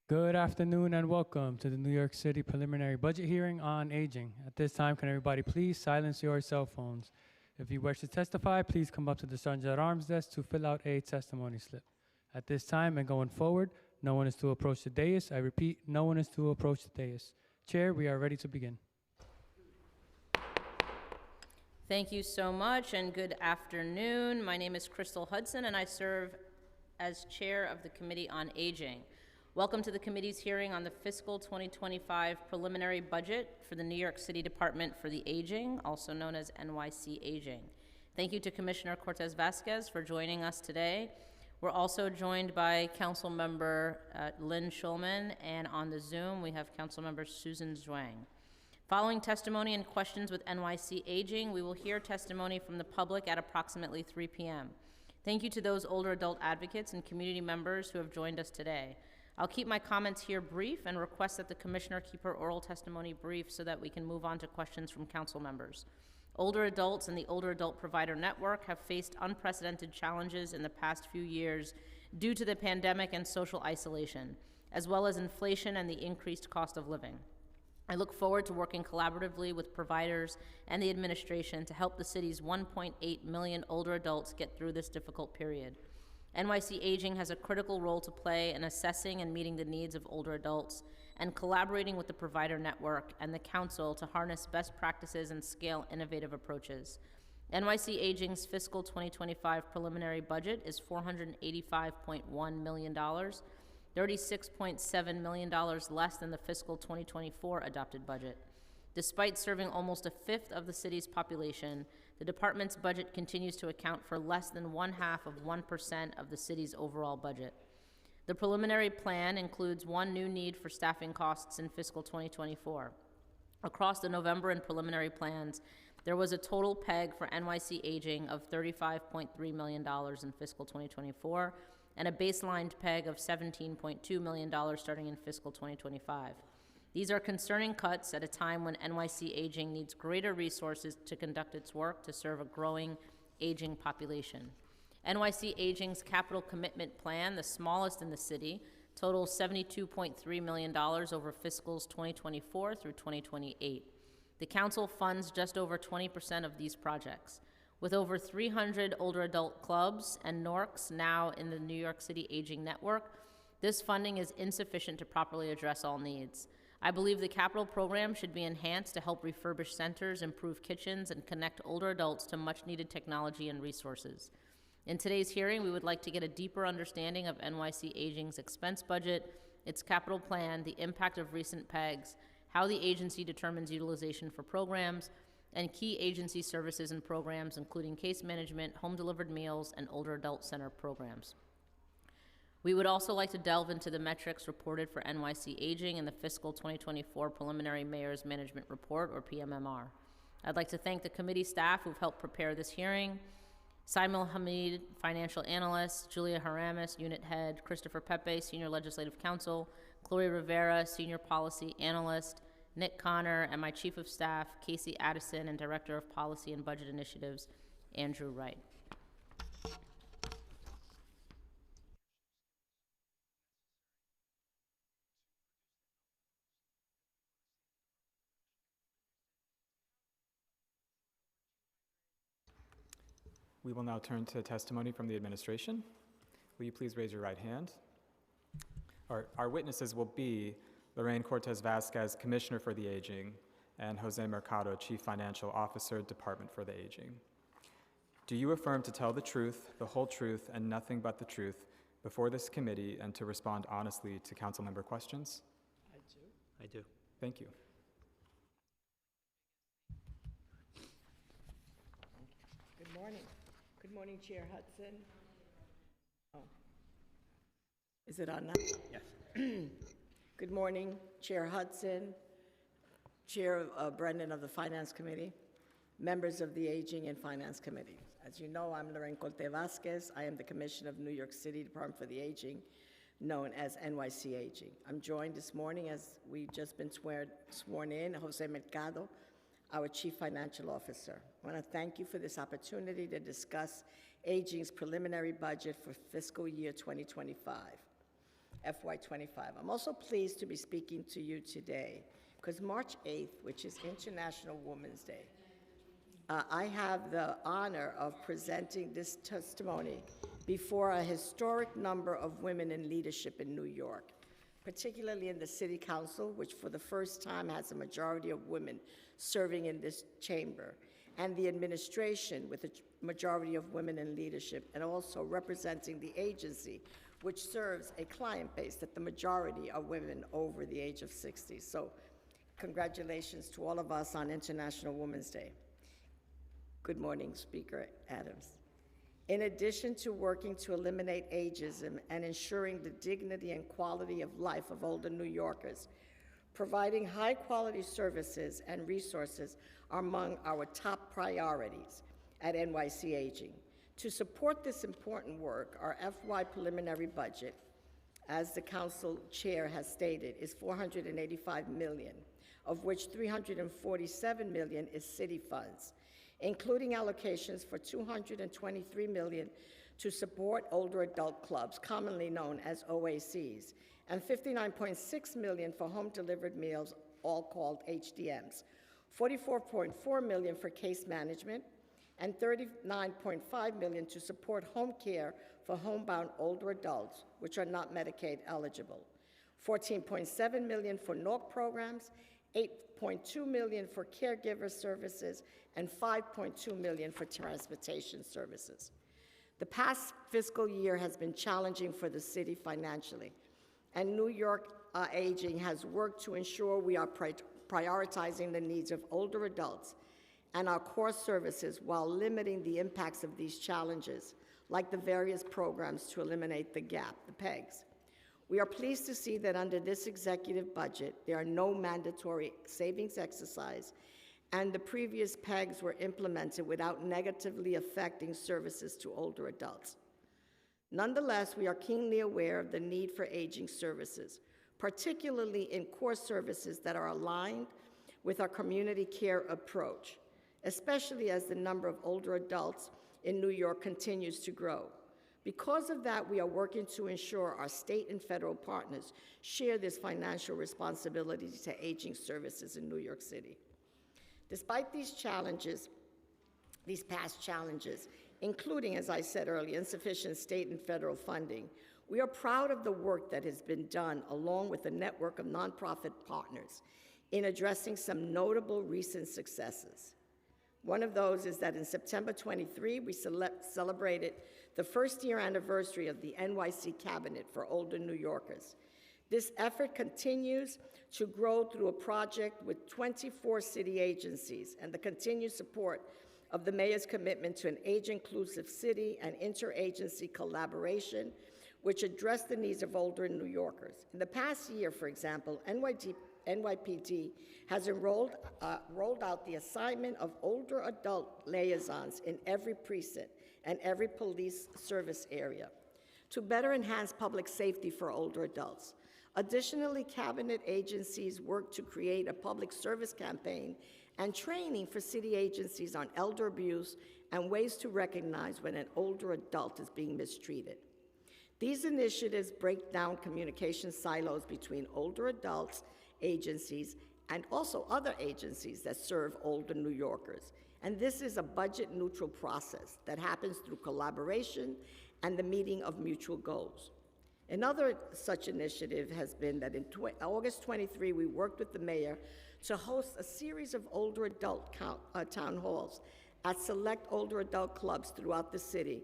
Good afternoon and welcome to the New York City preliminary budget hearing on aging. At this time, can everybody please silence your cell phones? If you wish to testify, please come up to the Sergeant at Arms desk to fill out a testimony slip. At this time and going forward, no one is to approach the dais. I repeat, no one is to approach the dais. Chair, we are ready to begin. Thank you so much and good afternoon. My name is Crystal Hudson and I serve as chair of the Committee on Aging. Welcome to the committee's hearing on the fiscal 2025 preliminary budget for the New York City Department for the Aging, also known as NYC Aging. Thank you to Commissioner Cortez Vasquez for joining us today. We're also joined by Council Member Lynn Schulman, and on the Zoom we have Council Member Susan Zhuang. Following testimony and questions with NYC Aging, we will hear testimony from the public at approximately 3 p.m. Thank you to those older adult advocates and community members who have joined us today. I'll keep my comments here brief and request that the Commissioner keep her oral testimony brief so that we can move on to questions from Council members. Older adults and the Older Adult Provider Network have faced unprecedented challenges in the past few years due to the pandemic and social isolation, as well as inflation and the increased cost of living. I look forward to working collaboratively with providers and the administration to help the city's 1.8 million older adults get through this difficult period. NYC Aging has a critical role to play in assessing and meeting the needs of older adults and collaborating with the provider network and the council to harness best practices and scale innovative approaches. NYC Aging's fiscal 2025 preliminary budget is $485.1 million, $36.7 million less than the fiscal 2024 adopted budget. Despite serving almost a fifth of the city's population, the department's budget continues to account for less than 0.5% of the city's overall budget. The preliminary plan includes one new need for staffing costs in fiscal 2024. Across the November and preliminary plans, there was a total PEG for NYC Aging of $35.3 million in fiscal 2024 and a baseline PEG of $17.2 million starting in fiscal 2025. These are concerning cuts at a time when NYC Aging needs greater resources to conduct its work to serve a growing aging population. NYC Aging's capital commitment plan, the smallest in the city, totals $72.3 million over fiscals 2024 through 2028. The council funds just over 20% of these projects. With over 300 older adult clubs and NORCs now in the New York City Aging Network, this funding is insufficient to properly address all needs. I believe the capital program should be enhanced to help refurbish centers, improve kitchens, and connect older adults to much-needed technology and resources. In today's hearing, we would like to get a deeper understanding of NYC Aging's expense budget, its capital plan, the impact of recent PEGs, how the agency determines utilization for programs, and key agency services and programs, including case management, home-delivered meals, and older adult center programs. We would also like to delve into the metrics reported for NYC Aging in the fiscal 2024 preliminary Mayor's Management Report, or PMMR. I'd like to thank the committee staff who've helped prepare this hearing: Samuel Hamid, Financial Analyst; Julia Haramis, Unit Head; Christopher Pepe, Senior Legislative Counsel; Chloe Rivera, Senior Policy Analyst; Nick Connor; and my Chief of Staff, Casey Addison, and Director of Policy and Budget Initiatives, Andrew Wright. We will now turn to testimony from the administration. Will you please raise your right hand? Our witnesses will be Lorraine Cortez Vasquez, Commissioner for the Aging, and Jose Mercado, Chief Financial Officer, Department for the Aging. Do you affirm to tell the truth, the whole truth, and nothing but the truth before this committee and to respond honestly to council member questions? I do. Thank you. Good morning. Good morning, Chair Hudson. Oh, is it on now? Yes. Good morning, Chair Hudson, Chair Brendan of the Finance Committee, members of the Aging and Finance Committee. As you know, I'm Lorraine Cortez Vasquez. I am the Commissioner of New York City Department for the Aging, known as NYC Aging. I'm joined this morning, as we've just been sworn in, Jose Mercado, our Chief Financial Officer. I want to thank you for this opportunity to discuss Aging's preliminary budget for fiscal year 2025. FY25. I'm also pleased to be speaking to you today because March 8th, which is International Women's Day, I have the honor of presenting this testimony before a historic number of women in leadership in New York, particularly in the City Council, which for the first time has a majority of women serving in this chamber, and the administration with a majority of women in leadership, and also representing the agency, which serves a client base that the majority are women over the age of 60. So congratulations to all of us on International Women's Day. Good morning, Speaker Adams. In addition to working to eliminate ageism and ensuring the dignity and quality of life of older New Yorkers, providing high-quality services and resources are among our top priorities at NYC Aging. To support this important work, our FY preliminary budget, as the Council Chair has stated, is $485 million, of which $347 million is city funds, including allocations for $223 million to support older adult clubs, commonly known as OACs, and $59.6 million for home-delivered meals, all called HDMs, $44.4 million for case management, and $39.5 million to support home care for homebound older adults, which are not Medicaid eligible, $14.7 million for NORC programs, $8.2 million for caregiver services, and $5.2 million for transportation services. The past fiscal year has been challenging for the city financially, and New York Aging has worked to ensure we are prioritizing the needs of older adults and our core services while limiting the impacts of these challenges, like the various programs to eliminate the gap, the PEGs. We are pleased to see that under this executive budget, there are no mandatory savings exercise, and the previous PEGs were implemented without negatively affecting services to older adults. Nonetheless, we are keenly aware of the need for aging services, particularly in core services that are aligned with our community care approach, especially as the number of older adults in New York continues to grow. Because of that, we are working to ensure our state and federal partners share this financial responsibility to aging services in New York City. Despite these challenges, these past challenges, including, as I said earlier, insufficient state and federal funding, we are proud of the work that has been done along with a network of nonprofit partners in addressing some notable recent successes. One of those is that in September 23, we celebrated the first-year anniversary of the NYC Cabinet for Older New Yorkers. This effort continues to grow through a project with 24 city agencies and the continued support of the mayor's commitment to an age-inclusive city and interagency collaboration, which address the needs of older New Yorkers. In the past year, for example, NYPD has rolled out the assignment of older adult liaisons in every precinct and every police service area to better enhance public safety for older adults. Additionally, cabinet agencies work to create a public service campaign and training for city agencies on elder abuse and ways to recognize when an older adult is being mistreated. These initiatives break down communication silos between older adults, agencies, and also other agencies that serve older New Yorkers. And this is a budget-neutral process that happens through collaboration and the meeting of mutual goals. Another such initiative has been that in August 23, we worked with the mayor to host a series of older adult town halls at select older adult clubs throughout the city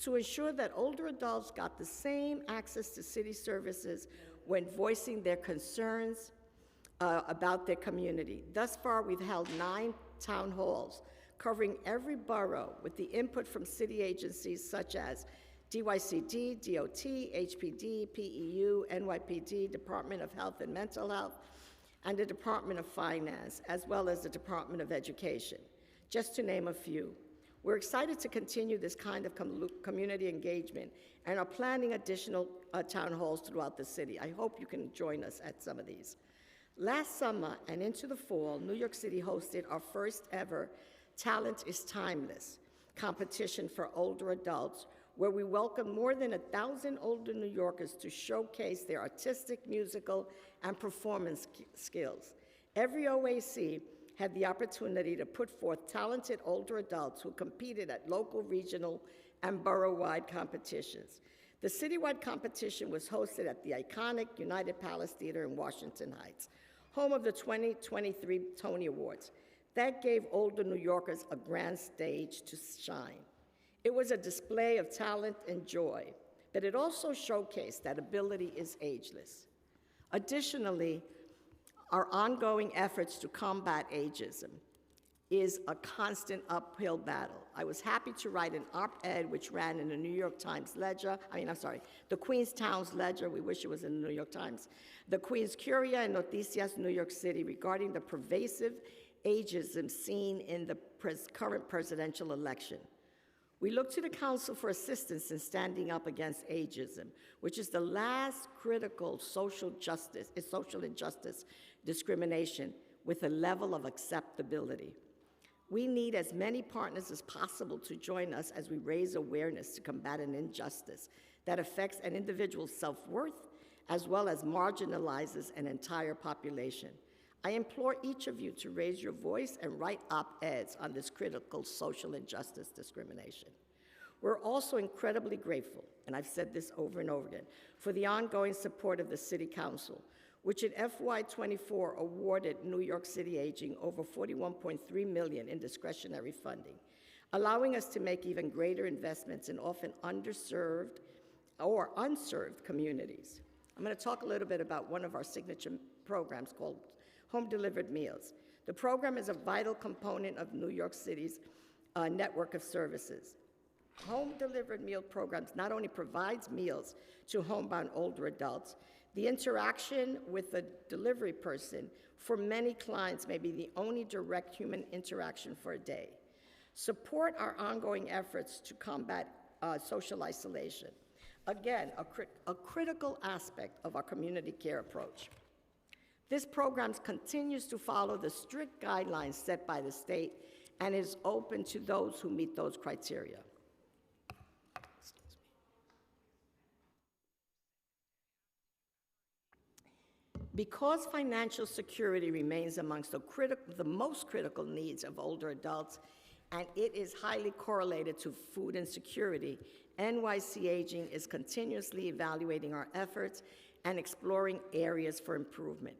to ensure that older adults got the same access to city services when voicing their concerns about their community. Thus far, we've held 9 town halls covering every borough with the input from city agencies such as DYCD, DOT, HPD, PEU, NYPD, Department of Health and Mental Health, and the Department of Finance, as well as the Department of Education, just to name a few. We're excited to continue this kind of community engagement and are planning additional town halls throughout the city. I hope you can join us at some of these. Last summer and into the fall, New York City hosted our first ever Talent is Timeless competition for older adults, where we welcomed more than 1,000 older New Yorkers to showcase their artistic, musical, and performance skills. Every OAC had the opportunity to put forth talented older adults who competed at local, regional, and borough-wide competitions. The citywide competition was hosted at the iconic United Palace Theater in Washington Heights, home of the 2023 Tony Awards. That gave older New Yorkers a grand stage to shine. It was a display of talent and joy, but it also showcased that ability is ageless. Additionally, our ongoing efforts to combat ageism is a constant uphill battle. I was happy to write an op-ed which ran in the New York Times Ledger, the Queenstown's Ledger, we wish it was in the New York Times, the Queen's Curia and Noticias New York City regarding the pervasive ageism seen in the current presidential election. We look to the Council for assistance in standing up against ageism, which is the last critical social injustice discrimination with a level of acceptability. We need as many partners as possible to join us as we raise awareness to combat an injustice that affects an individual's self-worth as well as marginalizes an entire population. I implore each of you to raise your voice and write op-eds on this critical social injustice discrimination. We're also incredibly grateful, and I've said this over and over again, for the ongoing support of the City Council, which in FY24 awarded New York City Aging over $41.3 million in discretionary funding, allowing us to make even greater investments in often underserved or unserved communities. I'm going to talk a little bit about one of our signature programs called Home Delivered Meals. The program is a vital component of New York City's network of services. Home Delivered Meal programs not only provides meals to homebound older adults, the interaction with the delivery person for many clients may be the only direct human interaction for a day. Support our ongoing efforts to combat social isolation. Again, a critical aspect of our community care approach. This program continues to follow the strict guidelines set by the state and is open to those who meet those criteria. Because financial security remains amongst the most critical needs of older adults, and it is highly correlated to food insecurity, NYC Aging is continuously evaluating our efforts and exploring areas for improvement.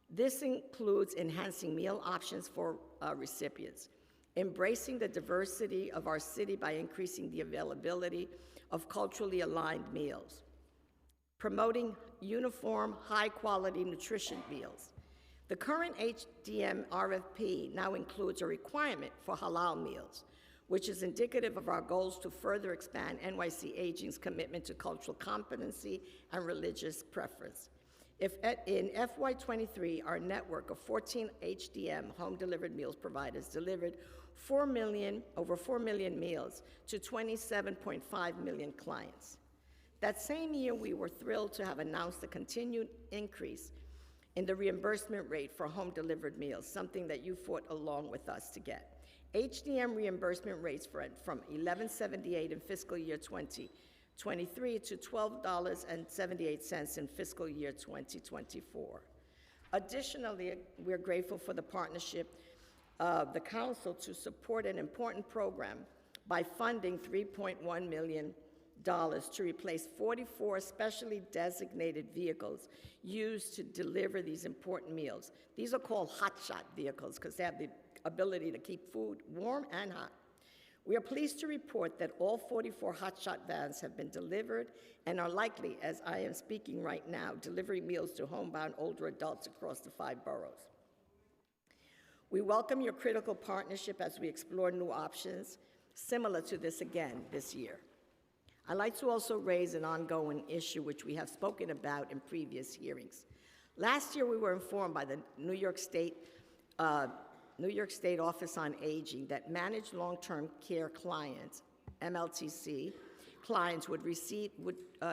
This includes enhancing meal options for recipients, embracing the diversity of our city by increasing the availability of culturally aligned meals, promoting uniform, high-quality nutrition meals. The current HDM RFP now includes a requirement for halal meals, which is indicative of our goals to further expand NYC Aging's commitment to cultural competency and religious preference. In FY23, our network of 14 HDM home-delivered meals providers delivered over 4 million meals to 27.5 million clients. That same year, we were thrilled to have announced a continued increase in the reimbursement rate for home-delivered meals, something that you fought along with us to get. HDM reimbursement rates from $11.78 in fiscal year 2023 to $12.78 in fiscal year 2024. Additionally, we're grateful for the partnership of the Council to support an important program by funding $3.1 million to replace 44 specially designated vehicles used to deliver these important meals. These are called hotshot vehicles because they have the ability to keep food warm and hot. We are pleased to report that all 44 hotshot vans have been delivered and are likely, as I am speaking right now, delivering meals to homebound older adults across the 5 boroughs. We welcome your critical partnership as we explore new options similar to this again this year. I'd like to also raise an ongoing issue which we have spoken about in previous hearings. Last year, we were informed by the New York State Office on Aging that managed long-term care clients, MLTC clients,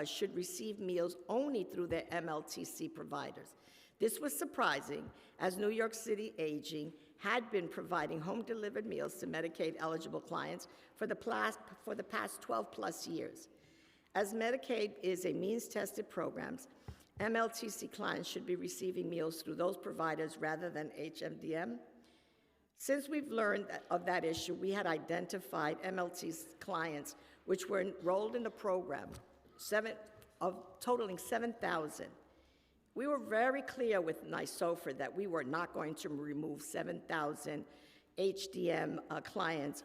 should receive meals only through their MLTC providers. This was surprising, as New York City Aging had been providing home-delivered meals to Medicaid-eligible clients for the past 12-plus years. As Medicaid is a means-tested program, MLTC clients should be receiving meals through those providers rather than HMDM. Since we've learned of that issue, we had identified MLT's clients which were enrolled in the program, totaling 7,000. We were very clear with NYSOFR that we were not going to remove 7,000 HDM clients'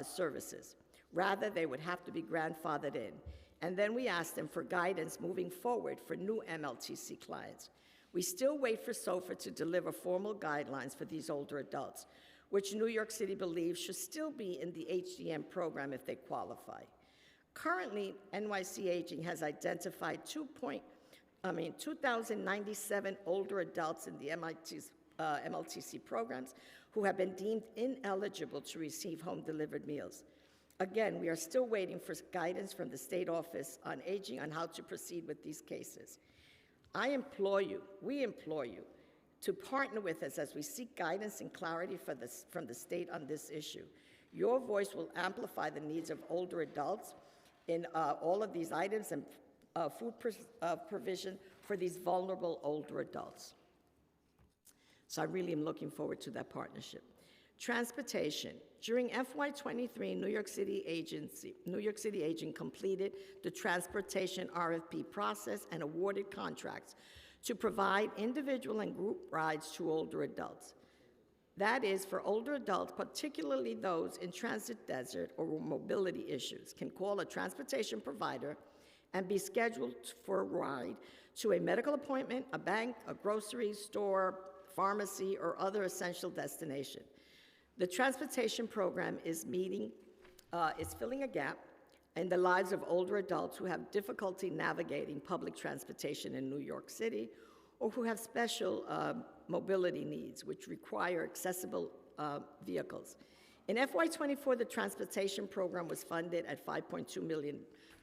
services. Rather, they would have to be grandfathered in. And then we asked them for guidance moving forward for new MLTC clients. We still wait for SOFR to deliver formal guidelines for these older adults, which New York City believes should still be in the HDM program if they qualify. Currently, NYC Aging has identified 2,097 older adults in the MLTC programs who have been deemed ineligible to receive home-delivered meals. Again, we are still waiting for guidance from the State Office on Aging on how to proceed with these cases. We implore you, to partner with us as we seek guidance and clarity from the state on this issue. Your voice will amplify the needs of older adults in all of these items and food provision for these vulnerable older adults. So I really am looking forward to that partnership. Transportation. During FY23, New York City Aging completed the transportation RFP process and awarded contracts to provide individual and group rides to older adults. That is, for older adults, particularly those in transit desert or mobility issues, can call a transportation provider and be scheduled for a ride to a medical appointment, a bank, a grocery store, pharmacy, or other essential destination. The transportation program is filling a gap in the lives of older adults who have difficulty navigating public transportation in New York City or who have special mobility needs which require accessible vehicles. In FY24, the transportation program was funded at $5.2 million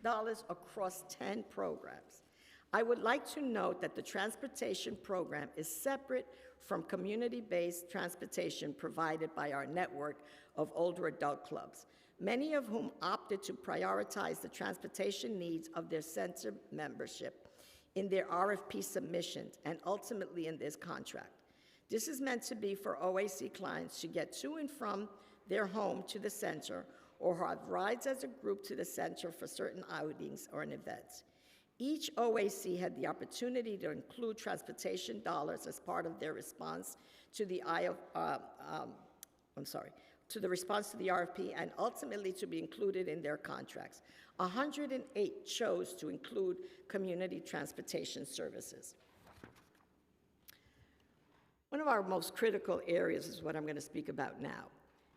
across 10 programs. I would like to note that the transportation program is separate from community-based transportation provided by our network of older adult clubs, many of whom opted to prioritize the transportation needs of their center membership in their RFP submissions and ultimately in this contract. This is meant to be for OAC clients to get to and from their home to the center or have rides as a group to the center for certain outings or events. Each OAC had the opportunity to include transportation dollars as part of their response to the response to the RFP and ultimately to be included in their contracts. 108 chose to include community transportation services. One of our most critical areas is what I'm going to speak about now.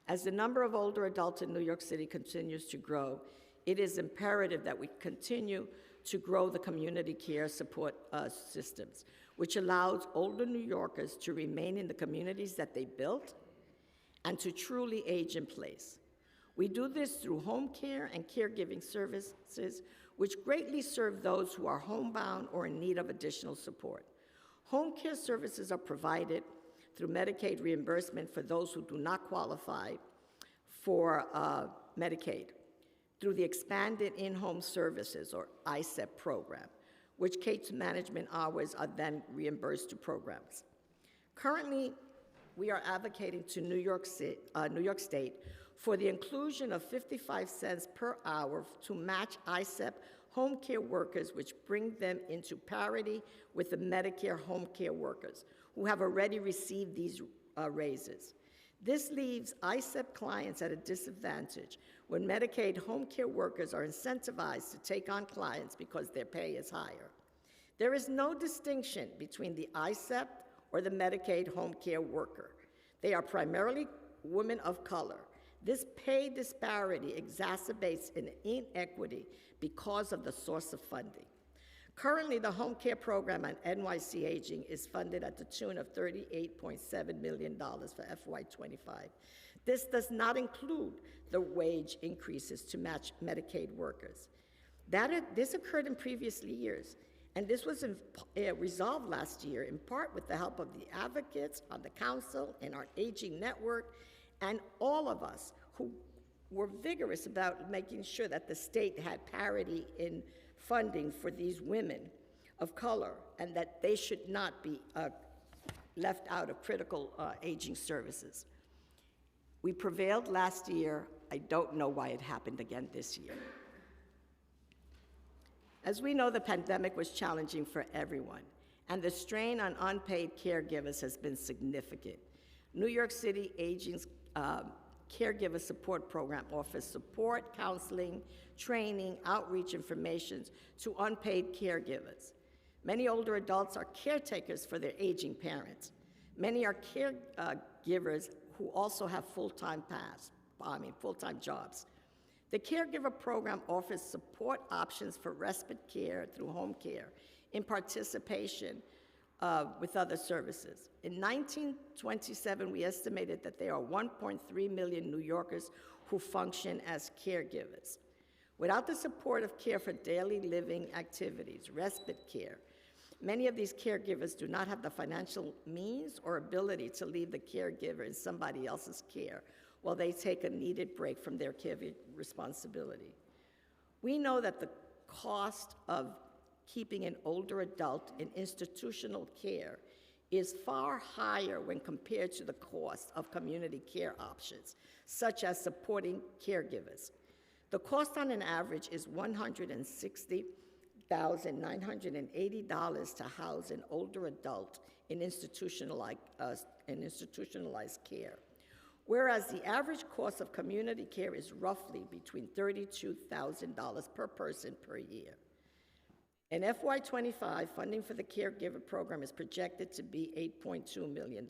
As the number of older adults in New York City continues to grow, it is imperative that we continue to grow the community care support systems, which allows older New Yorkers to remain in the communities that they built and to truly age in place. We do this through home care and caregiving services, which greatly serve those who are homebound or in need of additional support. Home care services are provided through Medicaid reimbursement for those who do not qualify for Medicaid, through the Expanded In-Home Services, or ISEP program, which case management hours are then reimbursed to programs. Currently, we are advocating to New York State for the inclusion of 55 cents per hour to match ISEP home care workers, which bring them into parity with the Medicare home care workers who have already received these raises. This leaves ISEP clients at a disadvantage when Medicaid home care workers are incentivized to take on clients because their pay is higher. There is no distinction between the ISEP or the Medicaid home care worker. They are primarily women of color. This pay disparity exacerbates an inequity because of the source of funding. Currently, the home care program at NYC Aging is funded at the tune of $38.7 million for FY25. This does not include the wage increases to match Medicaid workers. This occurred in previous years, And this was resolved last year in part with the help of the advocates on the council and our aging network, and all of us who were vigorous about making sure that the state had parity in funding for these women of color, and that they should not be left out of critical aging services. We prevailed last year. I don't know why it happened again this year. As we know, the pandemic was challenging for everyone, and the strain on unpaid caregivers has been significant. New York City Aging's Caregiver Support Program offers support, counseling, training, outreach information to unpaid caregivers. Many older adults are caretakers for their aging parents. Many are caregivers who also have full-time jobs. The Caregiver Program offers support options for respite care through home care in participation with other services. In 1927, we estimated that there are 1.3 million New Yorkers who function as caregivers. Without the supportive care for daily living activities, respite care, many of these caregivers do not have the financial means or ability to leave the caregiver in somebody else's care while they take a needed break from their caregiving responsibility. We know that the cost of keeping an older adult in institutional care is far higher when compared to the cost of community care options, such as supporting caregivers. The cost on an average is $160,980 to house an older adult in institutionalized care, whereas the average cost of community care is roughly between $32,000 per person per year. In FY25, funding for the Caregiver Program is projected to be $8.2 million.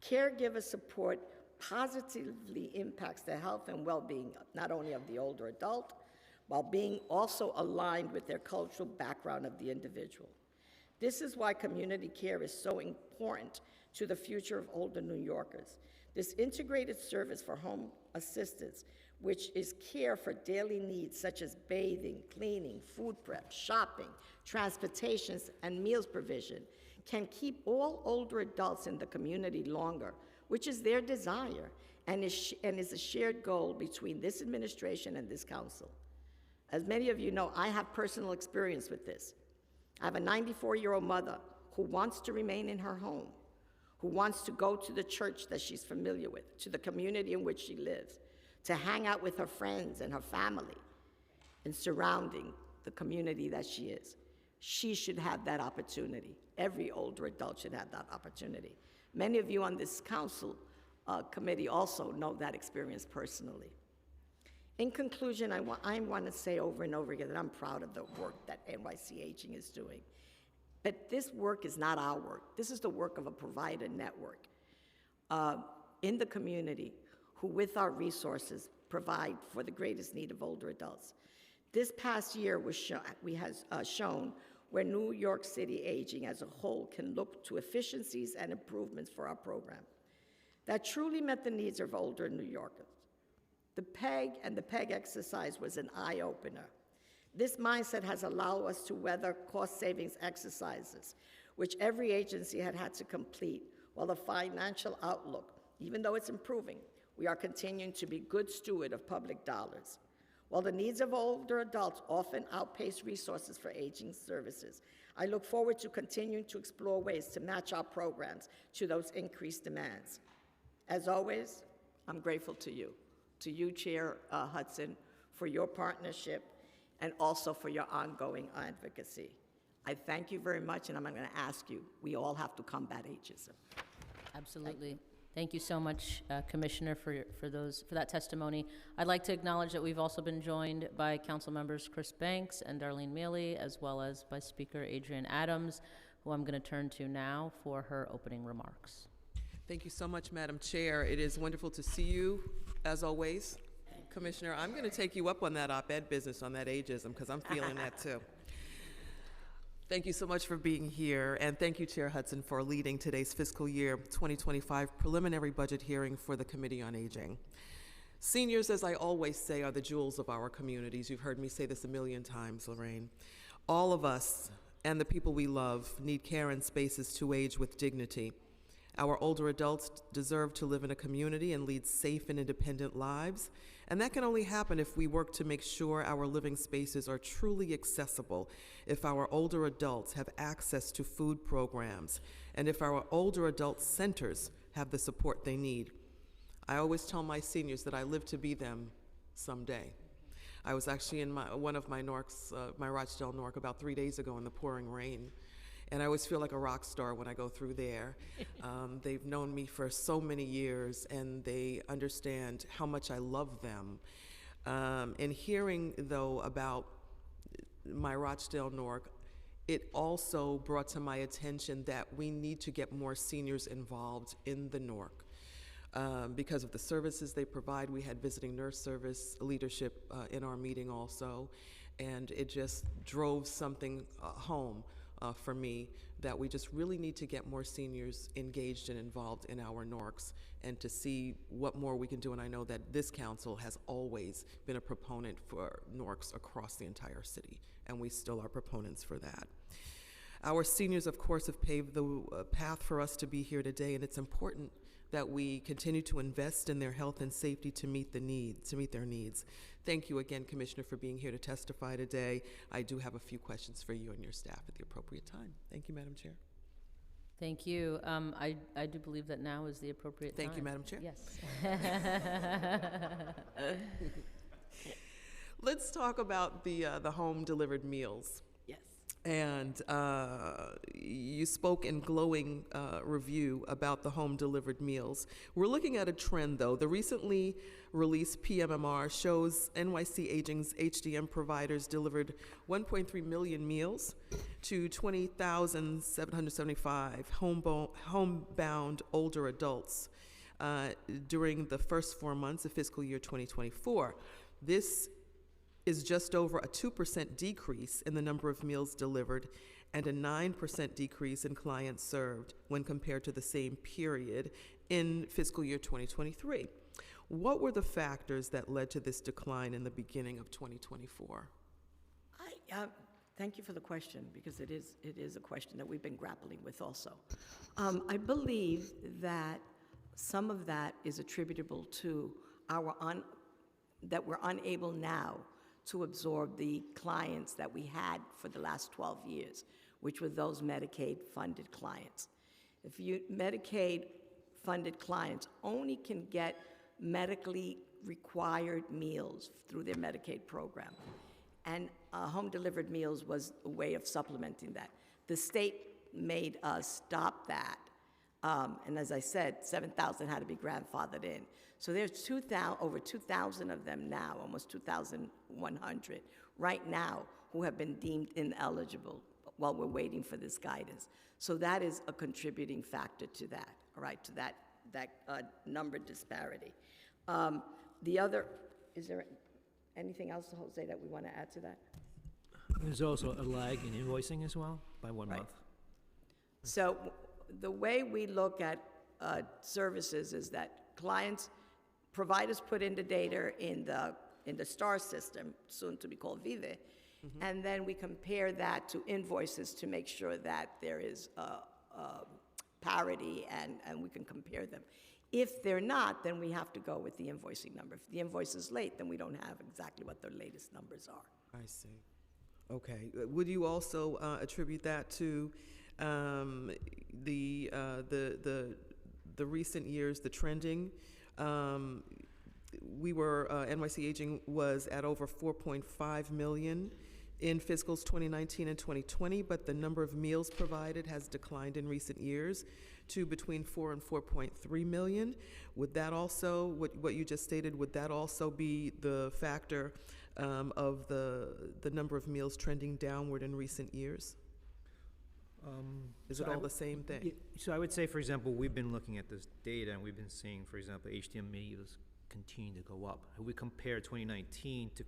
Caregiver support positively impacts the health and well-being not only of the older adult, while being also aligned with their cultural background of the individual. This is why community care is so important to the future of older New Yorkers. This integrated service for home assistance, which is care for daily needs such as bathing, cleaning, food prep, shopping, transportation, and meals provision, can keep all older adults in the community longer, which is their desire and is a shared goal between this administration and this council. As many of you know, I have personal experience with this. I have a 94-year-old mother who wants to remain in her home, who wants to go to the church that she's familiar with, to the community in which she lives, to hang out with her friends and her family and surrounding the community that she is. She should have that opportunity. Every older adult should have that opportunity. Many of you on this council committee also know that experience personally. In conclusion, I want to say over and over again that I'm proud of the work that NYC Aging is doing. But this work is not our work. This is the work of a provider network in the community who, with our resources, provide for the greatest need of older adults. This past year has shown where New York City Aging as a whole can look to efficiencies and improvements for our program that truly met the needs of older New Yorkers. The PEG and the PEG exercise was an eye-opener. This mindset has allowed us to weather cost savings exercises, which every agency had to complete, while the financial outlook, even though it's improving, we are continuing to be good steward of public dollars. While the needs of older adults often outpace resources for aging services, I look forward to continuing to explore ways to match our programs to those increased demands. As always, I'm grateful to you, Chair Hudson, for your partnership and also for your ongoing advocacy. I thank you very much, and I'm going to ask you, we all have to combat ageism. Absolutely. Thank you so much, Commissioner, for that testimony. I'd like to acknowledge that we've also been joined by Council Members Chris Banks and Darlene Mealy, as well as by Speaker Adrienne Adams, who I'm going to turn to now for her opening remarks. Thank you so much, Madam Chair. It is wonderful to see you, as always. Commissioner, I'm going to take you up on that op-ed business on that ageism, because I'm feeling that too. Thank you so much for being here, and thank you, Chair Hudson, for leading today's fiscal year 2025 preliminary budget hearing for the Committee on Aging. Seniors, as I always say, are the jewels of our communities. You've heard me say this a million times, Lorraine. All of us and the people we love need care and spaces to age with dignity. Our older adults deserve to live in a community and lead safe and independent lives, and that can only happen if we work to make sure our living spaces are truly accessible, if our older adults have access to food programs, and if our older adult centers have the support they need. I always tell my seniors that I live to be them someday. I was actually in one of my NORCs, my Rochdale NORC, about 3 days ago in the pouring rain. And I always feel like a rock star when I go through there. They've known me for so many years, and they understand how much I love them. And hearing, though, about my Rochdale NORC, it also brought to my attention that we need to get more seniors involved in the NORC. Because of the services they provide. We had visiting nurse service leadership in our meeting also, and it just drove something home for me that we just really need to get more seniors engaged and involved in our NORCs and to see what more we can do. And I know that this council has always been a proponent for NORCs across the entire city, and we still are proponents for that. Our seniors, of course, have paved the path for us to be here today, and it's important that we continue to invest in their health and safety to meet their needs. Thank you again, Commissioner, for being here to testify today. I do have a few questions for you and your staff at the appropriate time. Thank you, Madam Chair. Thank you. I do believe that now is the appropriate time. Thank you, Madam Chair. Yes. Let's talk about the home-delivered meals. Yes. And you spoke in glowing review about the home-delivered meals. We're looking at a trend, though. The recently released PMMR shows NYC Aging's HDM providers delivered 1.3 million meals to 20,775 homebound older adults during the first 4 months of fiscal year 2024. This is just over a 2% decrease in the number of meals delivered and a 9% decrease in clients served when compared to the same period in fiscal year 2023. What were the factors that led to this decline in the beginning of 2024? Thank you for the question, because it is a question that we've been grappling with also. I believe that some of that is attributable to that we're unable now to absorb the clients that we had for the last 12 years, which were those Medicaid-funded clients. If Medicaid-funded clients only can get medically required meals through their Medicaid program, and home-delivered meals was a way of supplementing that. The state made us stop that, and as I said, 7,000 had to be grandfathered in. So there's over 2,000 of them now, almost 2,100 right now, who have been deemed ineligible while we're waiting for this guidance. So that is a contributing factor to that, all right, to that number disparity. Is there anything else, Jose, that we want to add to that? There's also a lag in invoicing as well, by 1 Right. month. So the way we look at services is that providers put in the data in the STAR system, soon to be called Vive, and then we compare that to invoices to make sure that there is parity and we can compare them. If they're not, then we have to go with the invoicing number. If the invoice is late, then we don't have exactly what their latest numbers are. I see. Okay. Would you also attribute that to the recent years, the trending? NYC Aging was at over 4.5 million in fiscals 2019 and 2020, but the number of meals provided has declined in recent years to between 4 and 4.3 million. Would that also, what you just stated, would that also be the factor of the number of meals trending downward in recent years? Is it all the same thing? Yeah, so I would say, for example, we've been looking at this data and we've been seeing, for example, HDM meals continue to go up. If we compare 2019 to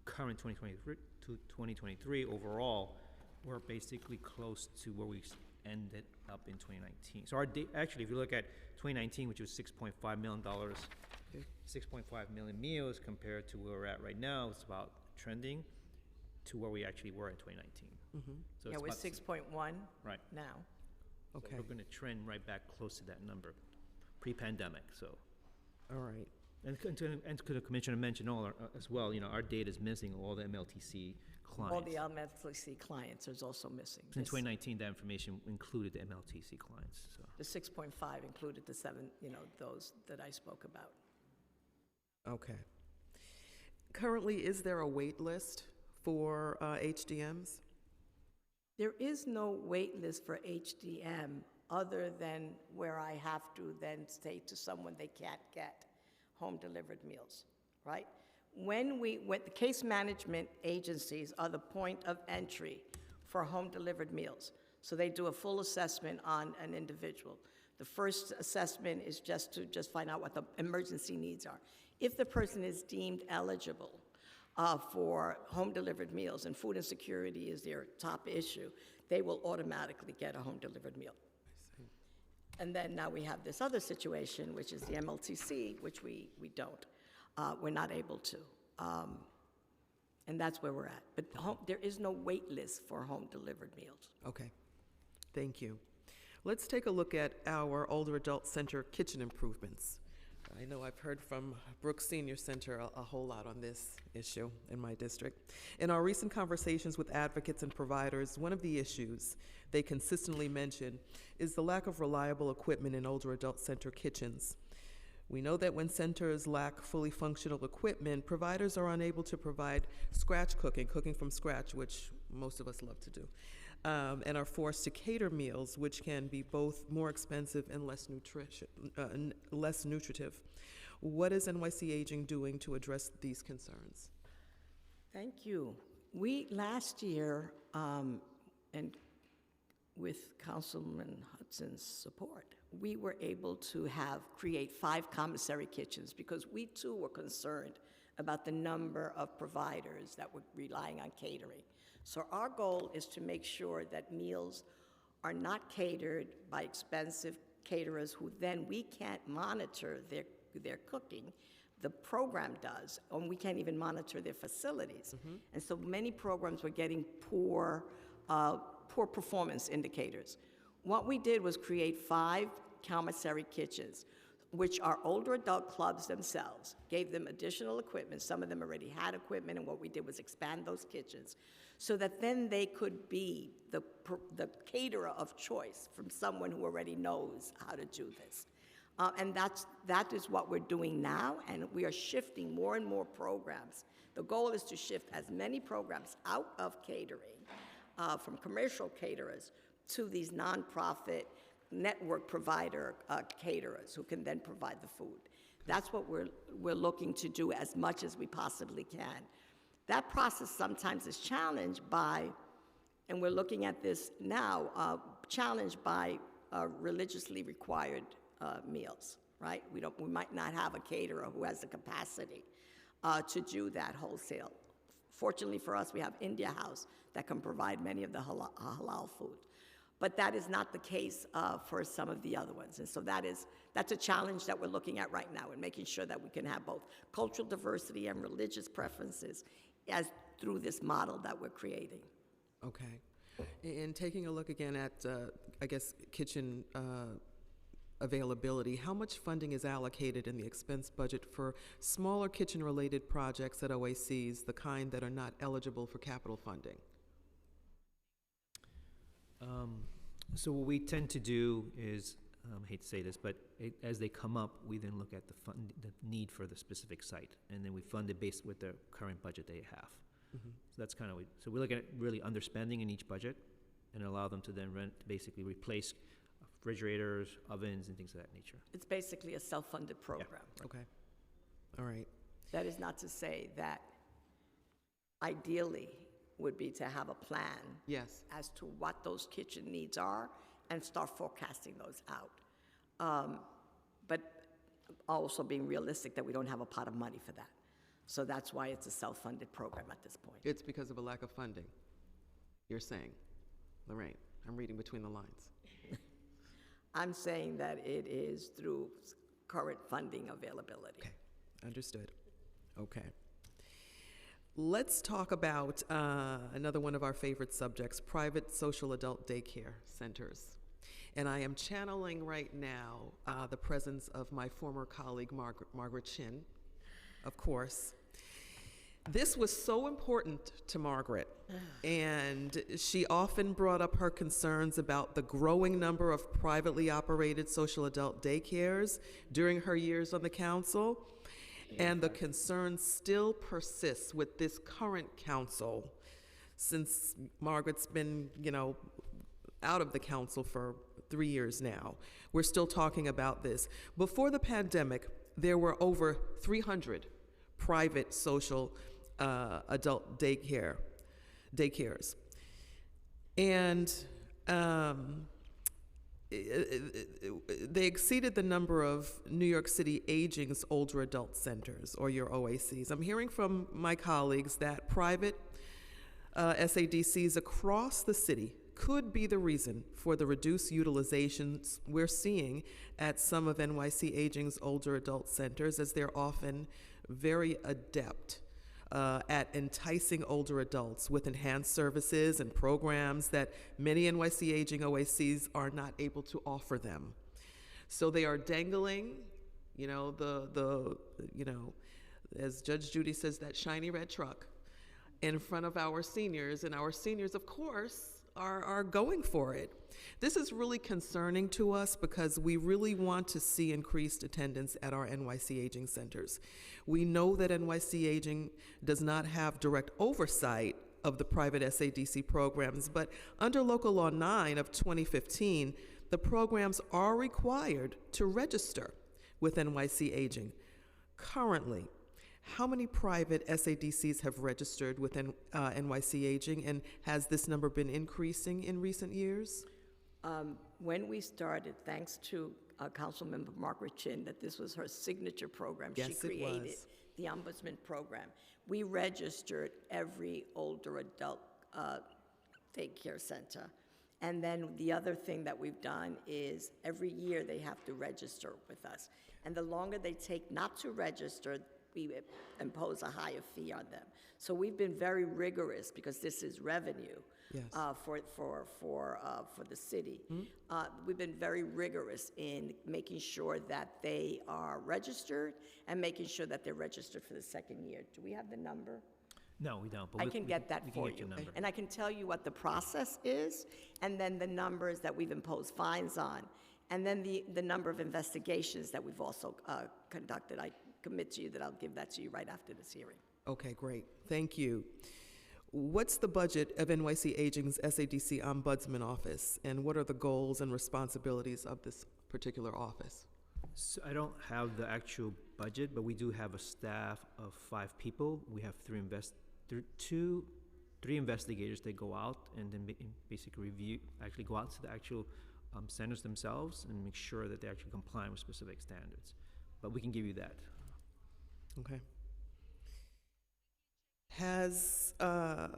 current 2023 overall, we're basically close to where we ended up in 2019. So actually, if you look at 2019, which was $6.5 million, 6.5 million meals compared to where we're at right now, it's about trending. to where we actually were in 2019. So Yeah, it's we're about the same. 6.1 Right. now. So Okay, we're gonna trend right back close to that number, pre-pandemic, so. all right. And could the commissioner mention as well, our data is missing all the MLTC clients. All the LMLTC clients is also missing. In 2019, that information included the MLTC clients, so. The 6.5 included the 7, those that I spoke about. Okay. Currently, is there a wait list for HDMs? There is no wait list for HDM other than where I have to then say to someone they can't get home-delivered meals, right? When the case management agencies are the point of entry for home-delivered meals. So they do a full assessment on an individual. The first assessment is just to find out what the emergency needs are. If the person is deemed eligible for home-delivered meals, and food insecurity is their top issue, they will automatically get a home-delivered meal. And then now we have this other situation, which is the MLTC, which we don't. We're not able to. And that's where we're at. But there is no wait list for home-delivered meals. Okay, thank you. Let's take a look at our older adult center kitchen improvements. I know I've heard from Brooks Senior Center a whole lot on this issue in my district. In our recent conversations with advocates and providers, one of the issues they consistently mention is the lack of reliable equipment in older adult center kitchens. We know that when centers lack fully functional equipment, providers are unable to provide scratch cooking from scratch, which most of us love to do, and are forced to cater meals, which can be both more expensive and less nutritive. What is NYC Aging doing to address these concerns? Thank you. We, last year, and with Councilman Hudson's support, we were able to create 5 commissary kitchens because we too were concerned about the number of providers that were relying on catering. So our goal is to make sure that meals are not catered by expensive caterers who then we can't monitor their cooking. The program does, and we can't even monitor their facilities. And so many programs were getting poor performance indicators. What we did was create 5 commissary kitchens, which are older adult clubs themselves, gave them additional equipment. Some of them already had equipment, and what we did was expand those kitchens so that then they could be the caterer of choice from someone who already knows how to do this. And that is what we're doing now, and we are shifting more and more programs. The goal is to shift as many programs out of catering, from commercial caterers, to these nonprofit network provider caterers who can then provide the food. That's what we're looking to do as much as we possibly can. That process sometimes is challenged by, and we're looking at this now, challenged by religiously required meals, right? We might not have a caterer who has the capacity to do that wholesale. Fortunately for us, we have India House that can provide many of the halal food. But that is not the case for some of the other ones. And so that's a challenge that we're looking at right now, and making sure that we can have both cultural diversity and religious preferences through this model that we're creating. Okay. And taking a look again at, kitchen availability, how much funding is allocated in the expense budget for smaller kitchen-related projects at OACs, the kind that are not eligible for capital funding? So what we tend to do is, I hate to say this, but as they come up, we then look at the need for the specific site, and then we fund it based with the current budget they have. So that's kind of so we look at really underspending in each budget, and allow them to then basically replace refrigerators, ovens, and things of that nature. It's basically a self-funded program. Yeah. Okay. All right. That is not to say that ideally would be to have a plan Yes. as to what those kitchen needs are and start forecasting those out. But also being realistic that we don't have a pot of money for that. So that's why it's a self-funded program at this point. It's because of a lack of funding, you're saying, Lorraine. I'm reading between the lines. I'm saying that it is through current funding availability. Okay, understood. Okay. Let's talk about another one of our favorite subjects, private social adult daycare centers. And I am channeling right now the presence of my former colleague, Margaret Chin, of course. This was so important to Margaret, and she often brought up her concerns about the growing number of privately operated social adult daycares during her years on the council, and the concern still persists with this current council, since Margaret's been, out of the council for 3 years now. We're still talking about this. Before the pandemic, there were over 300 private social adult daycares. And they exceeded the number of New York City Aging's older adult centers, or your OACs. I'm hearing from my colleagues that private SADCs across the city could be the reason for the reduced utilizations we're seeing at some of NYC Aging's older adult centers, as they're often very adept at enticing older adults with enhanced services and programs that many NYC Aging OACs are not able to offer them. So they are dangling, as Judge Judy says, that shiny red truck in front of our seniors, and our seniors, of course, are going for it. This is really concerning to us because we really want to see increased attendance at our NYC Aging centers. We know that NYC Aging does not have direct oversight of the private SADC programs, but under Local Law 9 of 2015, the programs are required to register with NYC Aging. Currently, how many private SADCs have registered with NYC Aging, and has this number been increasing in recent years? When we started, thanks to Councilmember Margaret Chin, that this was her signature program. Yes, she it created was. the Ombudsman program. We registered every older adult daycare center. And then the other thing that we've done is every year they have to register with us. And the longer they take not to register, we impose a higher fee on them. So we've been very rigorous, because this is revenue. Yes. For the city. We've been very rigorous in making sure that they are registered and making sure that they're registered for the second year. Do we have the number? No, we don't. But I we can get that we for get you. your number. And I can tell you what the process is, and then the numbers that we've imposed fines on, and then the number of investigations that we've also conducted. I commit to you that I'll give that to you right after this hearing. Okay, great. Thank you. What's the budget of NYC Aging's SADC Ombudsman Office, and what are the goals and responsibilities of this particular office? So I don't have the actual budget, but we do have a staff of 5 people. We have three investigators that go out and then basically go out to the actual centers themselves and make sure that they actually comply with specific standards. But we can give you that. Okay. Has, I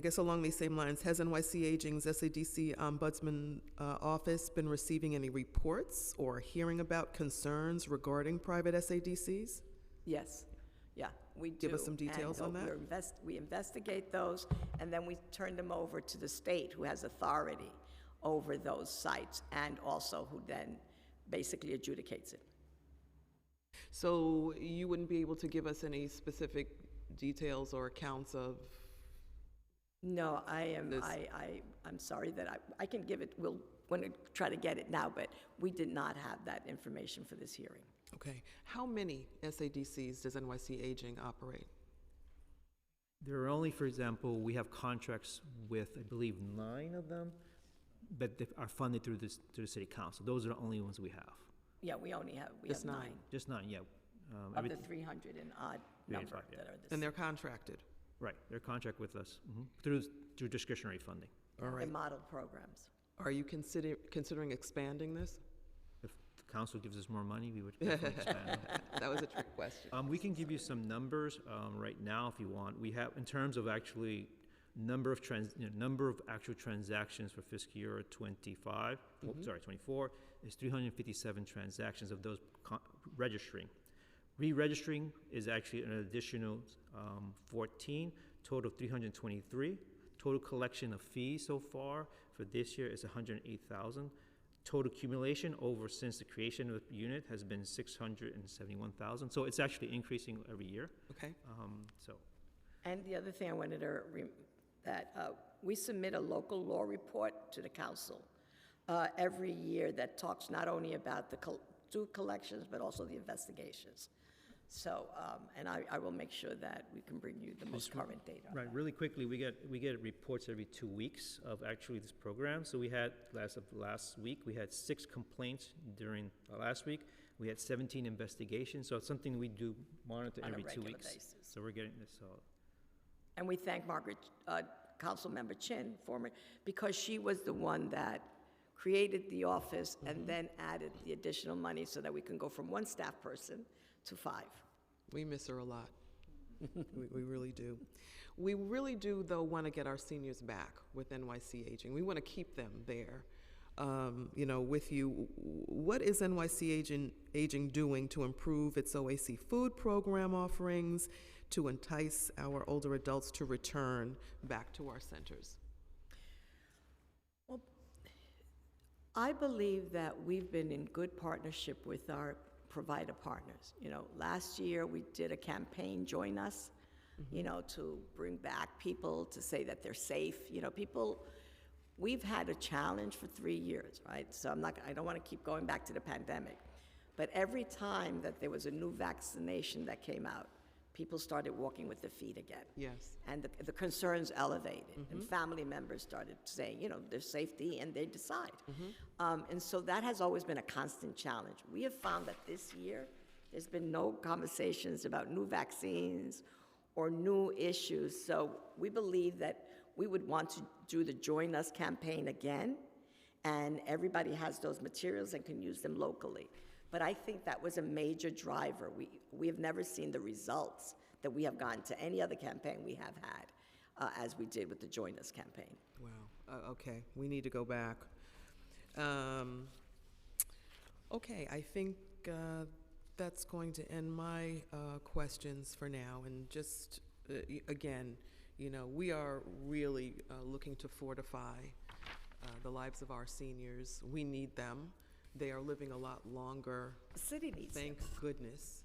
guess along these same lines, has NYC Aging's SADC Ombudsman Office been receiving any reports or hearing about concerns regarding private SADCs? Yes, yeah, we do. Give us some details on that. We investigate those, and then we turn them over to the state, who has authority over those sites, and also who then basically adjudicates it. So you wouldn't be able to give us any specific details or accounts of? No, This- I'm sorry that I can give it, we'll want to try to get it now, but we did not have that information for this hearing. Okay. How many SADCs does NYC Aging operate? There are only, for example, we have contracts with, I believe, 9 of them, but they are funded through the city council. Those are the only ones we have. Yeah, we have Just 9 9. Just 9, yeah. of the 300 and odd number 305, yeah. that are And the they're contracted? Right, their contract with us, through discretionary funding. All right. model programs. Are you considering expanding this? If the council gives us more money, we would definitely expand. That was a trick question. We can give you some numbers right now if you want. We have, in terms of actually number of actual transactions for fiscal year 25, sorry, 24, is 357 transactions of those registering. Re-registering is actually an additional 14, total of 323. Total collection of fees so far for this year is 108,000. Total accumulation over since the creation of the unit has been 671,000. So it's actually increasing every year. Okay. So And the other thing I wanted to, we submit a local law report to the council every year that talks not only about the collections, but also the investigations. So, and I will make sure that we can bring you the most current data. on right, that. really quickly, we get reports every 2 weeks of actually this program. So we had last week we had 6 complaints during last week. We had 17 investigations. So it's something we do monitor On a every 2 regular weeks. basis. So we're getting this. And we thank Margaret, Councilmember Chin, because she was the one that created the office and then added the additional money so that we can go from 1 staff person to 5. We miss her a lot. We really do. We really do, though, want to get our seniors back with NYC Aging. We want to keep them there, with you. What is NYC Aging doing to improve its OAC food program offerings, to entice our older adults to return back to our centers? Well, I believe that we've been in good partnership with our provider partners. Last year we did a campaign, Join Us, to bring back people, to say that they're safe. We've had a challenge for 3 years, right? So I don't want to keep going back to the pandemic. But every time that there was a new vaccination that came out, people started walking with their feet again. Yes. And the concerns elevated, and family members started saying, their safety, and they decide. And so that has always been a constant challenge. We have found that this year, there's been no conversations about new vaccines or new issues. So we believe that we would want to do the Join Us campaign again, and everybody has those materials and can use them locally. But I think that was a major driver. We have never seen the results that we have gotten to any other campaign we have had, as we did with the Join Us campaign. Wow. Okay. We need to go back. Okay. I think that's going to end my questions for now. And just again, we are really looking to fortify the lives of our seniors. We need them. They are living a lot longer. The city needs them. Thank goodness,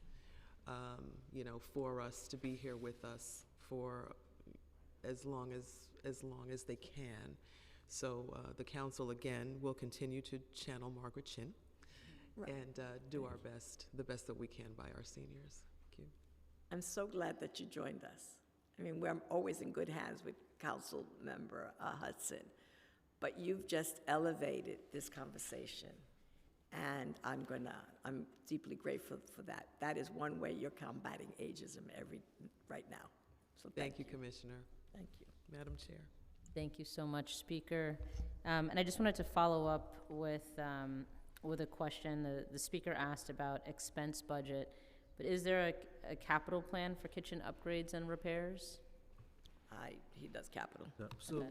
for us to be here with us for as long as they can. So the council, again, will continue to channel Margaret Chin and do our best, the best that we can by our seniors. Thank you. I'm so glad that you joined us. I mean, we're always in good hands with Council Member Hudson, but you've just elevated this conversation. And I'm deeply grateful for that. That is one way you're combating ageism right now. So Thank you, Commissioner. Thank you. Madam Chair. Thank you so much, Speaker. And I just wanted to follow up with a question. The Speaker asked about expense budget, but is there a capital plan for kitchen upgrades and repairs? He does capital. So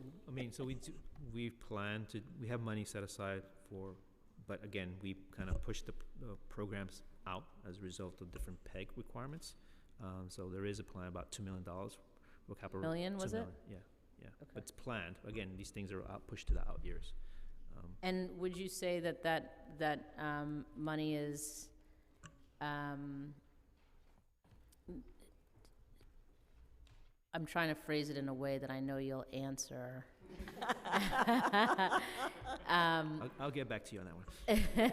we plan to, we have money set aside for, but again, we kind of push the programs out as a result of different PEG requirements. So there is a plan, about $2 million for capital. Million, was it? Yeah. Okay. But it's planned. Again, these things are pushed to the out years. And would you say that money is, I'm trying to phrase it in a way that I know you'll answer. I'll get back to you on that one.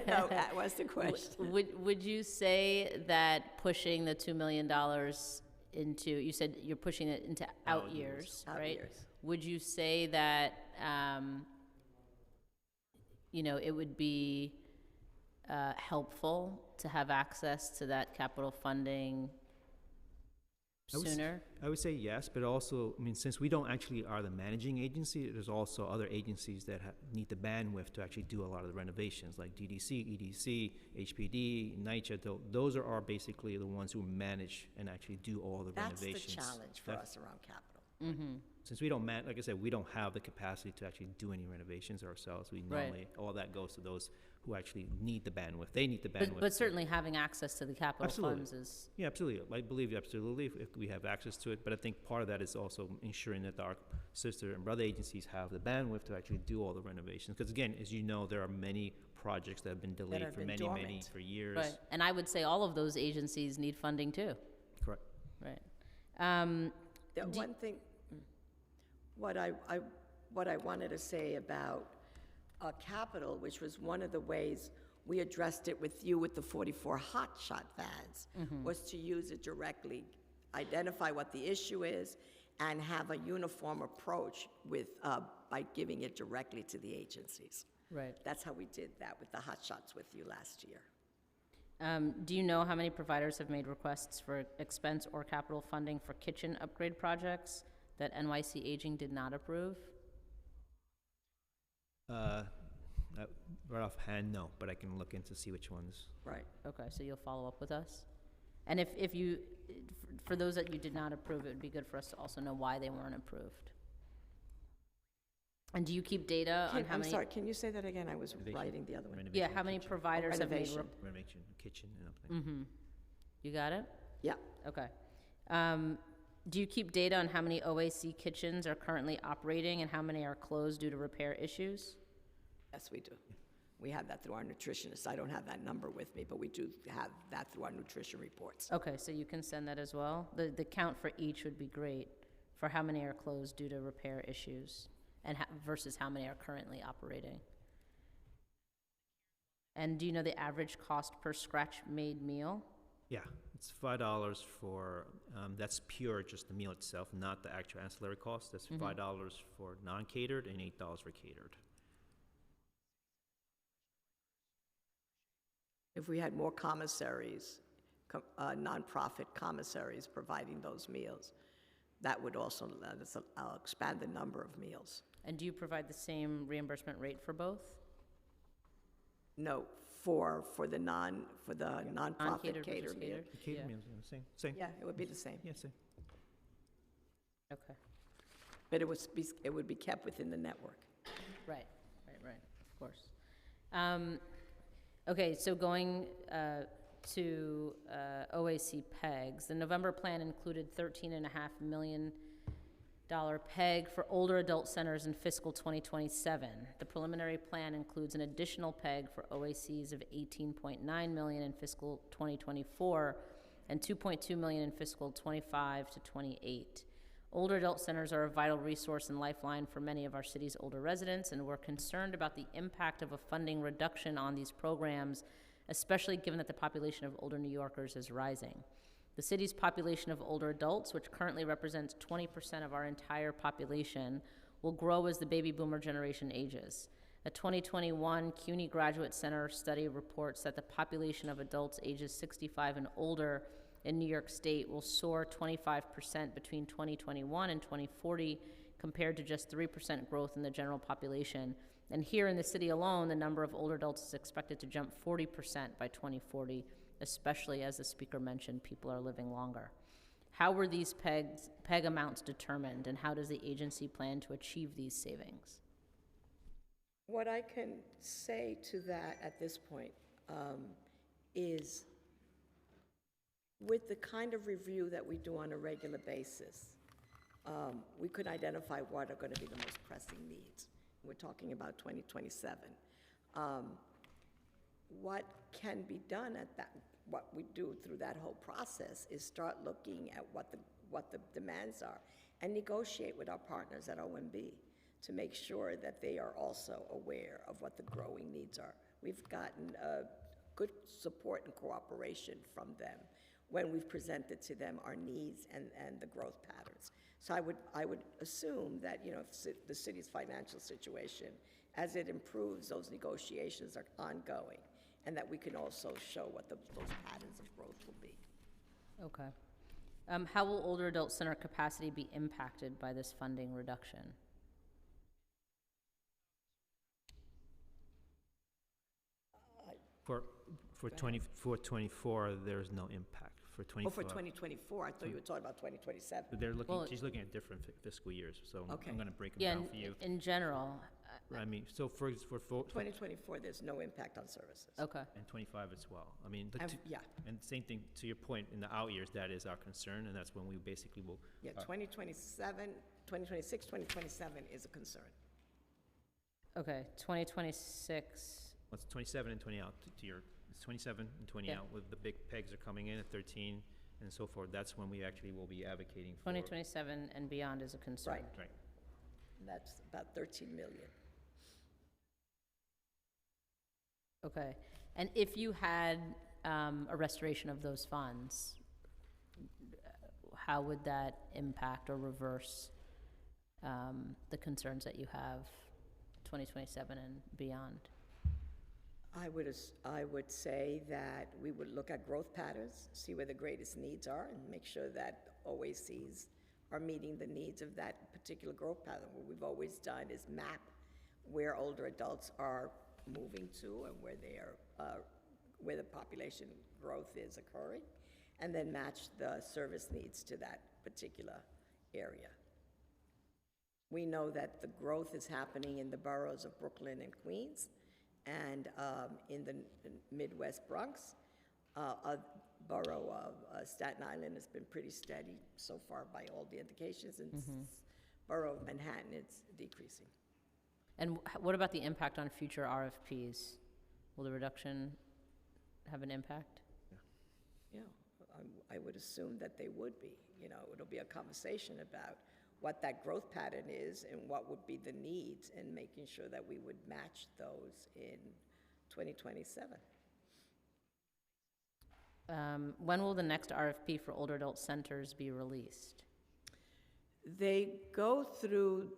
No, that was the question. Would you say that pushing the $2 million into, you said you're pushing it into out years, Out right? years. Would you say that, it would be helpful to have access to that capital funding sooner? I would say yes, but also, since we don't actually are the managing agency, there's also other agencies that need the bandwidth to actually do a lot of the renovations, like DDC, EDC, HPD, NYCHA. Those are basically the ones who manage and actually do all the That's renovations. the challenge for us around capital. Mm-hmm. Since we don't, like I said, we don't have the capacity to actually do any renovations ourselves. We Right. normally, all that goes to those who actually need the bandwidth. They need the But, bandwidth. but certainly having access to the capital Absolutely. funds is, Yeah, absolutely. I believe absolutely if we have access to it, but I think part of that is also ensuring that our sister and brother agencies have the bandwidth to actually do all the renovations. Because again, as you know, there are many projects that have been delayed have for been many, dormant. for years. right, and I would say all of those agencies need funding too, Correct. right? The one thing, what I wanted to say about capital, which was one of the ways we addressed it with you with the 44 hotshot vans, was to use it directly, identify what the issue is, and have a uniform approach with, by giving it directly to the agencies. Right. That's how we did that with the hotshots with you last year. Do you know how many providers have made requests for expense or capital funding for kitchen upgrade projects that NYC Aging did not approve? Right offhand, no, but I can look into see which ones. Right. Okay, so you'll follow up with us? And if you, for those that you did not approve, it would be good for us to also know why they weren't approved. And do you keep data on how I'm many? sorry, can you say that again? I was Renovation. writing the other one. Yeah, Renovation, how many kitchen. providers have made? Renovation. Renovation, kitchen, and everything. Mm-hmm. You got it? Yeah, Okay. Do you keep data on how many OAC kitchens are currently operating and how many are closed due to repair issues? yes, we do. We have that through our nutritionists. I don't have that number with me, but we do have that through our nutrition reports. Okay, so you can send that as well? The count for each would be great, for how many are closed due to repair issues, and versus how many are currently operating. And do you know the average cost per scratch-made meal? Yeah, it's $5 for, that's pure, just the meal itself, not the actual ancillary cost. That's $5 for non-catered and $8 for catered. If we had more commissaries, nonprofit commissaries providing those meals, that would also let us expand the number of meals. And do you provide the same reimbursement rate for both? No, for the nonprofit Non-catered catered versus meal. catered? The catered Yeah. meals, same. Yeah, it would be the same, Yeah, same. Okay, but it would be kept within the network. right, of course. Okay, so going to OAC PEGs, the November plan included $13.5 million PEG for older adult centers in fiscal 2027. The preliminary plan includes an additional PEG for OACs of $18.9 million in fiscal 2024 and $2.2 million in fiscal 25 to 28. Older adult centers are a vital resource and lifeline for many of our city's older residents, and we're concerned about the impact of a funding reduction on these programs, especially given that the population of older New Yorkers is rising. The city's population of older adults, which currently represents 20% of our entire population, will grow as the baby boomer generation ages. A 2021 CUNY Graduate Center study reports that the population of adults ages 65 and older in New York State will soar 25% between 2021 and 2040, compared to just 3% growth in the general population. And here in the city alone, the number of older adults is expected to jump 40% by 2040, especially as the speaker mentioned, people are living longer. How were these PEG amounts determined, and how does the agency plan to achieve these savings? What I can say to that at this point is, with the kind of review that we do on a regular basis, we could identify what are going to be the most pressing needs. We're talking about 2027. What can be done at that, what we do through that whole process is start looking at what the demands are and negotiate with our partners at OMB to make sure that they are also aware of what the growing needs are. We've gotten good support and cooperation from them when we've presented to them our needs and the growth patterns. So I would assume that, you know, if the city's financial situation, as it improves, those negotiations are ongoing, and that we can also show what those patterns of growth will be. Okay. How will older adult center capacity be impacted by this funding reduction? For 24, there's no impact. For 24. Oh, for 2024, I thought you were talking about 2027. They're looking, Well, she's looking at different fiscal years, so Okay. I'm gonna break them Yeah, down for you. in general, I mean, so for 2024, there's no impact on services. Okay, and 25 as well. I mean, Yeah, and same thing, to your point, in the out years, that is our concern, and that's when we basically will, yeah, 2027, 2026, 2027 is a concern. okay, 2026, what's 27 and 20 out to your, it's 27 and 20 Yeah. out, with the big pegs are coming in at 13 and so forth. That's when we actually will be advocating for. 2027 and beyond is a concern. Right. Right. That's about 13 million. Okay, and if you had a restoration of those funds, how would that impact or reverse the concerns that you have 2027 and beyond? I would say that we would look at growth patterns, see where the greatest needs are, and make sure that OACs are meeting the needs of that particular growth pattern. What we've always done is map where older adults are moving to and where they are, where the population growth is occurring, and then match the service needs to that particular area. We know that the growth is happening in the boroughs of Brooklyn and Queens, and in the Midwest Bronx. A borough of Staten Island has been pretty steady so far by all the indications, and borough of Manhattan is decreasing. And what about the impact on future RFPs? Will the reduction have an impact? Yeah, I would assume that they would be. You know, it'll be a conversation about what that growth pattern is and what would be the needs, and making sure that we would match those in 2027. When will the next RFP for older adult centers be released? They go through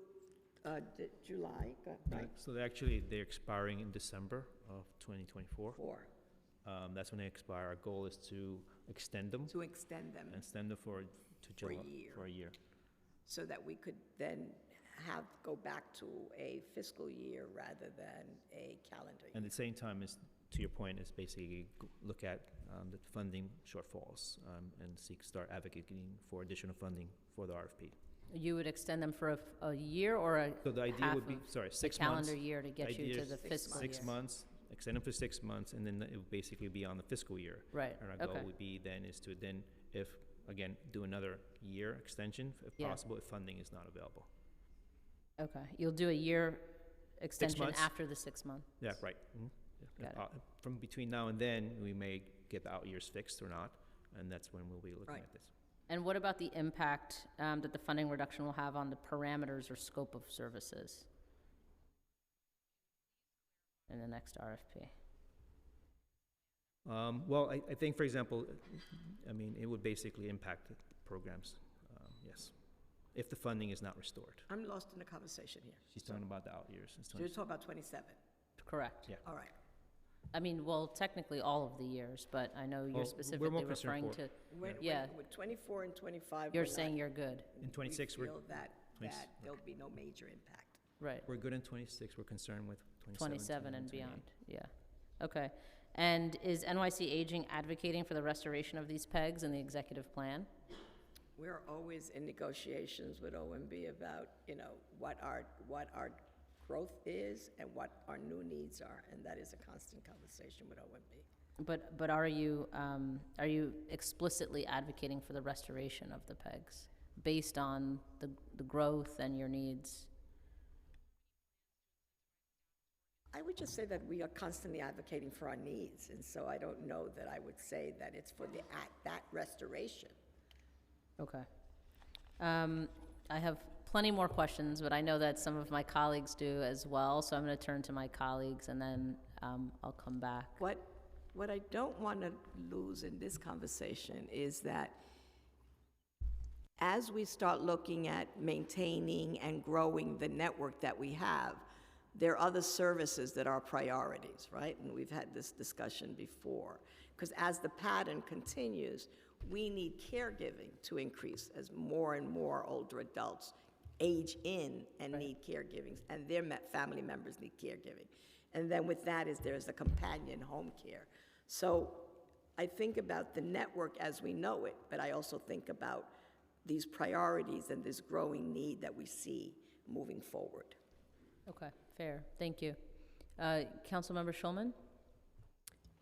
July, right? So they're expiring in December of 2024. That's when they expire. Our goal is to extend them, To extend them for July, year. for a year. so that we could then go back to a fiscal year rather than a calendar And year. at the same time, is, to your point, is basically look at the funding shortfalls and start advocating for additional funding for the RFP. You would extend them for a year or a So the idea half would be, of 6 months. calendar year to get you Idea to is the fiscal year? 6 months, extend them for 6 months, and then it would basically be on the fiscal year. Right, And our goal okay. would be then is to then, if, again, do another year extension, if Yeah. possible, if funding is not available. Okay, you'll do a year extension months. after the 6 months? Yeah, right. Mhm. Yeah. Got From between now and then, we may get the out years fixed or not, and that's when we'll be looking Right. at this. And what about the impact that the funding reduction will have on the parameters or scope of services in the next RFP? Well, I think, for example, I mean, it would basically impact the programs, yes, if the funding is not restored. I'm lost in the conversation here. She's talking about the out years. So you're talking about 27? Correct. Yeah. All right. I mean, well, technically all of the years, but I know Well, you're we're specifically more concerned referring for- to, Yeah. With 24 and 25, you're we're not- saying you're good, In 26, we we're, feel that 20 there'll be no major impact. right? we're good in 26, we're concerned with 27. 27 and 28. beyond, yeah. Okay. And is NYC Aging advocating for the restoration of these pegs in the executive plan? We're always in negotiations with OMB about, you know, what our growth is and what our new needs are, and that is a constant conversation with OMB. But are you explicitly advocating for the restoration of the pegs based on the growth and your needs? I would just say that we are constantly advocating for our needs, and so I don't know that I would say that it's for that restoration. Okay. I have plenty more questions, but I know that some of my colleagues do as well, so I'm going to turn to my colleagues and then I'll come back. What I don't want to lose in this conversation is that as we start looking at maintaining and growing the network that we have, there are other services that are priorities, right? And we've had this discussion before. Because as the pattern continues, we need caregiving to increase as more and more older adults age in and need caregiving, and their family members need caregiving. And then with that there's the companion home care. So I think about the network as we know it, but I also think about these priorities and this growing need that we see moving forward. Okay. Fair, thank you. Councilmember Schulman?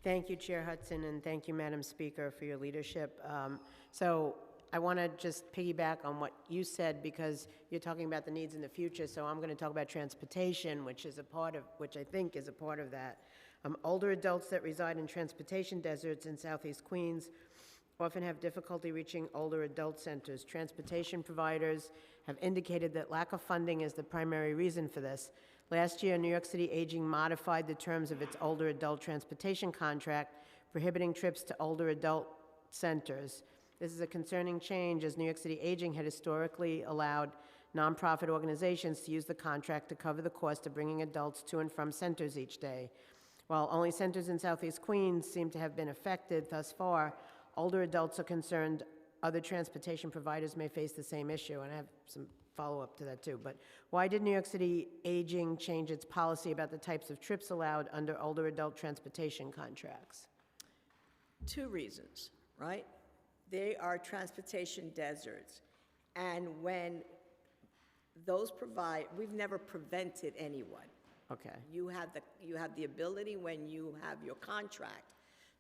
Thank you, Chair Hudson, and thank you, Madam Speaker, for your leadership. So I want to just piggyback on what you said, because you're talking about the needs in the future, so I'm going to talk about transportation, which I think is a part of that. Older adults that reside in transportation deserts in Southeast Queens often have difficulty reaching older adult centers. Transportation providers have indicated that lack of funding is the primary reason for this. Last year, New York City Aging modified the terms of its older adult transportation contract, prohibiting trips to older adult centers. This is a concerning change, as New York City Aging had historically allowed nonprofit organizations to use the contract to cover the cost of bringing adults to and from centers each day. While only centers in Southeast Queens seem to have been affected thus far, older adults are concerned other transportation providers may face the same issue, and I have some follow-up to that too. But why did New York City Aging change its policy about the types of trips allowed under older adult transportation contracts? Two reasons, right? They are transportation deserts. And when those we've never prevented anyone. Okay. You have the ability, when you have your contract,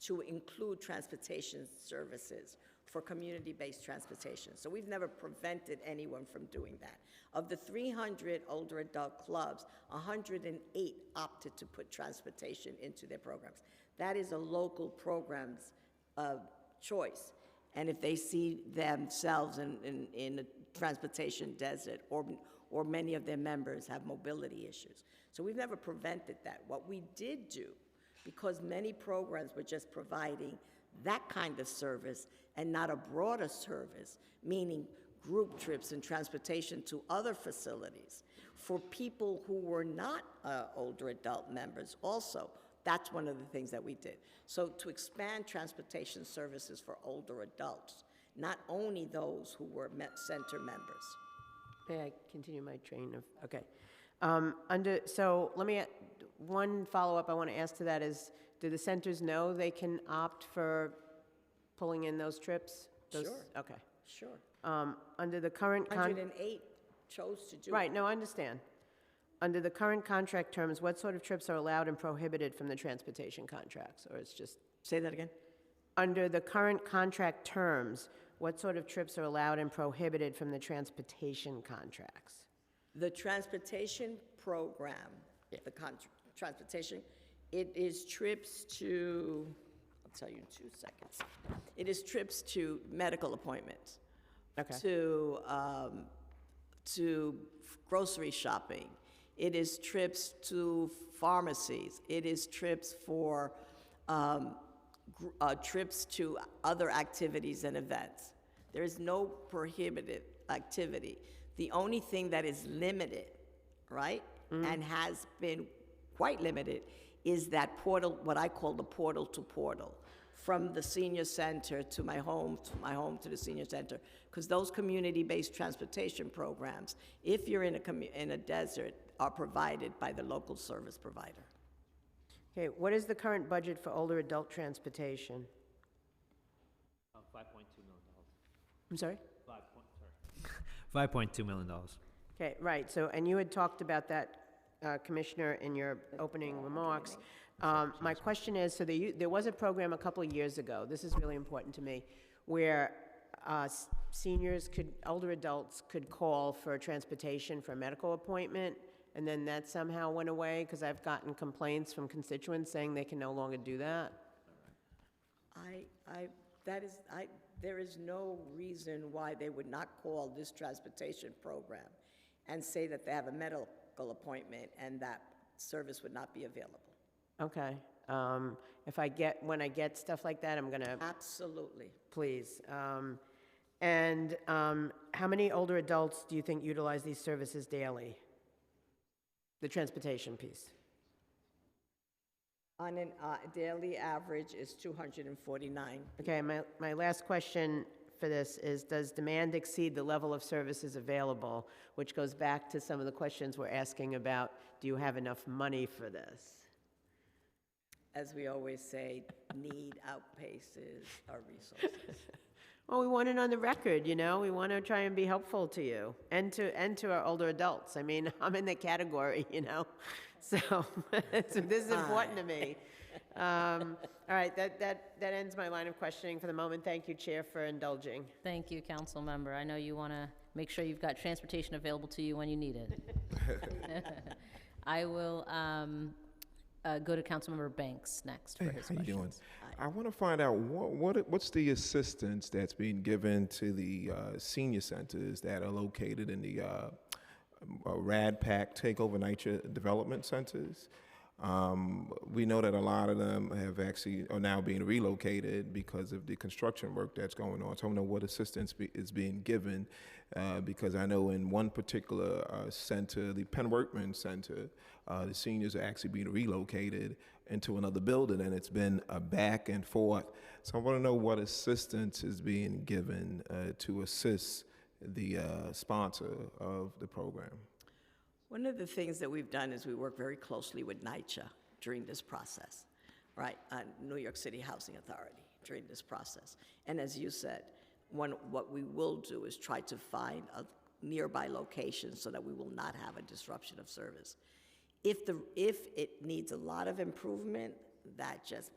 to include transportation services for community-based transportation. So we've never prevented anyone from doing that. Of the 300 older adult clubs, 108 opted to put transportation into their programs. That is a local program's choice. And if they see themselves in a transportation desert, or many of their members have mobility issues. So we've never prevented that. What we did do, because many programs were just providing that kind of service and not a broader service, meaning group trips and transportation to other facilities for people who were not older adult members also. That's one of the things that we did. So to expand transportation services for older adults, not only those who were center members. May I continue my train of, okay. So let me, one follow-up I want to ask to that is, do the centers know they can opt for pulling in those trips? Sure. Okay. Sure. Under the current 108 chose to do it. Right, no, I understand. Under the current contract terms, what sort of trips are allowed and prohibited from the transportation contracts? Or it's just, Say that again? under the current contract terms, what sort of trips are allowed and prohibited from the transportation contracts? The transportation program, the transportation, it is trips to, I'll tell you in 2 seconds. It is trips to medical appointments, Okay. to grocery shopping. It is trips to pharmacies. It is trips for trips to other activities and events. There is no prohibited activity. The only thing that is limited, right, and has been quite limited, is that portal, what I call the portal to portal, from the senior center to my home to the senior center, because those community-based transportation programs, if you're in a desert, are provided by the local service provider. Okay, what is the current budget for older adult transportation? $5.2 million. I'm sorry? $5.2 million. Okay, right, so, and you had talked about that, Commissioner, in your opening remarks. My question is, so there was a program a couple of years ago, this is really important to me, where older adults could call for transportation for a medical appointment, and then that somehow went away, because I've gotten complaints from constituents saying they can no longer do that. There is no reason why they would not call this transportation program and say that they have a medical appointment and that service would not be available. Okay, when I get stuff like that, I'm gonna, Absolutely. please. And how many older adults do you think utilize these services daily? The transportation piece. On a daily average is 249. Okay, my last question for this is, does demand exceed the level of services available? Which goes back to some of the questions we're asking about, do you have enough money for this? As we always say, need outpaces our resources. Well, we want it on the record, you know? We want to try and be helpful to you and to our older adults. I mean, I'm in the category, you know? So, so this is important to me. All right, that ends my line of questioning for the moment. Thank you, Chair, for indulging. Thank you, council member. I know you want to make sure you've got transportation available to you when you need it. I will go to Councilmember Banks next for his How you doing? questions. I want to find out what's the assistance that's being given to the senior centers that are located in the RADPAC Takeover NYCHA Development Centers. We know that a lot of them are now being relocated because of the construction work that's going on. So I don't know what assistance is being given because I know in one particular center, the Penn Workman Center, the seniors are actually being relocated into another building, and it's been a back and forth. So I want to know what assistance is being given to assist the sponsor of the program. One of the things that we've done is we work very closely with NYCHA during this process, right? New York City Housing Authority during this process. And as you said, what we will do is try to find a nearby location so that we will not have a disruption of service. If it needs a lot of improvement, that just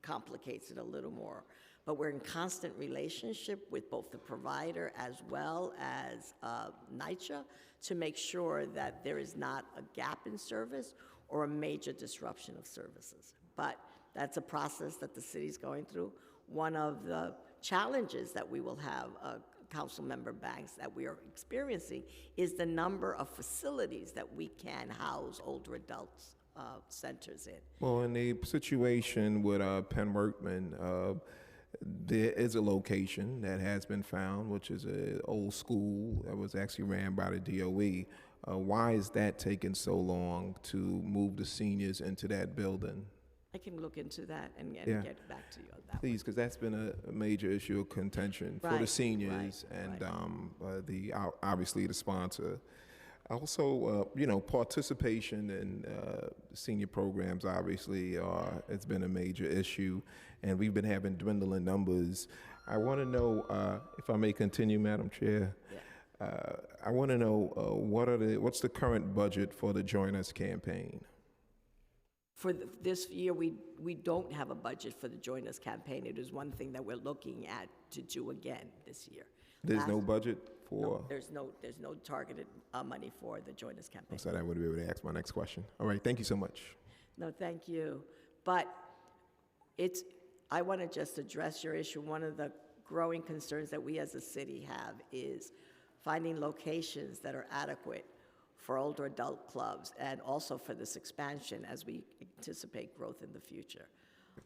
complicates it a little more. But we're in constant relationship with both the provider as well as NYCHA to make sure that there is not a gap in service or a major disruption of services. But that's a process that the city's going through. One of the challenges that we will have, Councilmember Banks, that we are experiencing is the number of facilities that we can house older adults centers in. Well, in the situation with Penn Workman, there is a location that has been found, which is an old school that was actually ran by the DOE. Why is that taking so long to move the seniors into that building? I can look into that and Yeah. get back to you on that. Please, because that's been a major issue of contention for the Right, seniors right, and obviously the sponsor. Also, participation in senior programs, obviously, it's been a major issue, and we've been having dwindling numbers. I want to know, if I may continue, Madam Chair, I want to know what's the current budget for the Join Us campaign? For this year, we don't have a budget for the Join Us campaign. It is one thing that we're looking at to do again this year. There's no budget for? No, there's no targeted money for the Join Us campaign. So that would be able to ask my next question. All right, thank you so much. No, thank you. But I want to just address your issue. One of the growing concerns that we as a city have is finding locations that are adequate for older adult clubs and also for this expansion as we anticipate growth in the future.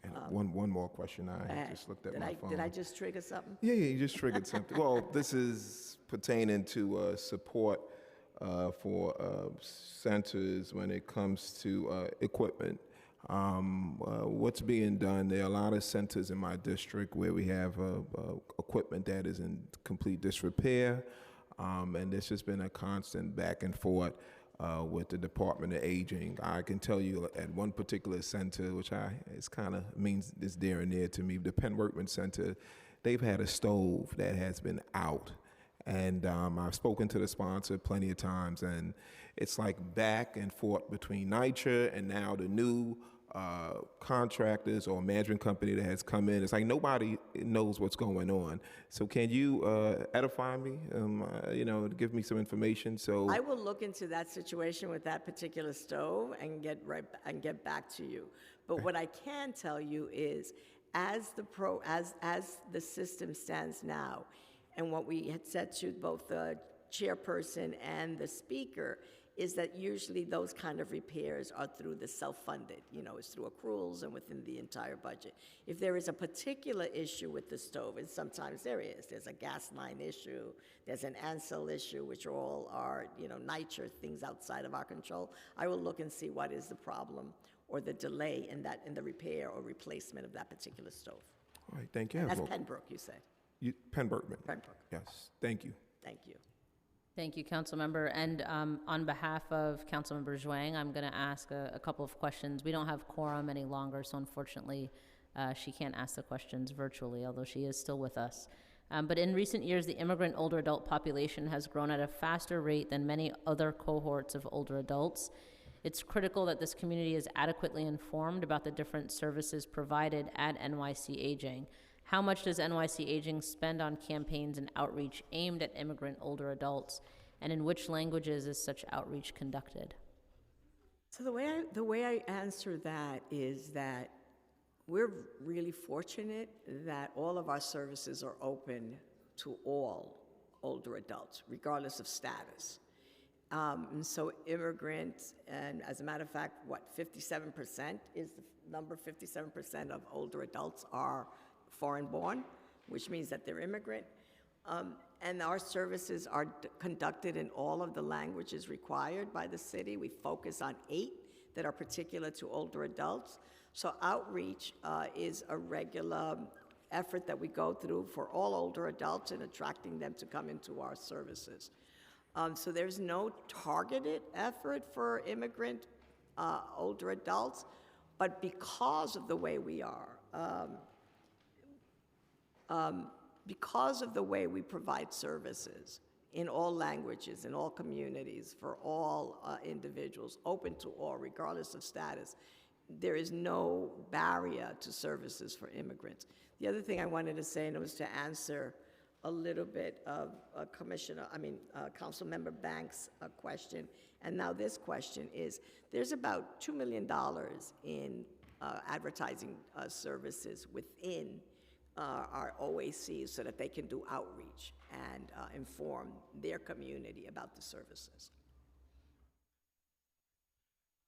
And one more question. I just looked at my phone. Did I just trigger something? Yeah, you just triggered something. Well, this is pertaining to support for centers when it comes to equipment. What's being done? There are a lot of centers in my district where we have equipment that is in complete disrepair, and there's just been a constant back and forth with the Department of Aging. I can tell you at one particular center, which means it's dear and near to me, the Penn Workman Center, they've had a stove that has been out. And I've spoken to the sponsor plenty of times, and it's like back and forth between NYCHA and now the new contractors or management company that has come in. It's like nobody knows what's going on. So can you edify me, give me some information? So I will look into that situation with that particular stove and get back to you. But what I can tell you is, as the system stands now, and what we had said to both the chairperson and the speaker is that usually those kind of repairs are through the self-funded, it's through accruals and within the entire budget. If there is a particular issue with the stove, and sometimes there's a gas line issue, there's an ANSEL issue, which all are, NYCHA, things outside of our control, I will look and see what is the problem or the delay in the repair or replacement of that particular stove. all right, thank you. And that's Pembroke, you said. Penn Workman. Pembroke. Yes, thank you. Thank you. Thank you, Councilmember. And on behalf of Councilmember Zhuang, I'm going to ask a couple of questions. We don't have quorum any longer, so unfortunately, she can't ask the questions virtually, although she is still with us. But in recent years, the immigrant older adult population has grown at a faster rate than many other cohorts of older adults. It's critical that this community is adequately informed about the different services provided at NYC Aging. How much does NYC Aging spend on campaigns and outreach aimed at immigrant older adults? And in which languages is such outreach conducted? So the way I answer that is that we're really fortunate that all of our services are open to all older adults, regardless of status. And so immigrants, and as a matter of fact, 57% is the number, 57% of older adults are foreign-born, which means that they're immigrant. And our services are conducted in all of the languages required by the city. We focus on 8 that are particular to older adults. So outreach is a regular effort that we go through for all older adults and attracting them to come into our services. So there's no targeted effort for immigrant older adults, but because of the way we are, because of the way we provide services in all languages, in all communities, for all individuals, open to all, regardless of status, there is no barrier to services for immigrants. The other thing I wanted to say, and it was to answer a little bit of Councilmember Banks' question, and now this question is, there's about $2 million in advertising services within our OACs so that they can do outreach and inform their community about the services.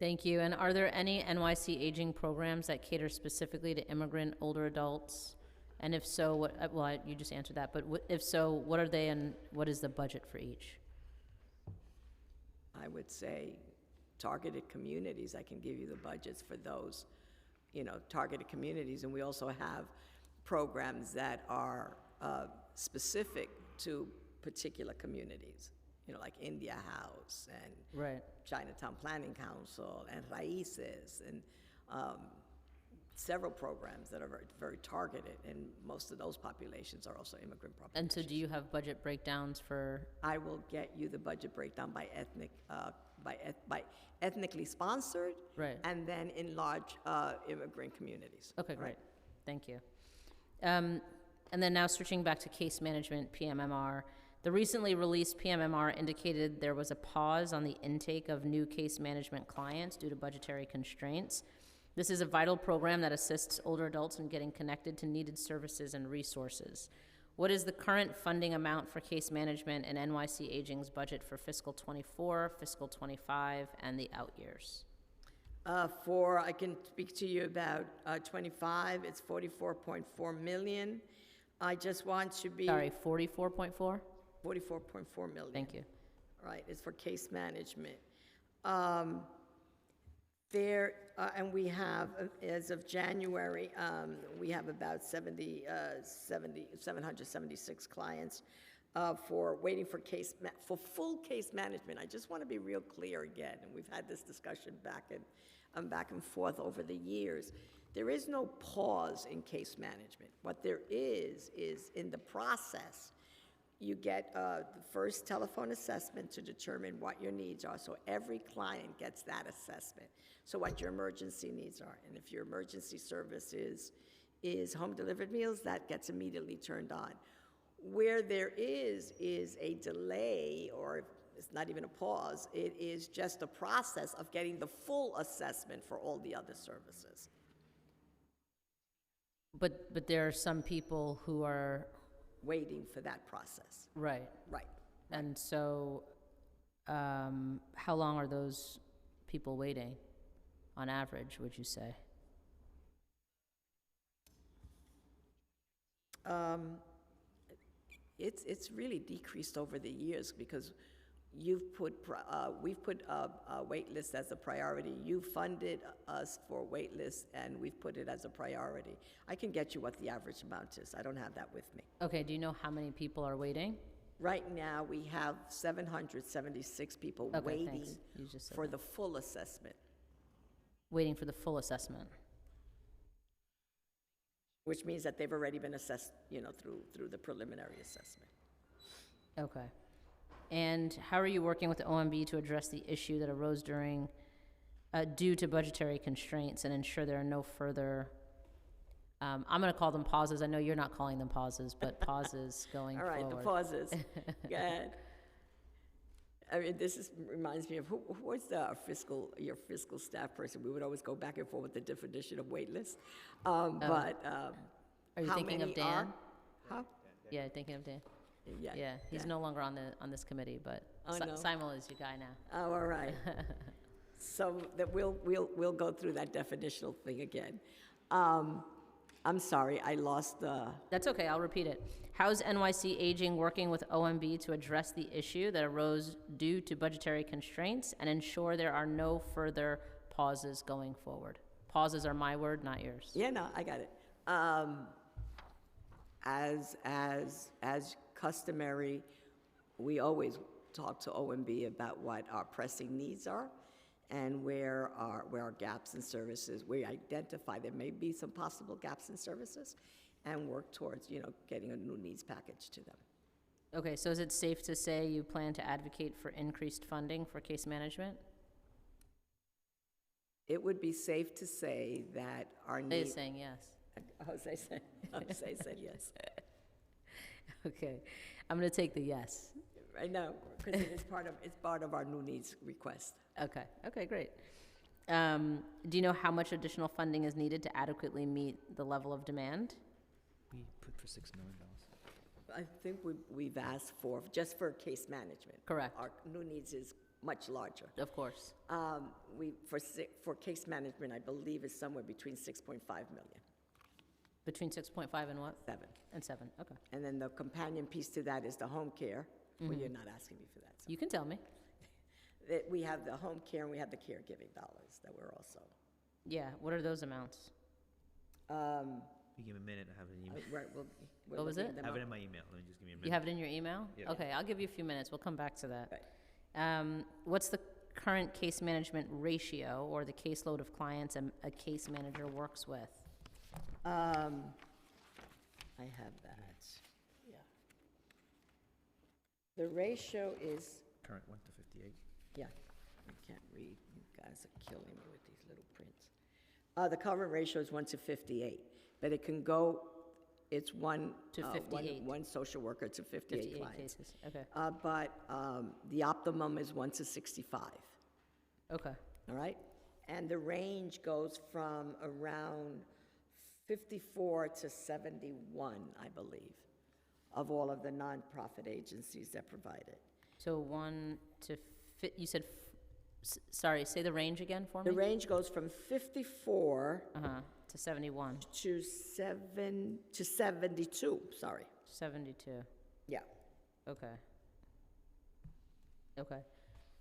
Thank you. And are there any NYC Aging programs that cater specifically to immigrant older adults? And if so, well, you just answered that, but if so, what are they and what is the budget for each? I would say targeted communities. I can give you the budgets for those, targeted communities. And we also have programs that are specific to particular communities, like India House and Right. Chinatown Planning Council and Raíces, and several programs that are very, very targeted, and most of those populations are also immigrant populations. And so do you have budget breakdowns for? I will get you the budget breakdown by ethnically sponsored, Right. and then in large immigrant communities. Okay, great. Right. Thank you. And then now switching back to case management, PMMR. The recently released PMMR indicated there was a pause on the intake of new case management clients due to budgetary constraints. This is a vital program that assists older adults in getting connected to needed services and resources. What is the current funding amount for case management in NYC Aging's budget for fiscal '24, fiscal '25, and the out years? I can speak to you about 25, it's 44.4 million. I just want to be. Sorry, 44.4? 44.4 million. Thank you. Right, it's for case management. And we have, as of January, we have about 776 clients for waiting for full case management. I just want to be real clear again, and we've had this discussion back and forth over the years. There is no pause in case management. What there is in the process, you get the first telephone assessment to determine what your needs are. So every client gets that assessment. So what your emergency needs are. And if your emergency service is home delivered meals, that gets immediately turned on. Where there is a delay, or it's not even a pause, it is just a process of getting the full assessment for all the other services. But there are some people who are Waiting for that process. right. Right. And so, how long are those people waiting, on average, would you say? It's really decreased over the years because we've put wait lists as a priority. You funded us for wait lists, and we've put it as a priority. I can get you what the average amount is. I don't have that with me. Okay, do you know how many people are waiting? Right now, we have 776 people Okay, waiting thanks. You just said for that. the full assessment. Waiting for the full assessment. which means that they've already been assessed, through the preliminary assessment. Okay. And how are you working with the OMB to address the issue that arose due to budgetary constraints and ensure there are no further, I'm going to call them pauses. I know you're not calling them pauses, but pauses going All forward. right, the pauses. Go ahead. I mean, reminds me of, who was your fiscal staff person? We would always go back and forth with the definition of wait list. Are you how thinking of many Dan? are? Huh? Yeah, thinking of Dan. Yeah. Yeah, he's no longer on this committee, but Oh, no. Simon is your guy now. Oh, all right. So that we'll go through that definitional thing again. I'm sorry, I lost the, That's okay, I'll repeat it. How's NYC Aging working with OMB to address the issue that arose due to budgetary constraints and ensure there are no further pauses going forward? Pauses are my word, not yours. yeah, no, I got it. As customary, we always talk to OMB about what our pressing needs are and where our gaps in services. We identify there may be some possible gaps in services and work towards, getting a new needs package to them. Okay, so is it safe to say you plan to advocate for increased funding for case management? It would be safe to say that our They needs. saying yes. Jose said yes. Okay, I'm gonna take the yes. I know, because it's part of our new needs request. Okay, great. Do you know how much additional funding is needed to adequately meet the level of demand? We put for $6 million. I think we've asked for, just for case management. Correct. Our new needs is much larger. Of course. For case management, I believe is somewhere between 6.5 million, Between 6.5 and what? 7. And 7, okay. And then the companion piece to that is the home care. Well, you're not asking me for that. So. You can tell me. We have the home care and we have the caregiving dollars that we're also. Yeah, what are those amounts? You give me a minute, I have it in email. Right, we're What was looking it? them I have it up. in my email, let me just give me a minute. You have it in your email? Yeah. Okay, I'll give you a few minutes, we'll come back to that. Right. What's the current case management ratio or the caseload of clients a case manager works with? I have that. Yeah. The ratio is, Current 1 to 58. yeah, I can't read. You guys are killing me with these little prints. The current ratio is 1 to 58, but it can go, it's one. To 58. One social worker to 58 58 clients. cases, okay, But the optimum is 1 to 65, okay. all right? And the range goes from around 54 to 71, I believe, of all of the nonprofit agencies that provide it. So 1 to, you said, sorry, say the range again for me? The range goes from 54 To 71, to 72, sorry. 72, Yeah. okay. Okay.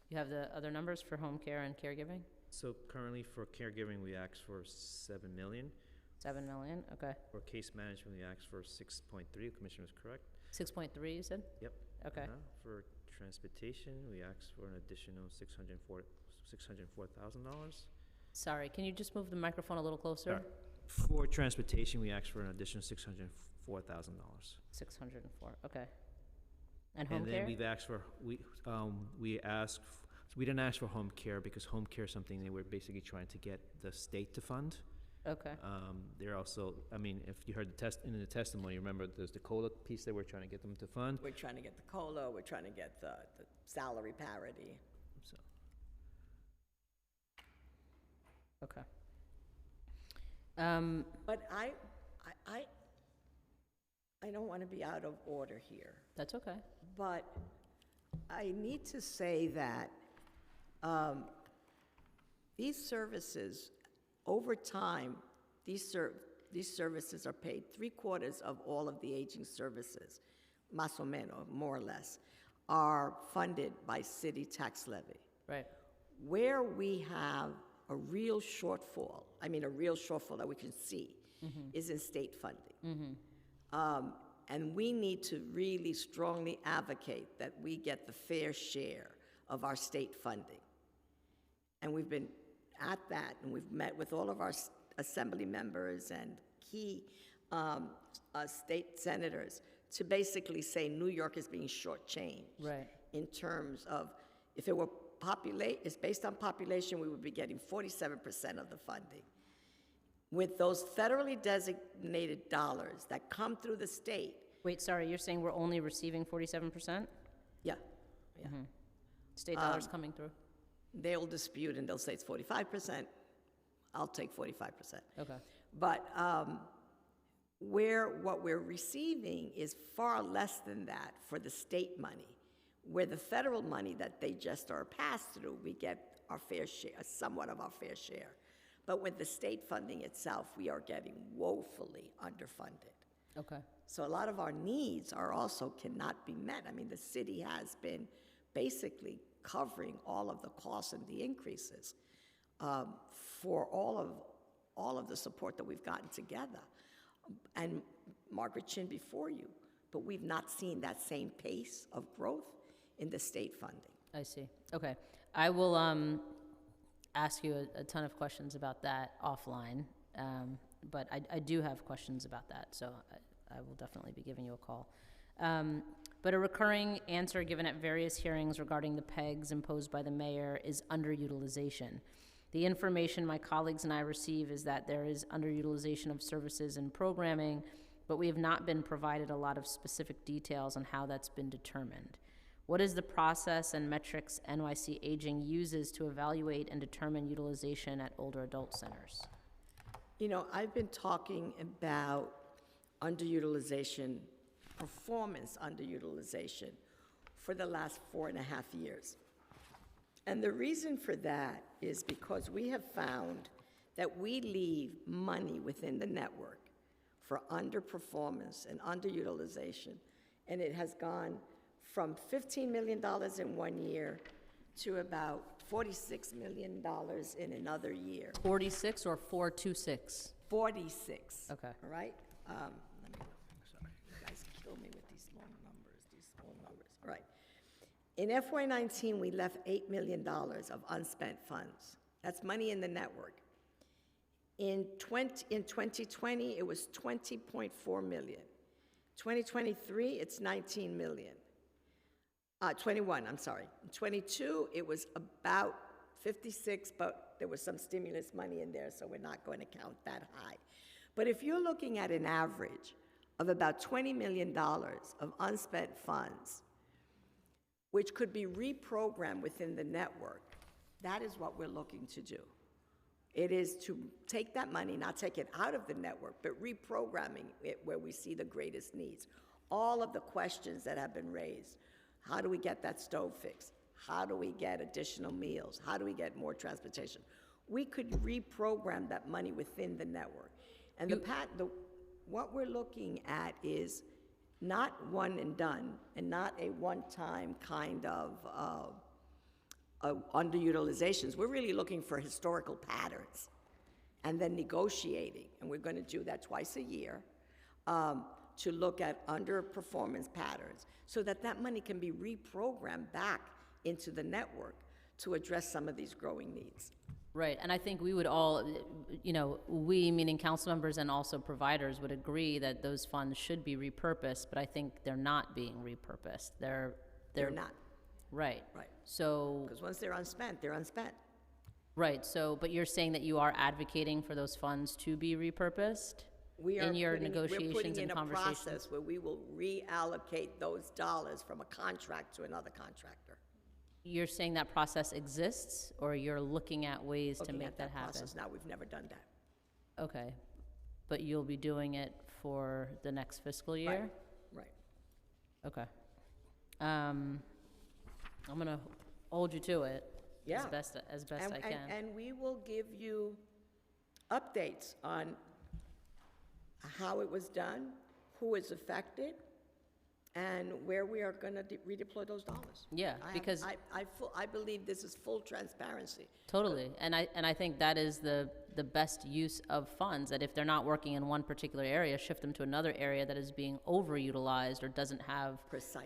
You have the other numbers for home care and caregiving? So currently for caregiving, we ask for 7 million. 7 million, okay. For case management, we ask for 6.3, the commissioner is correct. 6.3, you said? Yep. Okay. For transportation, we ask for an additional $604,000. Sorry, can you just move the microphone a little closer? For transportation, we ask for an additional $604,000. 604, okay. And home And then care? we've asked for, we didn't ask for home care because home care is something that we're basically trying to get the state to fund. Okay, They're also, I mean, if you heard in the testimony, remember there's the COLA piece that we're trying to get them to fund. We're trying to get the COLA, we're trying to get the salary parity. So okay. But I don't want to be out of order here, That's okay. but I need to say that these services, over time, these services are paid. 3/4 of all of the aging services, más o menos, more or less, are funded by city tax levy. Right, Where we have a real shortfall that we can see, is in state funding. And we need to really strongly advocate that we get the fair share of our state funding. And we've been at that, and we've met with all of our assembly members and key state senators to basically say New York is being shortchanged. Right. In terms of, if it were it's based on population, we would be getting 47% of the funding. With those federally designated dollars that come through the state, Wait, sorry, you're saying we're only receiving 47%? yeah, State dollars coming through? they'll dispute and they'll say it's 45%. I'll take 45%. Okay. But what we're receiving is far less than that for the state money. Where the federal money that they just are passed through, we get our fair share, somewhat of our fair share. But with the state funding itself, we are getting woefully underfunded. Okay. So a lot of our needs are also cannot be met. I mean, the city has been basically covering all of the costs and the increases for all of the support that we've gotten together. And Margaret Chin before you, but we've not seen that same pace of growth in the state funding. I see. Okay. I will ask you a ton of questions about that offline, but I do have questions about that, so I will definitely be giving you a call. But a recurring answer given at various hearings regarding the pegs imposed by the mayor is underutilization. The information my colleagues and I receive is that there is underutilization of services and programming, but we have not been provided a lot of specific details on how that's been determined. What is the process and metrics NYC Aging uses to evaluate and determine utilization at older adult centers? You know, I've been talking about underutilization, performance underutilization, for the last 4.5 years. And the reason for that is because we have found that we leave money within the network for underperformance and underutilization, and it has gone from $15 million in 1 year to about $46 million in another year. 46 or 426? 46. Okay. All right? Let me look. Sorry. You guys kill me with these small numbers. All right. In FY19, we left $8 million of unspent funds. That's money in the network. In 2020, it was $20.4 million. 2023, it's $19 million. 21, I'm sorry. In 22, it was about 56, but there was some stimulus money in there, so we're not going to count that high. But if you're looking at an average of about $20 million of unspent funds, which could be reprogrammed within the network, that is what we're looking to do. It is to take that money, not take it out of the network, but reprogramming it where we see the greatest needs. All of the questions that have been raised. How do we get that stove fixed? How do we get additional meals? How do we get more transportation? We could reprogram that money within the network. And what we're looking at is not one and done, and not a one-time kind of underutilizations. We're really looking for historical patterns and then negotiating, and we're going to do that twice a year to look at underperformance patterns so that that money can be reprogrammed back into the network to address some of these growing needs. Right, and I think we would all, we, meaning council members and also providers, would agree that those funds should be repurposed, but I think they're not being repurposed. They're not. Right. Right. So. Because once they're unspent, they're unspent. Right, so, but you're saying that you are advocating for those funds to be repurposed? In your negotiations and conversations? We're putting in a process where we will reallocate those dollars from a contract to another contractor. You're saying that process exists, or you're looking at ways to make that happen? Process. Now, we've never done that. Okay, but you'll be doing it for the next fiscal year? Right. Okay. I'm gonna hold you to it. Yeah. As best I can. And we will give you updates on how it was done, who is affected, and where we are going to redeploy those dollars. Yeah, because I believe this is full transparency. totally, and I think that is the best use of funds. That if they're not working in one particular area, shift them to another area that is being overutilized or doesn't have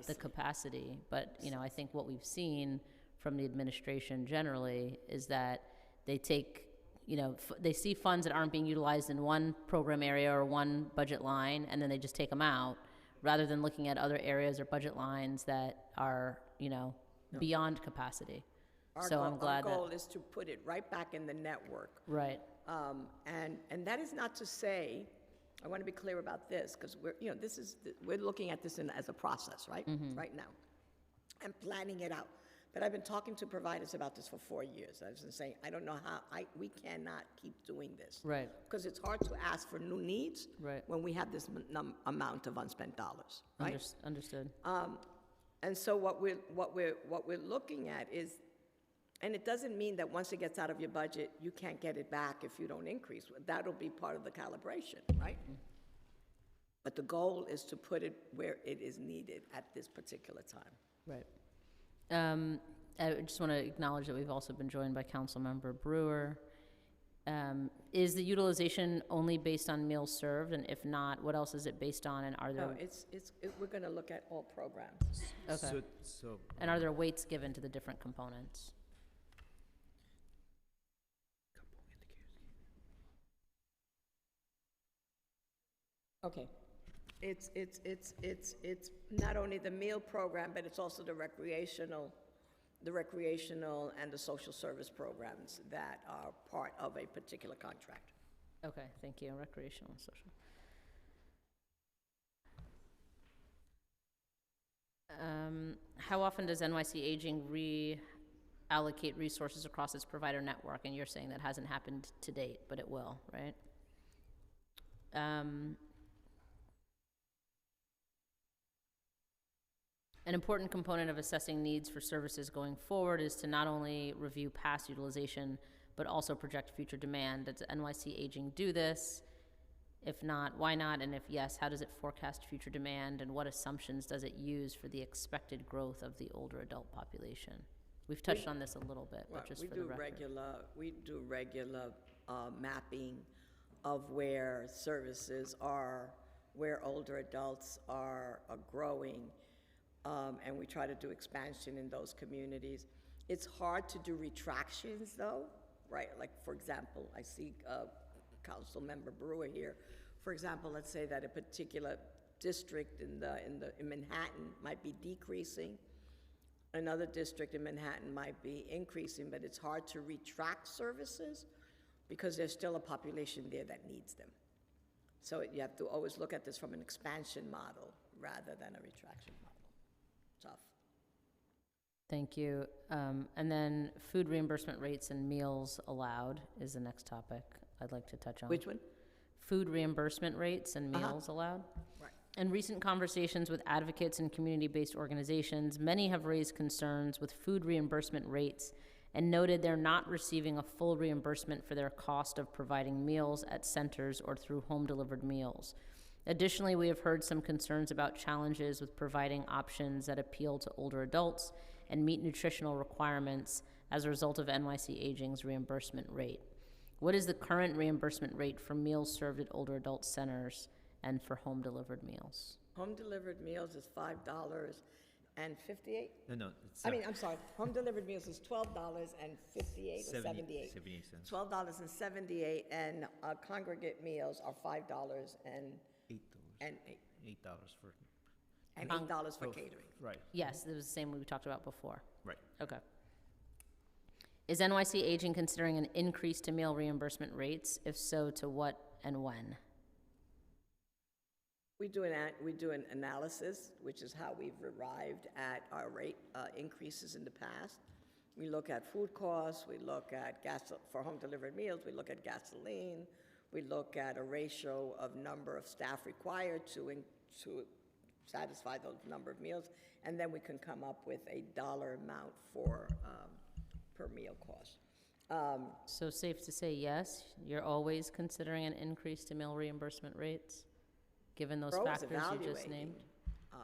the capacity. But I think what we've seen from the administration generally is that they take you know, they see funds that aren't being utilized in one program area or one budget line, and then they just take them out, rather than looking at other areas or budget lines that are, you know, beyond capacity. So I'm glad Our goal that, is to put it right back in the network. right, And that is not to say, I want to be clear about this, because we're, you know, we're looking at this as a process, right? Right now, and planning it out. But I've been talking to providers about this for 4 years. I was just saying, I don't know how, we cannot keep doing this. right, Because it's hard to ask for new needs right. when we have this amount of unspent dollars, right? Understood. And so what we're looking at is, and it doesn't mean that once it gets out of your budget, you can't get it back if you don't increase. That'll be part of the calibration, right? But the goal is to put it where it is needed at this particular time. Right. I just want to acknowledge that we've also been joined by Councilmember Brewer. Is the utilization only based on meals served? And if not, what else is it based on? And are there, No, we're gonna look at all programs. okay. So, And are there weights given to the different components? Okay. It's not only the meal program, but it's also the recreational and the social service programs that are part of a particular contract. Okay, thank you. Recreational and social. How often does NYC Aging reallocate resources across its provider network? And you're saying that hasn't happened to date, but it will, right? An important component of assessing needs for services going forward is to not only review past utilization, but also project future demand. Does NYC Aging do this? If not, why not? And if yes, how does it forecast future demand? And what assumptions does it use for the expected growth of the older adult population? We've touched on this a little bit, but just for the record. We do regular mapping of where services are, where older adults are growing. And we try to do expansion in those communities. It's hard to do retractions, though, right? Like, for example, I see Councilmember Brewer here. For example, let's say that a particular district in Manhattan might be decreasing. Another district in Manhattan might be increasing, but it's hard to retract services because there's still a population there that needs them. So you have to always look at this from an expansion model rather than a retraction model. Tough. Thank you. And then food reimbursement rates and meals allowed is the next topic I'd like to touch on. Which one? Food reimbursement rates and meals allowed. Right. In recent conversations with advocates and community-based organizations, many have raised concerns with food reimbursement rates and noted they're not receiving a full reimbursement for their cost of providing meals at centers or through home-delivered meals. Additionally, we have heard some concerns about challenges with providing options that appeal to older adults and meet nutritional requirements as a result of NYC Aging's reimbursement rate. What is the current reimbursement rate for meals served at older adult centers and for home-delivered meals? Home-delivered meals is $5.58. no, it's. I'm sorry, home-delivered meals is $12.58 or 78. 78 cents. $12.78, and congregate meals are $5 $8. and $8 for, $8 for catering. right, Yes, it was the same we talked about before. right. Okay. Is NYC Aging considering an increase to meal reimbursement rates? If so, to what and when? We do an analysis, which is how we've arrived at our rate increases in the past. We look at food costs, we look at for home-delivered meals, we look at gasoline, we look at a ratio of number of staff required to satisfy those number of meals, and then we can come up with a dollar amount for per meal cost. So safe to say yes, you're always considering an increase to meal reimbursement rates, given those We're always factors you just evaluating. named?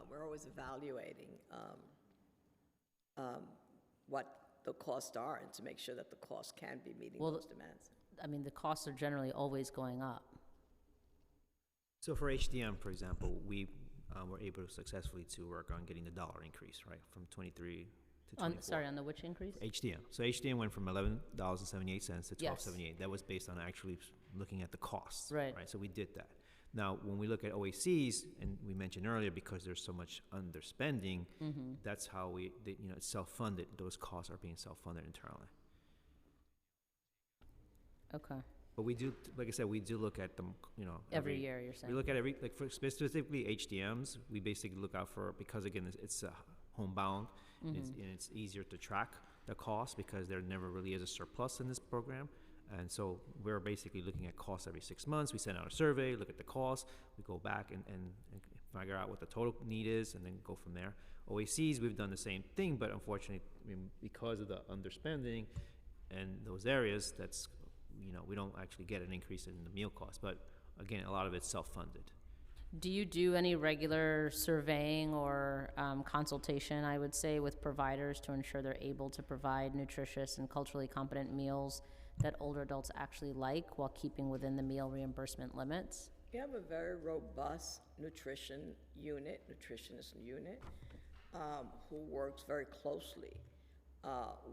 We're always evaluating what the costs are and to make sure that the costs can be meeting Well, those demands. I mean, the costs are generally always going up. So for HDM, for example, we were able successfully to work on getting the dollar increase, right, from 23 to 24. Sorry, on the which increase? HDM. So HDM went from $11.78 to Yes. $12.78. That was based on actually looking at the costs. Right. So we did that. Now, when we look at OACs, and we mentioned earlier, because there's so much underspending, that's how it's self-funded. Those costs are being self-funded internally. Okay, But we do, like I said, we do look at them, every year, you're We saying? look at like for specifically HDMs, we basically look out for, because again, it's homebound, and it's easier to track the cost because there never really is a surplus in this program. And so we're basically looking at costs every 6 months. We send out a survey, look at the cost, we go back and figure out what the total need is, and then go from there. OACs, we've done the same thing, but unfortunately, because of the underspending and those areas, that's, we don't actually get an increase in the meal cost. But again, a lot of it's self-funded. Do you do any regular surveying or consultation, I would say, with providers to ensure they're able to provide nutritious and culturally competent meals that older adults actually like while keeping within the meal reimbursement limits? We have a very robust nutritionist unit, who works very closely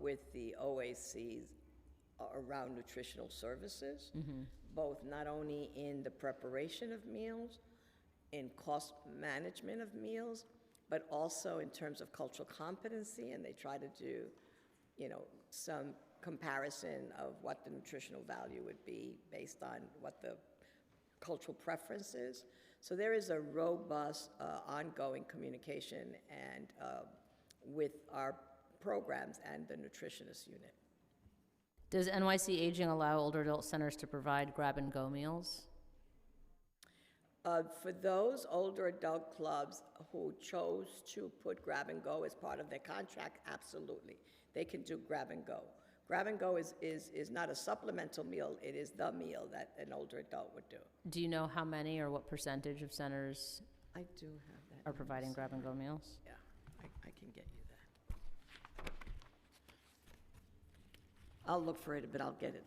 with the OACs around nutritional services, both not only in the preparation of meals, in cost management of meals, but also in terms of cultural competency, and they try to do, some comparison of what the nutritional value would be based on what the cultural preference is. So there is a robust, ongoing communication and with our programs and the nutritionist unit. Does NYC Aging allow older adult centers to provide grab-and-go meals? For those older adult clubs who chose to put grab and go as part of their contract, absolutely. They can do grab and go. Grab and go is not a supplemental meal, it is the meal that an older adult would do. Do you know how many or what percentage of centers I do have that. are providing grab-and-go meals? Yeah, I can get you that. I'll look for it, but I'll get it.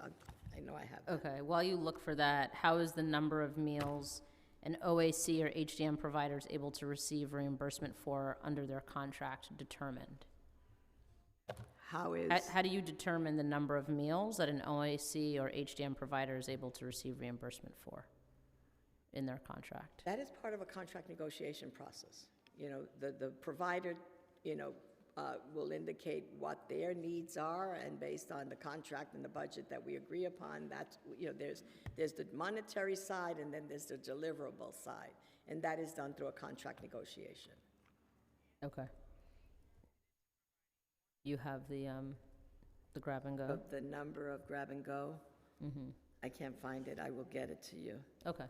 I know I have that. Okay, while you look for that, how is the number of meals an OAC or HDM providers able to receive reimbursement for under their contract determined? How is, How do you determine the number of meals that an OAC or HDM provider is able to receive reimbursement for in their contract? that is part of a contract negotiation process. The provider, will indicate what their needs are, and based on the contract and the budget that we agree upon, that's, there's the monetary side, and then there's the deliverable side, and that is done through a contract negotiation. Okay. You have the grab-and-go? Of the number of grab and go, I can't find it, I will get it to you. Okay.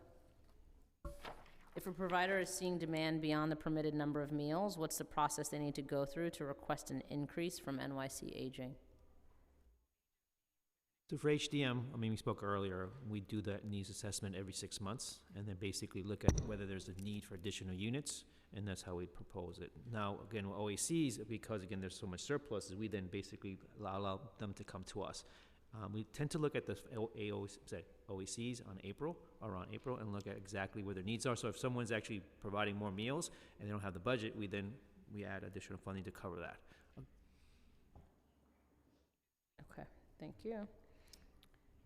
If a provider is seeing demand beyond the permitted number of meals, what's the process they need to go through to request an increase from NYC Aging? So for HDM, we spoke earlier, we do that needs assessment every 6 months, and then basically look at whether there's a need for additional units, and that's how we propose it. Now, again, with OACs, because again, there's so much surpluses, we then basically allow them to come to us. We tend to look at the OACs around April, and look at exactly where their needs are. So if someone's actually providing more meals and they don't have the budget, we add additional funding to cover that. Okay, thank you.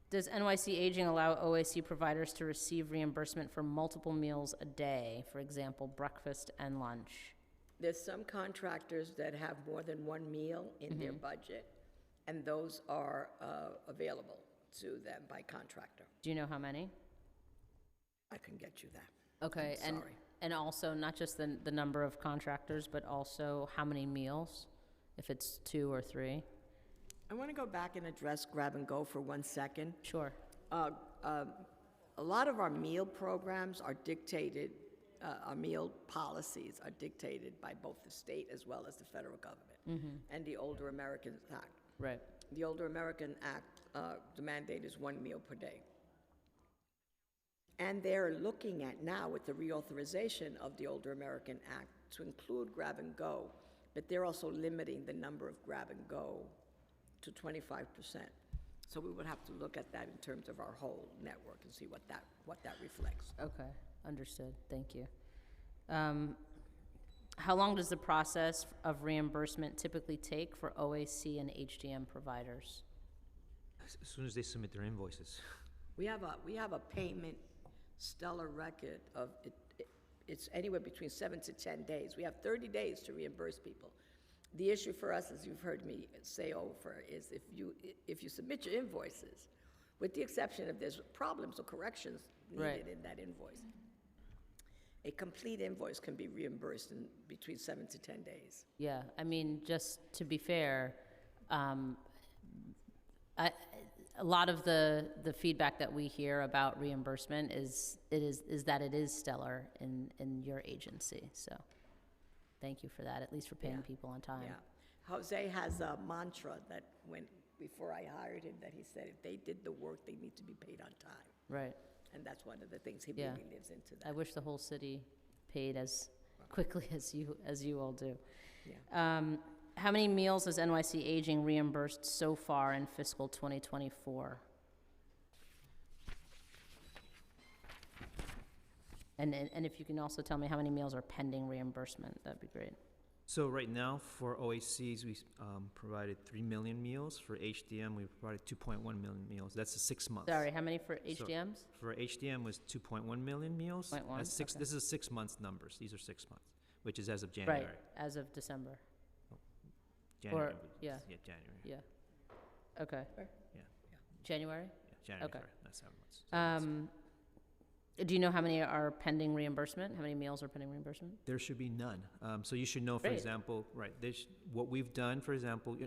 Does NYC Aging allow OAC providers to receive reimbursement for multiple meals a day, for example, breakfast and lunch? There's some contractors that have more than one meal in their budget, and those are available to them by contractor. Do you know how many? I can get you that. Okay, I'm and sorry. and also not just the number of contractors, but also how many meals, if it's 2 or 3? I want to go back and address grab and go for 1 second. Sure. A lot of our meal programs are dictated, our meal policies are dictated by both the state as well as the federal government and the Older Americans Act. Right. The Older American Act, the mandate is 1 meal per day. And they're looking at now with the reauthorization of the Older American Act to include grab and go, but they're also limiting the number of grab and go to 25%. So we would have to look at that in terms of our whole network and see what that reflects. Okay, understood. Thank you. How long does the process of reimbursement typically take for OAC and HDM providers? As soon as they submit their invoices. We have a payment stellar record of, it's anywhere between 7 to 10 days. We have 30 days to reimburse people. The issue for us, as you've heard me say over, is if you submit your invoices, with the exception if there's problems or corrections Right. needed in that invoice, a complete invoice can be reimbursed in between 7 to 10 days. Yeah, I mean, just to be fair, a lot of the feedback that we hear about reimbursement is that it is stellar in your agency, so thank you for that, at least for paying Yeah. people on time. Yeah. Jose has a mantra that before I hired him, that he said if they did the work, they need to be paid on time. Right. And that's one of the things he Yeah. really lives into I that. wish the whole city paid as quickly as you all do. Yeah. How many meals has NYC Aging reimbursed so far in fiscal 2024? And if you can also tell me how many meals are pending reimbursement, that'd be great. So right now, for OACs, we provided 3 million meals. For HDM, we provided 2.1 million meals. That's the 6 months. Sorry, how many for HDMs? For HDM was 2.1 million meals. 0.1, That's okay. This is 6 months numbers. These are 6 months, which is as of January. Right, as of December. January. Or- yeah. Yeah, January. Yeah. Okay. Yeah. January? Yeah, January, Okay. sorry, not 7 months. 7 months. Do you know how many are pending reimbursement? How many meals are pending reimbursement? There should be none. So you should know, for Great. example, right, what we've done, for example,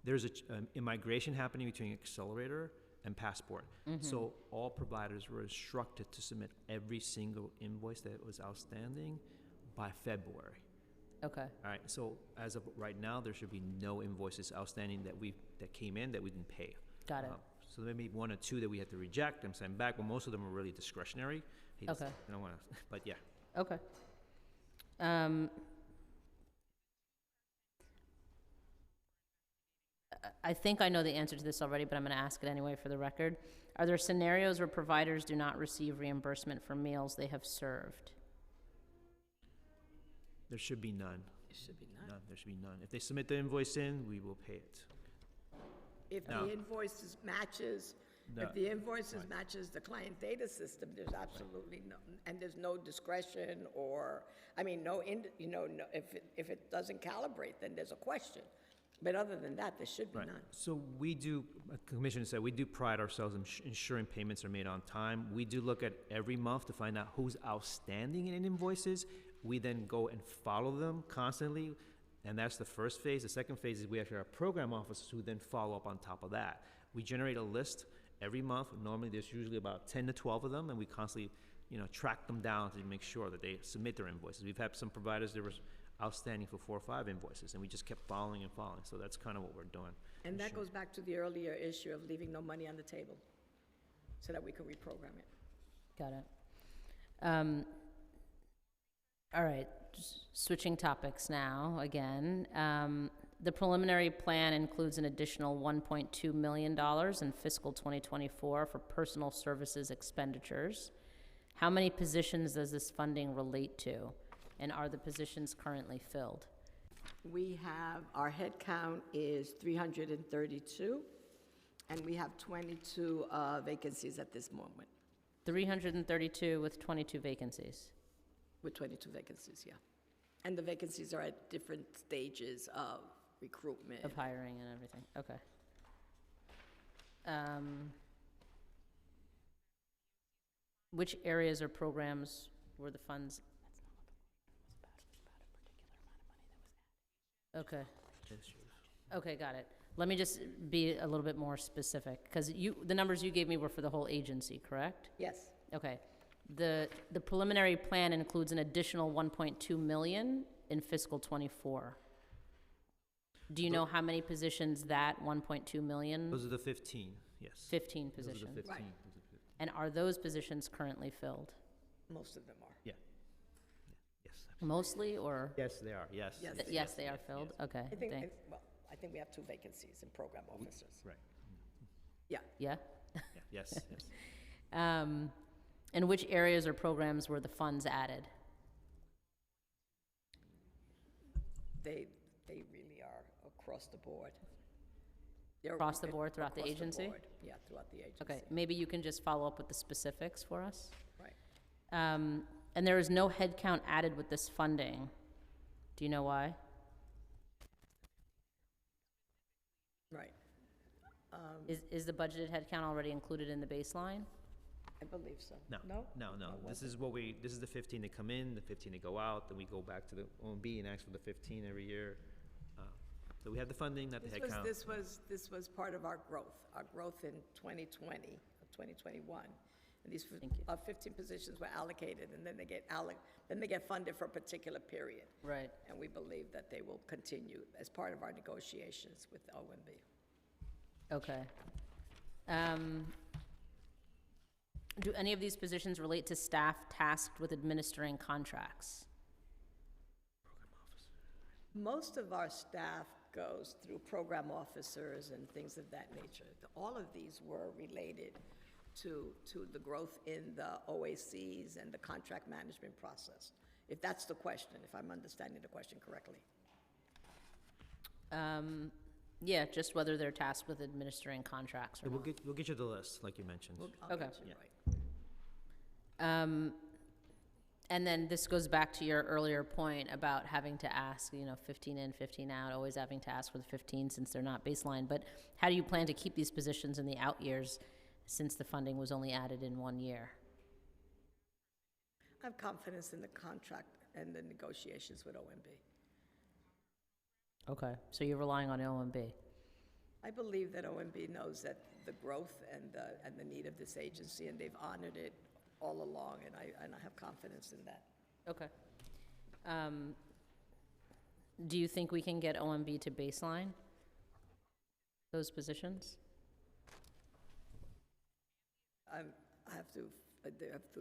there's a migration happening between Accelerator and Passport. So all providers were instructed to submit every single invoice that was outstanding by February. Okay, All right, so as of right now, there should be no invoices outstanding that came in that we didn't pay. got it. So there may be 1 or 2 that we had to reject and send back, but most of them are really discretionary. Okay. I don't wanna, but yeah. Okay. I think I know the answer to this already, but I'm going to ask it anyway for the record. Are there scenarios where providers do not receive reimbursement for meals they have served? There should be none. It should be none. None, there should be none. If they submit the invoice in, we will pay it. If No. the invoices matches, No. if the invoices Right. matches the client data system, there's absolutely no, and there's no discretion or, I mean, no, if it doesn't calibrate, then there's a question. But other than that, there should be Right. none. So we do, Commissioner said, we do pride ourselves in ensuring payments are made on time. We do look at every month to find out who's outstanding in invoices. We then go and follow them constantly, and that's the first phase. The second phase is we actually have program officers who then follow up on top of that. We generate a list every month. Normally, there's usually about 10 to 12 of them, and we constantly, track them down to make sure that they submit their invoices. We've had some providers that were outstanding for 4 or 5 invoices, and we just kept following and following. So that's kind of what we're doing. And that goes back to the earlier issue of leaving no money on the table, so that we can reprogram it. Got it. All right, switching topics now, again. The preliminary plan includes an additional $1.2 million in fiscal 2024 for personal services expenditures. How many positions does this funding relate to? And are the positions currently filled? We have, our head count is 332, and we have 22 vacancies at this moment, 332 with 22 vacancies. with 22 vacancies, yeah. And the vacancies are at different stages of recruitment. Of hiring and everything, okay. Which areas or programs were the funds? Okay, okay, got it. Let me just be a little bit more specific, because the numbers you gave me were for the whole agency, correct? Yes, Okay. The preliminary plan includes an additional 1.2 million in fiscal '24. Do you know how many positions that 1.2 million? Those are the 15, yes. 15 Those are the positions. 15. Right. Those are the 15. And are those positions currently filled? most of them are. Yeah. Yes. Mostly, or? Yes, they are, yes. Yes. Yes, they are filled? Okay, I think, thanks. I think we have 2 vacancies in program officers. Right. Yeah? Yeah, yes, yes. And which areas or programs were the funds added? they really are across the board. They're Across the board throughout the across agency? board. Yeah, throughout the agency. Okay, maybe you can just follow up with the specifics for us? Right. And there is no headcount added with this funding. Do you know why? Right. Is the budgeted headcount already included in the baseline? I believe so. No, No? no. This is this is the 15 that come in, the 15 that go out, then we go back to the OMB and ask for the 15 every year. So we have the funding, not the headcount. This was part of our growth in 2020, 2021. And these Thank you. 15 positions were allocated, and then they get funded for a particular period. Right. And we believe that they will continue as part of our negotiations with OMB. Okay. Do any of these positions relate to staff tasked with administering contracts? Most of our staff goes through program officers and things of that nature. All of these were related to the growth in the OACs and the contract management process, if that's the question, if I'm understanding the question correctly. Yeah, just whether they're tasked with administering contracts or So not. we'll get you the list, like you mentioned. I'll Okay. get you Yeah. right. And then this goes back to your earlier point about having to ask, 15 in, 15 out, always having to ask for the 15 since they're not baseline. But how do you plan to keep these positions in the out years since the funding was only added in 1 year? I have confidence in the contract and the negotiations with OMB. Okay, so you're relying on OMB. I believe that OMB knows that the growth and the need of this agency, and they've honored it all along, and I have confidence in that. Okay. Do you think we can get OMB to baseline those positions? I have to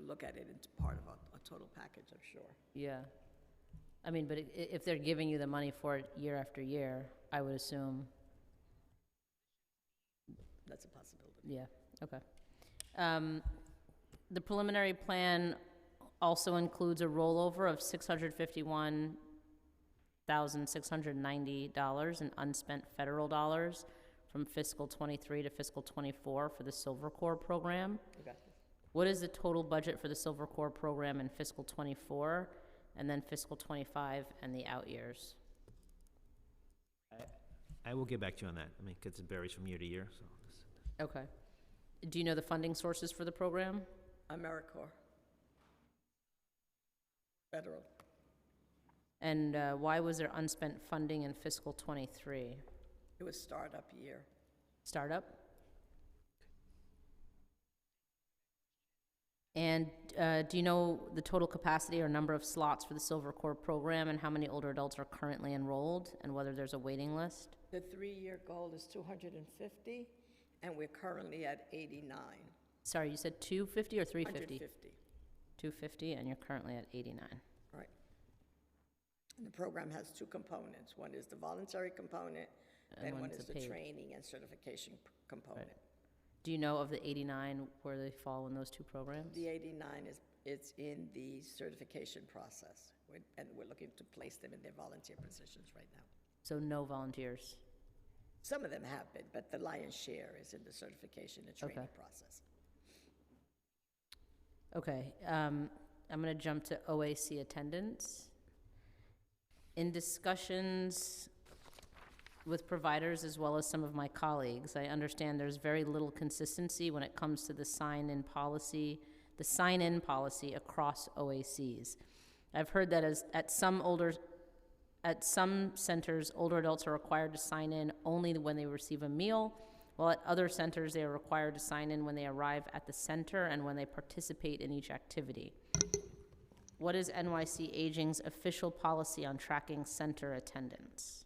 look at it as part of a total package, I'm sure. Yeah. I mean, but if they're giving you the money for it year after year, I would assume, That's a possibility. yeah, okay. The preliminary plan also includes a rollover of $651,690 in unspent federal dollars from fiscal '23 to fiscal '24 for the Silver Corps program. Okay. What is the total budget for the Silver Corps program in fiscal '24 and then fiscal '25 and the out years? I will get back to you on that. I mean, because it varies from year to year, so. Okay. Do you know the funding sources for the program? AmeriCorps. Federal. And why was there unspent funding in fiscal '23? It was startup year. Startup? And do you know the total capacity or number of slots for the Silver Corps program and how many older adults are currently enrolled and whether there's a waiting list? The 3-year goal is 250, and we're currently at 89. Sorry, you said 250 or 350? 150, 250, and you're currently at 89. right. And the program has two components. One is the voluntary component, And and one one's is the the paid. training and certification component. Do you know of the 89 where they fall in those two programs? The 89 it's in the certification process, and we're looking to place them in their volunteer positions right now. So no volunteers? Some of them have been, but the lion's share is in the certification and training Okay. process. Okay, I'm going to jump to OAC attendance. In discussions with providers as well as some of my colleagues, I understand there's very little consistency when it comes to the sign-in policy across OACs. I've heard that at some centers, older adults are required to sign in only when they receive a meal, while at other centers, they are required to sign in when they arrive at the center and when they participate in each activity. What is NYC Aging's official policy on tracking center attendance?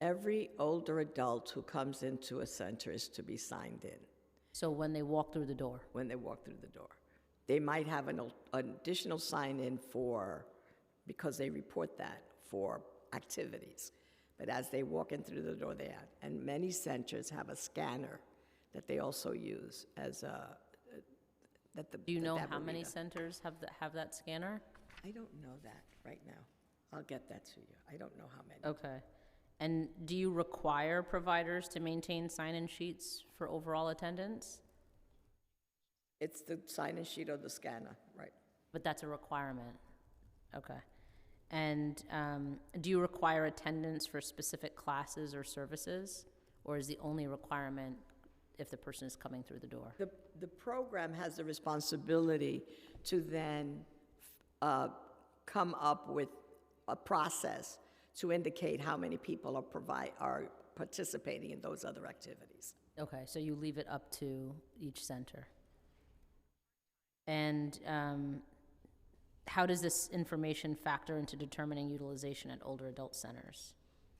Every older adult who comes into a center is to be signed in So when they walk through the door? when they walk through the door. They might have an additional sign-in because they report that for activities. But as they walk in through the door, they have. And many centers have a scanner that they also use as a, Do you know that how will many read centers have that scanner? I don't know that right now. I'll get that to you. I don't know how many. Okay. And do you require providers to maintain sign-in sheets for overall attendance? It's the sign-in sheet or the scanner, right? But that's a requirement. Okay. And do you require attendance for specific classes or services? Or is the only requirement if the person is coming through the door? The program has the responsibility to then come up with a process to indicate how many people are participating in those other activities. Okay, so you leave it up to each center. And how does this information factor into determining utilization at older adult centers?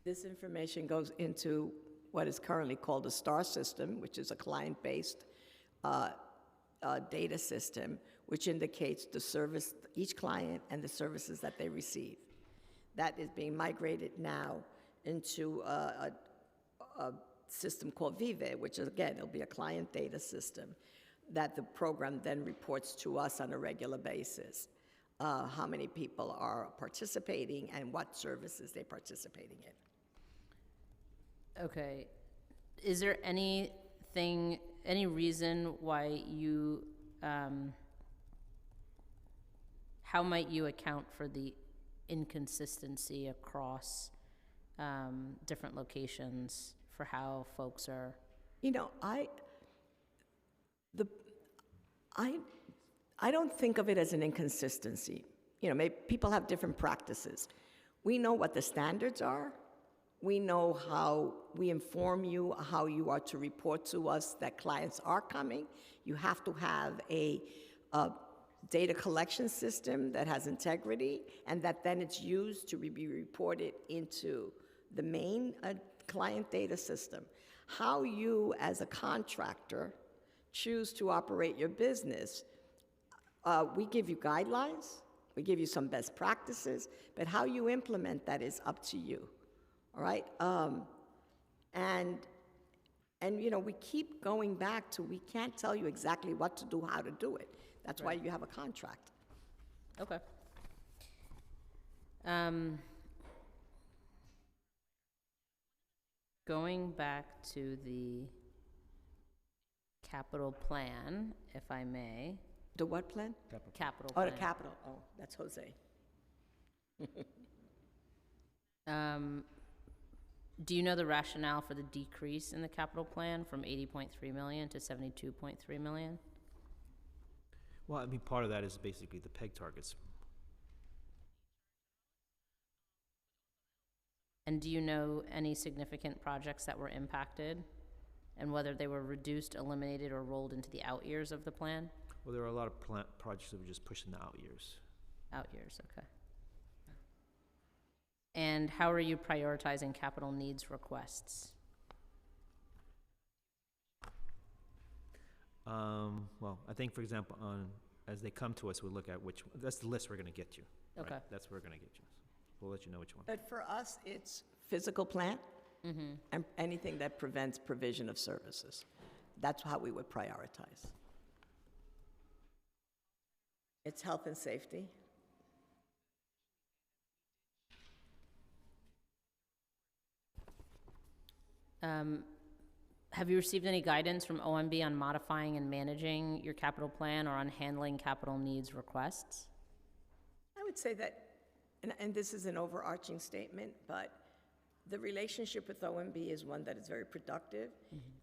This information goes into what is currently called the STAR system, which is a client-based data system, which indicates the service, each client and the services that they receive. That is being migrated now into a system called Vive, which is, again, it'll be a client data system that the program then reports to us on a regular basis. How many people are participating and what services they're participating in. Okay. Is there any reason why you, how might you account for the inconsistency across different locations for how folks are? You know, I don't think of it as an inconsistency. You know, maybe people have different practices. We know what the standards are. We know how we inform you, how you are to report to us that clients are coming. You have to have a data collection system that has integrity, and that then it's used to be reported into the main client data system. How you, as a contractor, choose to operate your business, we give you guidelines, we give you some best practices, but how you implement that is up to you. All right, and you know, we keep going back to, we can't tell you exactly what to do, how to do it. That's why you have a contract. Okay. Going back to the capital plan, if I may. The what plan? Capital Oh, plan. the capital, oh, that's Jose. Do you know the rationale for the decrease in the capital plan from 80.3 million to 72.3 million? Well, I mean, part of that is basically the PEG targets. And do you know any significant projects that were impacted and whether they were reduced, eliminated, or rolled into the out years of the plan? Well, there are a lot of projects that were just pushed in the out years. Out years, okay. And how are you prioritizing capital needs requests? Well, I think, for example, as they come to us, we'll look at that's the list we're going to get you. right? Okay. That's what we're going to get you. We'll let you know which one. But for us, it's physical plant and anything that prevents provision of services. That's how we would prioritize. It's health and safety. Have you received any guidance from OMB on modifying and managing your capital plan or on handling capital needs requests? I would say that, and this is an overarching statement, but the relationship with OMB is one that is very productive,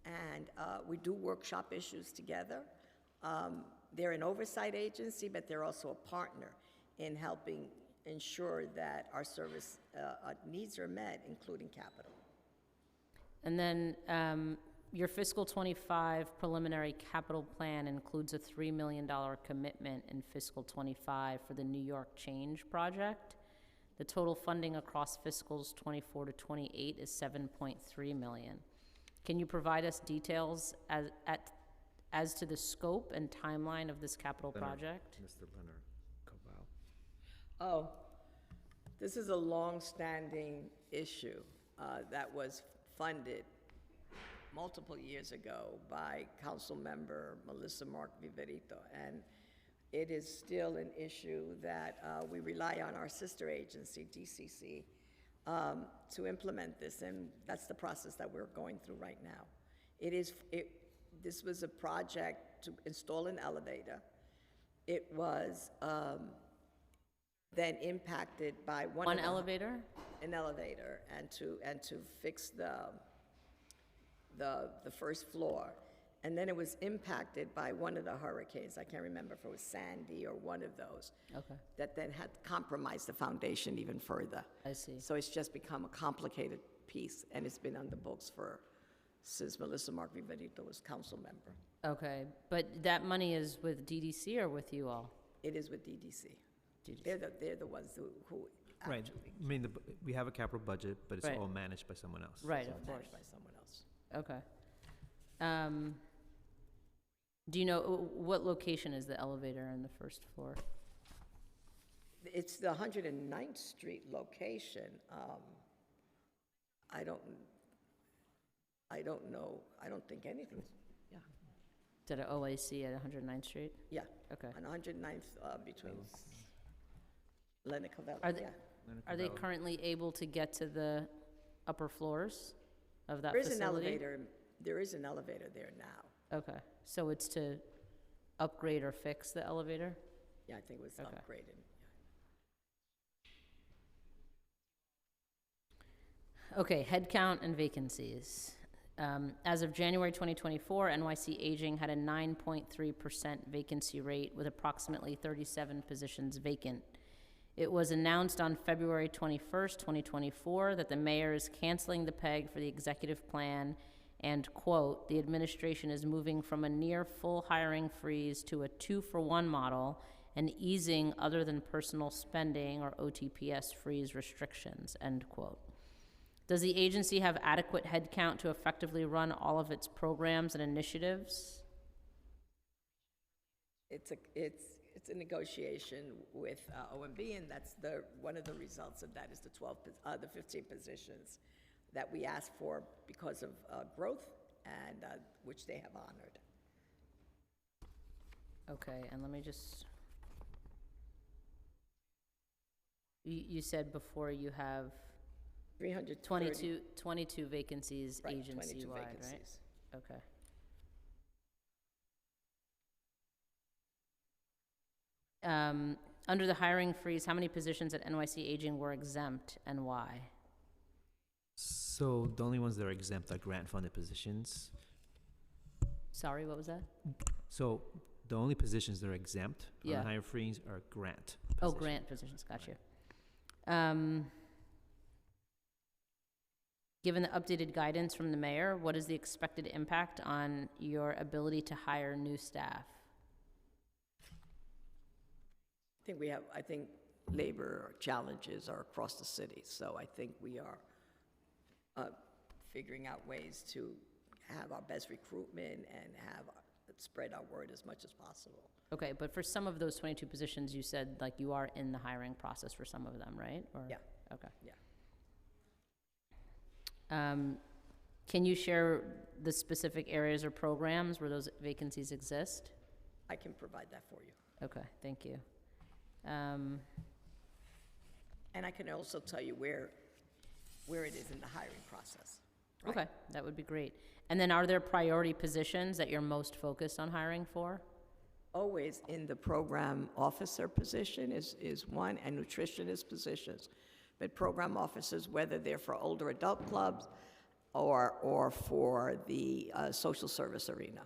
and we do workshop issues together. They're an oversight agency, but they're also a partner in helping ensure that our service needs are met, including capital. And then your fiscal 25 preliminary capital plan includes a $3 million commitment in fiscal 25 for the New York Change Project. The total funding across fiscals 24 to 28 is $7.3 million. Can you provide us details as to the scope and timeline of this capital project? Mr. Leonard Cabal. Oh, this is a long-standing issue that was funded multiple years ago by Council Member Melissa Mark Viverito. And it is still an issue that we rely on our sister agency, DCC, to implement this, and that's the process that we're going through right now. This was a project to install an elevator. It was then impacted by One elevator? an elevator, and to fix the first floor. And then it was impacted by one of the hurricanes. I can't remember if it was Sandy or one of those. Okay, That then had compromised the foundation even further. I see. So it's just become a complicated piece, and it's been on the books since Melissa Mark Viverito was council member. Okay, but that money is with DDC or with you all? It is with DDC. DDC. They're the ones who Right, actually I mean, we have a capital budget, but it's Right. all managed by someone else. Right, are of course. managed by someone else. Okay. Do you know, what location is the elevator on the first floor? It's the 109th Street location. I don't know, I don't think anything, yeah, Is it at OAC at 109th Street? yeah, Okay. on 109th, between Leonard Cavell, Are they- yeah. Are they currently able to get to the upper floors of that There is an facility? elevator there now. Okay, so it's to upgrade or fix the elevator? Yeah, I think it was Okay. upgraded. Okay, headcount and vacancies. As of January 2024, NYC Aging had a 9.3% vacancy rate with approximately 37 positions vacant. It was announced on February 21st, 2024, that the mayor is canceling the PEG for the executive plan and, quote, "The administration is moving from a near full hiring freeze to a 2-for-1 model and easing other than personal spending or OTPS freeze restrictions," end quote. Does the agency have adequate headcount to effectively run all of its programs and initiatives? It's a negotiation with OMB, and that's one of the results of that is the 15 positions that we asked for because of growth, and which they have honored. Okay, and let me just, you said before you have 330. 22 vacancies Right, 22 agency-wide, right? vacancies. Okay. Under the hiring freeze, how many positions at NYC Aging were exempt and why? So the only ones that are exempt are grant-funded positions. Sorry, what was that? So the only positions that are exempt from Yeah. the hiring freeze are grant Oh, positions. grant positions, got you. Given the updated guidance from the mayor, what is the expected impact on your ability to hire new staff? I think labor challenges are across the city, so I think we are figuring out ways to have our best recruitment and spread our word as much as possible. Okay, but for some of those 22 positions, you said, like, you are in the hiring process for some of them, right? Or- Yeah. Okay. Yeah. Can you share the specific areas or programs where those vacancies exist? I can provide that for you. Okay, thank you. And I can also tell you where it is in the hiring process. Right. Okay, that would be great. And then are there priority positions that you're most focused on hiring for? Always in the program officer position is one, and nutritionist positions. But program officers, whether they're for older adult clubs or for the social service arena.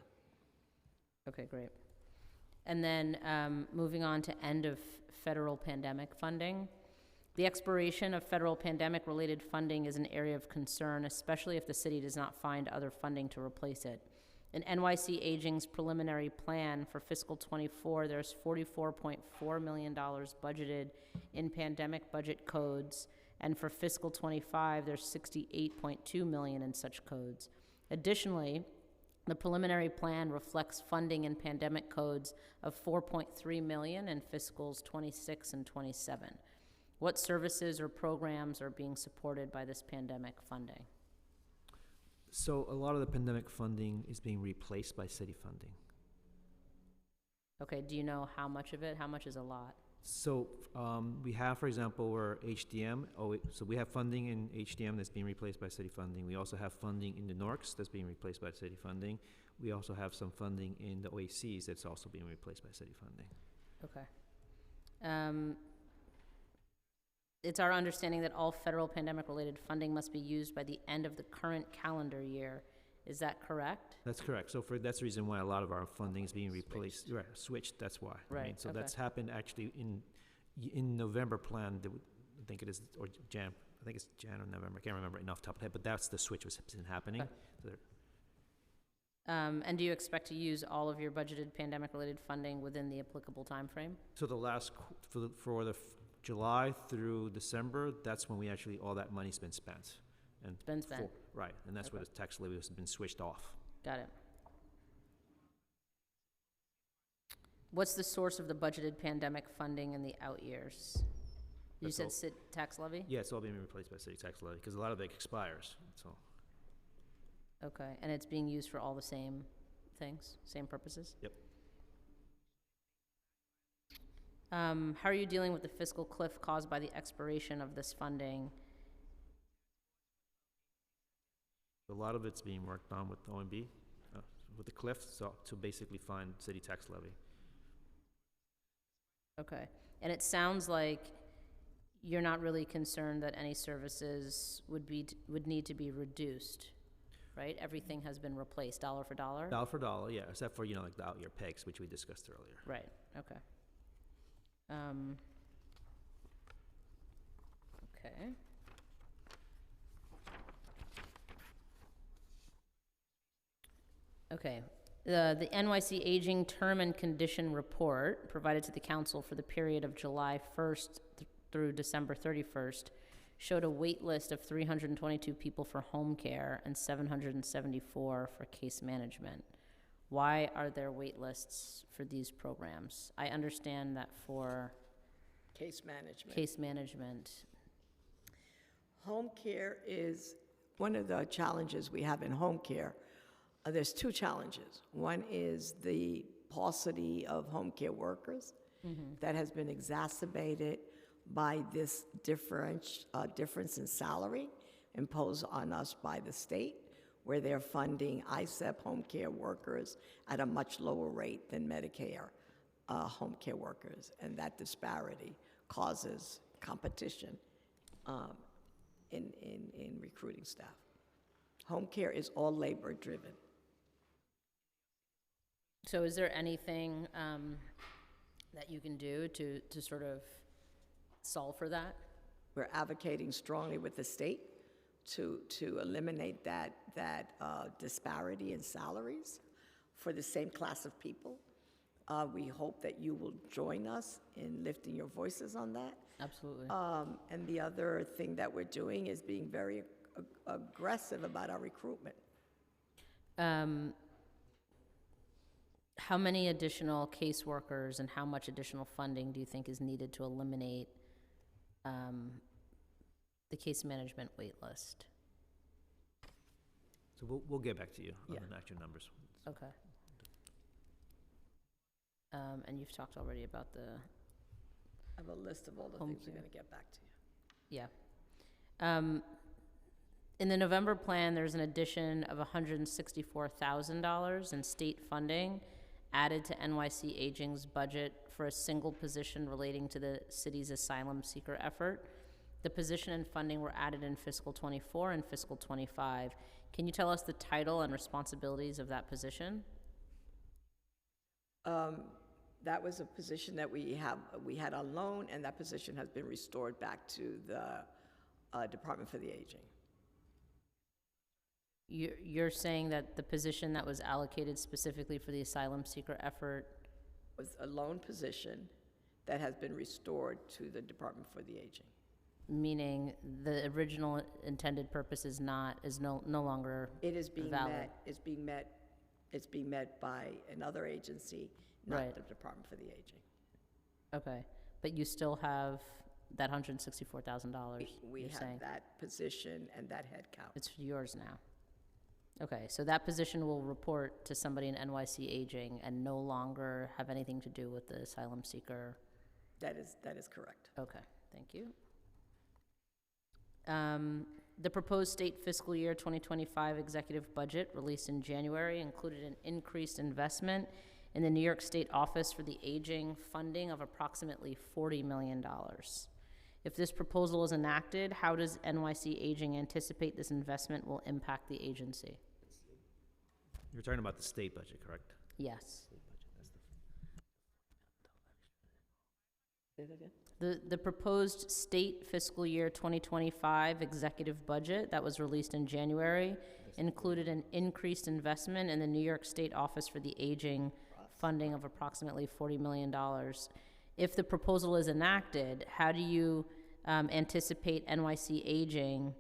Okay, great. And then moving on to end of federal pandemic funding. The expiration of federal pandemic-related funding is an area of concern, especially if the city does not find other funding to replace it. In NYC Aging's preliminary plan for fiscal '24, there's $44.4 million budgeted in pandemic budget codes, and for fiscal '25, there's $68.2 million in such codes. Additionally, the preliminary plan reflects funding in pandemic codes of $4.3 million in fiscals '26 and '27. What services or programs are being supported by this pandemic funding? So a lot of the pandemic funding is being replaced by city funding. Okay, do you know how much of it? How much is a lot? So, we have, for example, where HDM, so we have funding in HDM that's being replaced by city funding. We also have funding in the NORCs that's being replaced by city funding. We also have some funding in the OACs that's also being replaced by city funding. Okay. It's our understanding that all federal pandemic-related funding must be used by the end of the current calendar year. Is that correct? That's correct. So that's the reason why a lot of our funding is being replaced, right, switched, that's why. I mean, Right, so okay. that's happened actually in November plan, I think it is, or Jan, I think it's Jan or November, I can't remember enough top of the head, but that's the switch was been happening. Okay. So there- And do you expect to use all of your budgeted pandemic-related funding within the applicable timeframe? So the last, for the July through December, that's when we actually, all that money's been spent. And Been spent. Right, and that's where the tax levy has been switched off. Got it. What's the source of the budgeted pandemic funding in the out years? You That's said all- tax levy? Yeah, it's all being replaced by city tax levy, because a lot of it expires, so. Okay, and it's being used for all the same things, same purposes? Yep. How are you dealing with the fiscal cliff caused by the expiration of this funding? A lot of it's being worked on with OMB, with the cliff, so to basically find city tax levy. Okay, and it sounds like you're not really concerned that any services would need to be reduced, right? Everything has been replaced, dollar for dollar? Dollar for dollar, yeah, except for, like the out-year pegs, which we discussed earlier. Right, okay. Okay. Okay, the NYC Aging Term and Condition Report provided to the council for the period of July 1st through December 31st showed a wait list of 322 people for home care and 774 for case management. Why are there wait lists for these programs? I understand that for Case management. case management, Home care is one of the challenges we have in home care. There's two challenges. One is the paucity of home care workers that has been exacerbated by this difference in salary imposed on us by the state, where they're funding ISEP home care workers at a much lower rate than Medicare home care workers. And that disparity causes competition in recruiting staff. Home care is all labor-driven. so is there anything that you can do to sort of solve for that? We're advocating strongly with the state to eliminate that disparity in salaries for the same class of people. We hope that you will join us in lifting your voices on that. Absolutely. And the other thing that we're doing is being very aggressive about our recruitment. How many additional caseworkers and how much additional funding do you think is needed to eliminate the case management wait list? So we'll get back to you on Yeah. the actual numbers. Okay. And you've talked already about the, I have a list of all the Home things we're care. going to get back to you. yeah. In the November plan, there's an addition of $164,000 in state funding added to NYC Aging's budget for a single position relating to the city's asylum seeker effort. The position and funding were added in fiscal '24 and fiscal '25. Can you tell us the title and responsibilities of that position? That was a position that we had on loan, and that position has been restored back to the Department for the Aging. You're saying that the position that was allocated specifically for the asylum seeker effort, Was a loan position that has been restored to the Department for the Aging. meaning the original intended purpose is no longer It is being valid. met, it's being met by another agency, not Right. the Department for the Aging. Okay, but you still have that $164,000, We you're saying? have that position and that head count. It's yours now. Okay, so that position will report to somebody in NYC Aging and no longer have anything to do with the asylum seeker? That is correct. Okay, thank you. The proposed state fiscal year 2025 executive budget released in January included an increased investment in the New York State Office for the Aging funding of approximately $40 million. If this proposal is enacted, how does NYC Aging anticipate this investment will impact the agency? You're talking about the state budget, correct? Yes. Say that again? The proposed state fiscal year 2025 executive budget that was released in January included an increased investment in the New York State Office for the Aging funding of approximately $40 million. If the proposal is enacted, how do you anticipate NYC Aging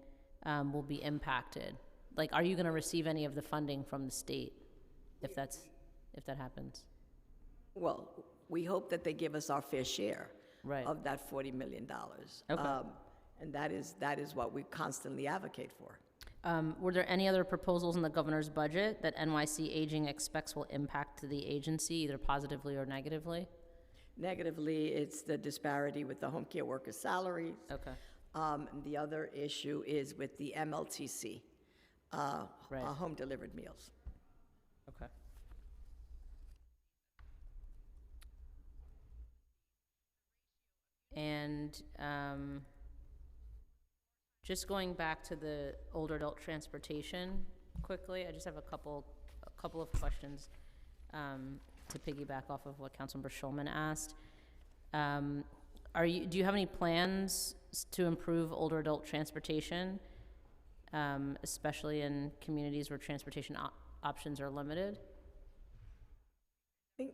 will be impacted? Like, are you going to receive any of the funding from the state if that happens? Well, we hope that they give us our fair share Right. of that $40 million. Okay. And that is what we constantly advocate for. Were there any other proposals in the governor's budget that NYC Aging expects will impact the agency, either positively or negatively? Negatively, it's the disparity with the home care workers' salaries. Okay. And the other issue is with the MLTC, Right. home-delivered meals. Okay. And just going back to the older adult transportation quickly, I just have a couple of questions to piggyback off of what Councilmember Schulman asked. Do you have any plans to improve older adult transportation, especially in communities where transportation options are limited? I think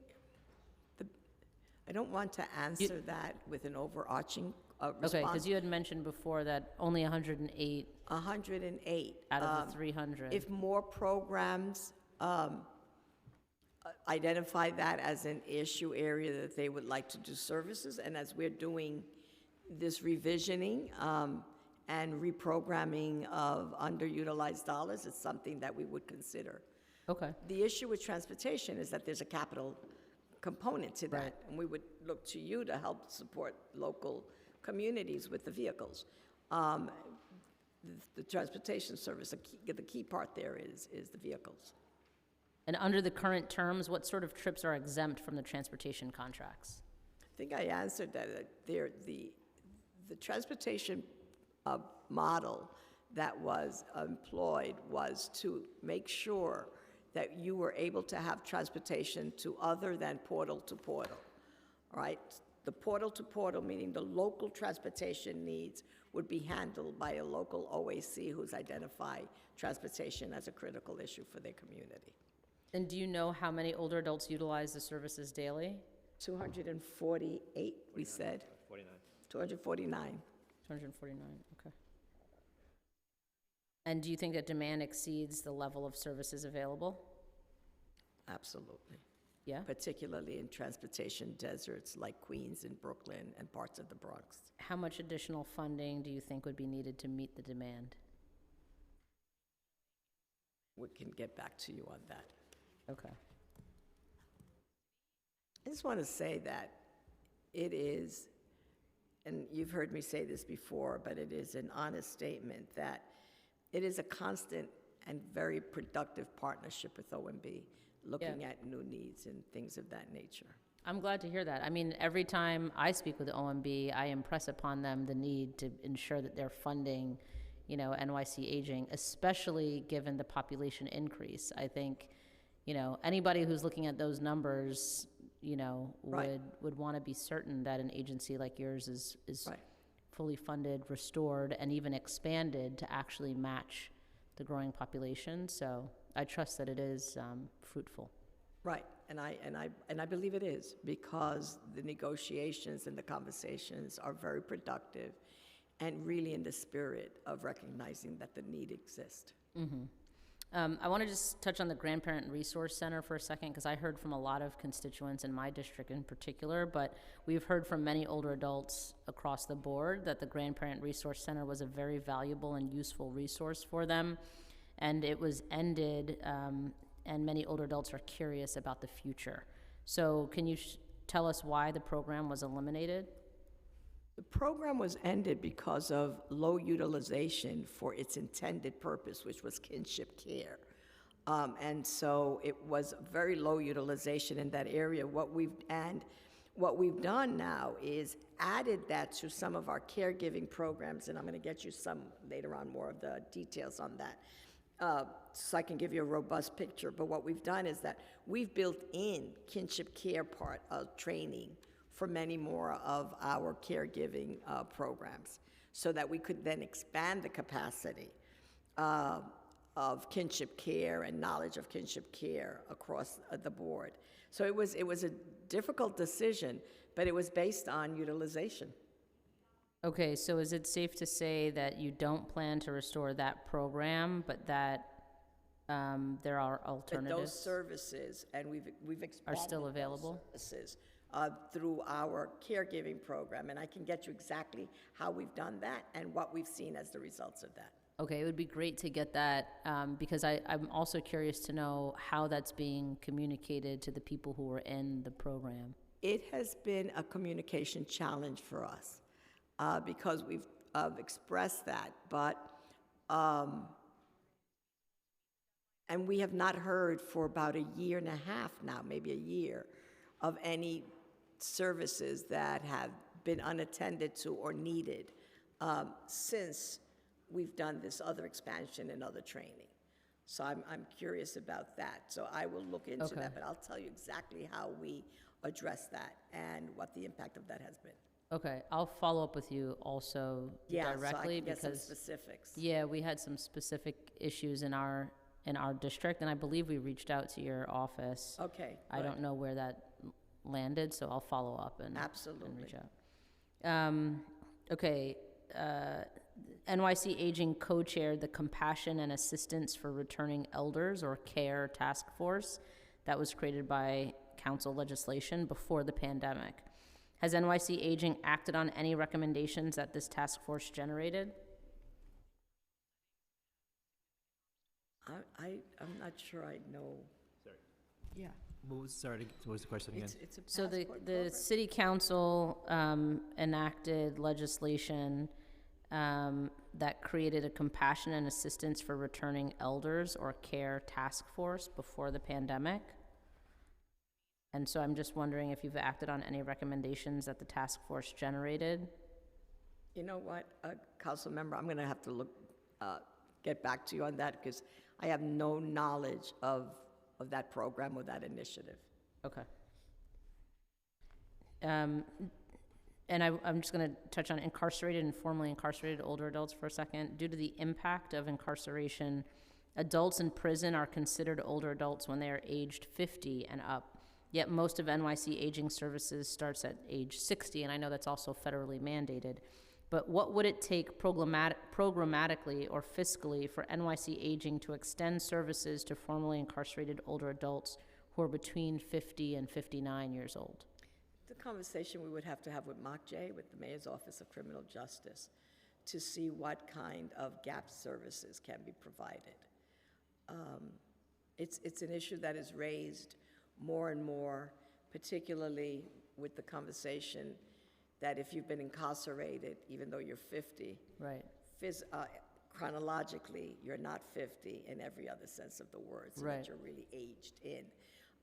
I don't want to answer that with an overarching response. Okay, because you had mentioned before that only 108 108. out of the 300. If more programs identify that as an issue area that they would like to do services, and as we're doing this revisioning and reprogramming of underutilized dollars, it's something that we would consider. Okay. The issue with transportation is that there's a capital component to that, Right. and we would look to you to help support local communities with the vehicles. The transportation service, the key part there is the vehicles. And under the current terms, what sort of trips are exempt from the transportation contracts? I think I answered that. The transportation model that was employed was to make sure that you were able to have transportation to other than portal to portal, all right? The portal to portal, meaning the local transportation needs, would be handled by a local OAC who's identified transportation as a critical issue for their community. And do you know how many older adults utilize the services daily? 248, we said. 49. 249. 249, okay. And do you think that demand exceeds the level of services available? Absolutely. Yeah? Particularly in transportation deserts like Queens and Brooklyn and parts of the Bronx. How much additional funding do you think would be needed to meet the demand? We can get back to you on that. Okay. I just want to say that it is, and you've heard me say this before, but it is an honest statement that it is a constant and very productive partnership with OMB, looking at new needs and things of that nature. I'm glad to hear that. I mean, every time I speak with OMB, I impress upon them the need to ensure that they're funding, NYC Aging, especially given the population increase. I think, anybody who's looking at those numbers, Right. would want to be certain that an agency like yours is Right. fully funded, restored, and even expanded to actually match the growing population. So I trust that it is fruitful. Right, and I believe it is, because the negotiations and the conversations are very productive and really in the spirit of recognizing that the need exists. I want to just touch on the Grandparent Resource Center for a second, because I heard from a lot of constituents in my district in particular, but we've heard from many older adults across the board that the Grandparent Resource Center was a very valuable and useful resource for them. and it was ended, and many older adults are curious about the future. So can you tell us why the program was eliminated? The program was ended because of low utilization for its intended purpose, which was kinship care. And so it was very low utilization in that area. What we've done now is added that to some of our caregiving programs, and I'm going to get you some later on more of the details on that, so I can give you a robust picture. But what we've done is that we've built in kinship care part of training for many more of our caregiving programs, so that we could then expand the capacity of kinship care and knowledge of kinship care across the board. So it was a difficult decision, but it was based on utilization. Okay, so is it safe to say that you don't plan to restore that program, but that there are But alternatives? those services, and we've expanded still those available? services through our caregiving program, and I can get you exactly how we've done that and what we've seen as the results of that. Okay, it would be great to get that, because I'm also curious to know how that's being communicated to the people who are in the program. It has been a communication challenge for us because we've expressed that, but and we have not heard for about a year and a half now, maybe a year, of any services that have been unattended to or needed since we've done this other expansion and other training. So I'm curious about that. So I will look into Okay. that, but I'll tell you exactly how we address that and what the impact of that has been. Okay, I'll follow up with you also Yeah, directly, so I can get some because, specifics. yeah, we had some specific issues in our district, and I believe we reached out to your office. Okay, I good. don't know where that landed, so I'll follow up and Absolutely. reach out. Okay, NYC Aging co-chaired the Compassion and Assistance for Returning Elders, or CARE task force that was created by council legislation before the pandemic. Has NYC Aging acted on any recommendations that this task force generated? I'm not sure I know. Sorry. Yeah. What was the question again? It's a So passport the program. city council enacted legislation that created a Compassion and Assistance for Returning Elders, or CARE task force, before the pandemic. And so I'm just wondering if you've acted on any recommendations that the task force generated? You know what, council member, I'm going to have to look, get back to you on that because I have no knowledge of that program or that initiative. Okay. And I'm just going to touch on incarcerated and formerly incarcerated older adults for a second. Due to the impact of incarceration, adults in prison are considered older adults when they are aged 50 and up. Yet most of NYC Aging Services starts at age 60, and I know that's also federally mandated. But what would it take programmatically or fiscally for NYC Aging to extend services to formerly incarcerated older adults who are between 50 and 59 years old? The conversation we would have to have with MOCJ, with the Mayor's Office of Criminal Justice, to see what kind of gap services can be provided. It's an issue that is raised more and more, particularly with the conversation that if you've been incarcerated, even though you're 50, Right. chronologically, you're not 50 in every other sense of the word, so Right. that you're really aged in.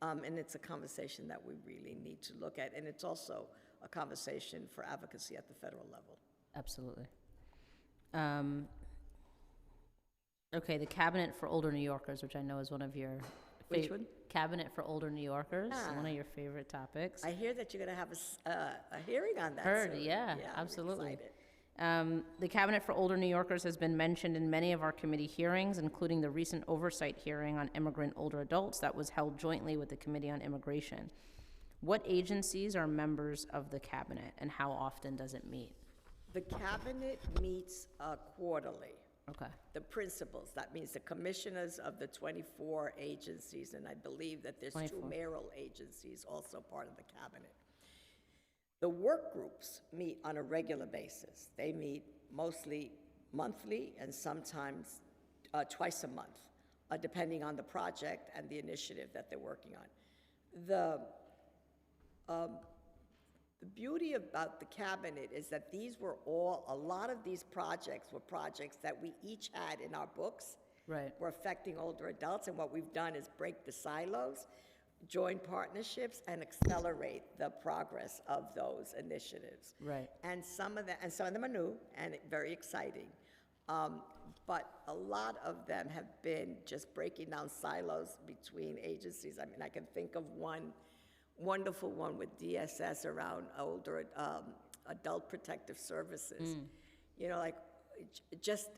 And it's a conversation that we really need to look at, and it's also a conversation for advocacy at the federal level. Absolutely. Okay, the Cabinet for Older New Yorkers, which I know is one of your... Which one? Cabinet for Older New Yorkers, one Ah. of your favorite topics. I hear that you're going to have a hearing on that Heard, soon. yeah, I'm absolutely. excited. The Cabinet for Older New Yorkers has been mentioned in many of our committee hearings, including the recent oversight hearing on immigrant older adults that was held jointly with the Committee on Immigration. What agencies are members of the Cabinet, and how often does it meet? The cabinet meets quarterly. Okay, The principals, that means the commissioners of the 24 agencies, and I believe that there's 2 24. mayoral agencies also part of the cabinet. The work groups meet on a regular basis. They meet mostly monthly and sometimes twice a month, depending on the project and the initiative that they're working on. The beauty about the cabinet is that a lot of these projects were projects that we each had in our books. Right. Were affecting older adults, and what we've done is break the silos, join partnerships, and accelerate the progress of those initiatives. Right. And some of them are new and very exciting. But a lot of them have been just breaking down silos between agencies. I mean, I can think of one wonderful one with DSS around older adult protective services. You know, like just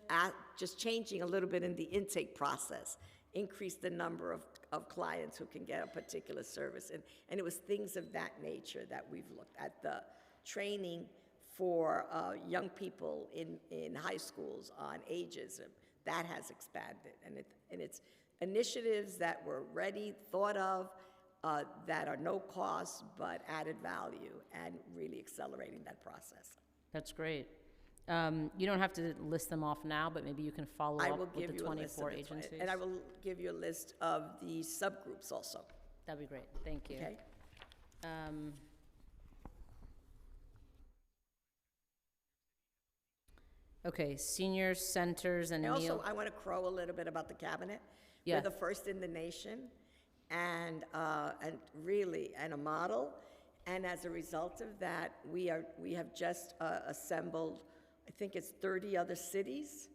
changing a little bit in the intake process, increase the number of clients who can get a particular service. And it was things of that nature that we've looked at. The training for young people in high schools on ageism, that has expanded. And it's initiatives that were ready, thought of, that are no cost but added value, and really accelerating that process. That's great. You don't have to list them off now, but maybe you can follow I up will with give the you a list of 24 the agencies. and I will give you a list of the subgroups also, That'd be great. Thank you. okay? Okay, senior centers and And also, meal. I want to crow a little bit about the cabinet. Yeah. We're the first in the nation, and really, and a model. And as a result of that, we have just assembled, I think it's 30 other cities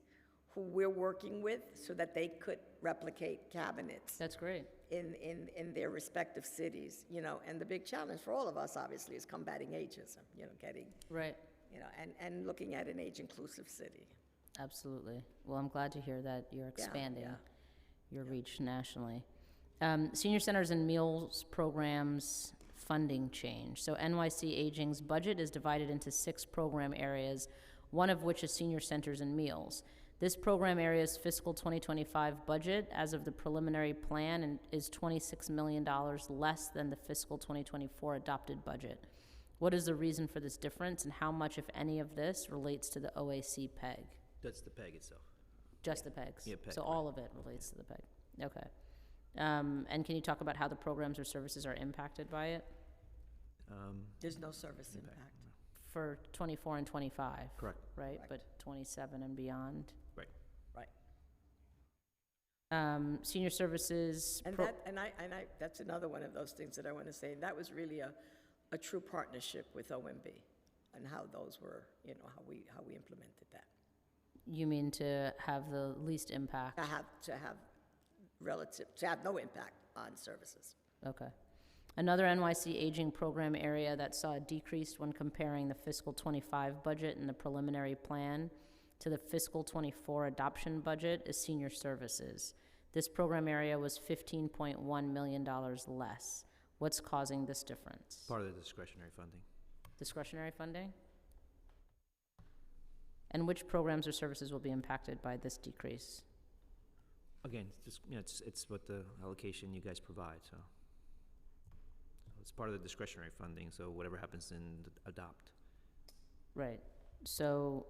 who we're working with so that they could replicate cabinets That's great. in their respective cities, you know. And the big challenge for all of us, obviously, is combating ageism, you know, getting, Right. you know, and looking at an age-inclusive city. Absolutely. Well, I'm glad to hear that you're expanding yeah. your reach nationally. Senior centers and meals programs funding change. So NYC Aging's budget is divided into 6 program areas, one of which is senior centers and meals. This program area's fiscal 2025 budget, as of the preliminary plan, is $26 million less than the fiscal 2024 adopted budget. What is the reason for this difference, and how much, if any, of this relates to the OAC PEG? That's the PEG itself. Just the PEGs? Yeah, PEG, So all of it relates to the PEG? Okay. And can you talk about how the programs or services are impacted by it There's no service impact. for 24 and 25? Correct. Right, Correct. but 27 and beyond? Right. Right. Senior services. And that's another one of those things that I want to say. That was really a true partnership with OMB, and how those were, you know, how we implemented that. You mean to have the least impact? To have no impact on services. Okay. Another NYC Aging program area that saw a decrease when comparing the fiscal 25 budget and the preliminary plan to the fiscal 24 adoption budget is senior services. This program area was $15.1 million less. What's causing this difference? Part of the discretionary funding. Discretionary funding? And which programs or services will be impacted by this decrease? Again, it's just, you know, it's what the allocation you guys provide, so. It's part of the discretionary funding, so whatever happens in adopt. Right. So,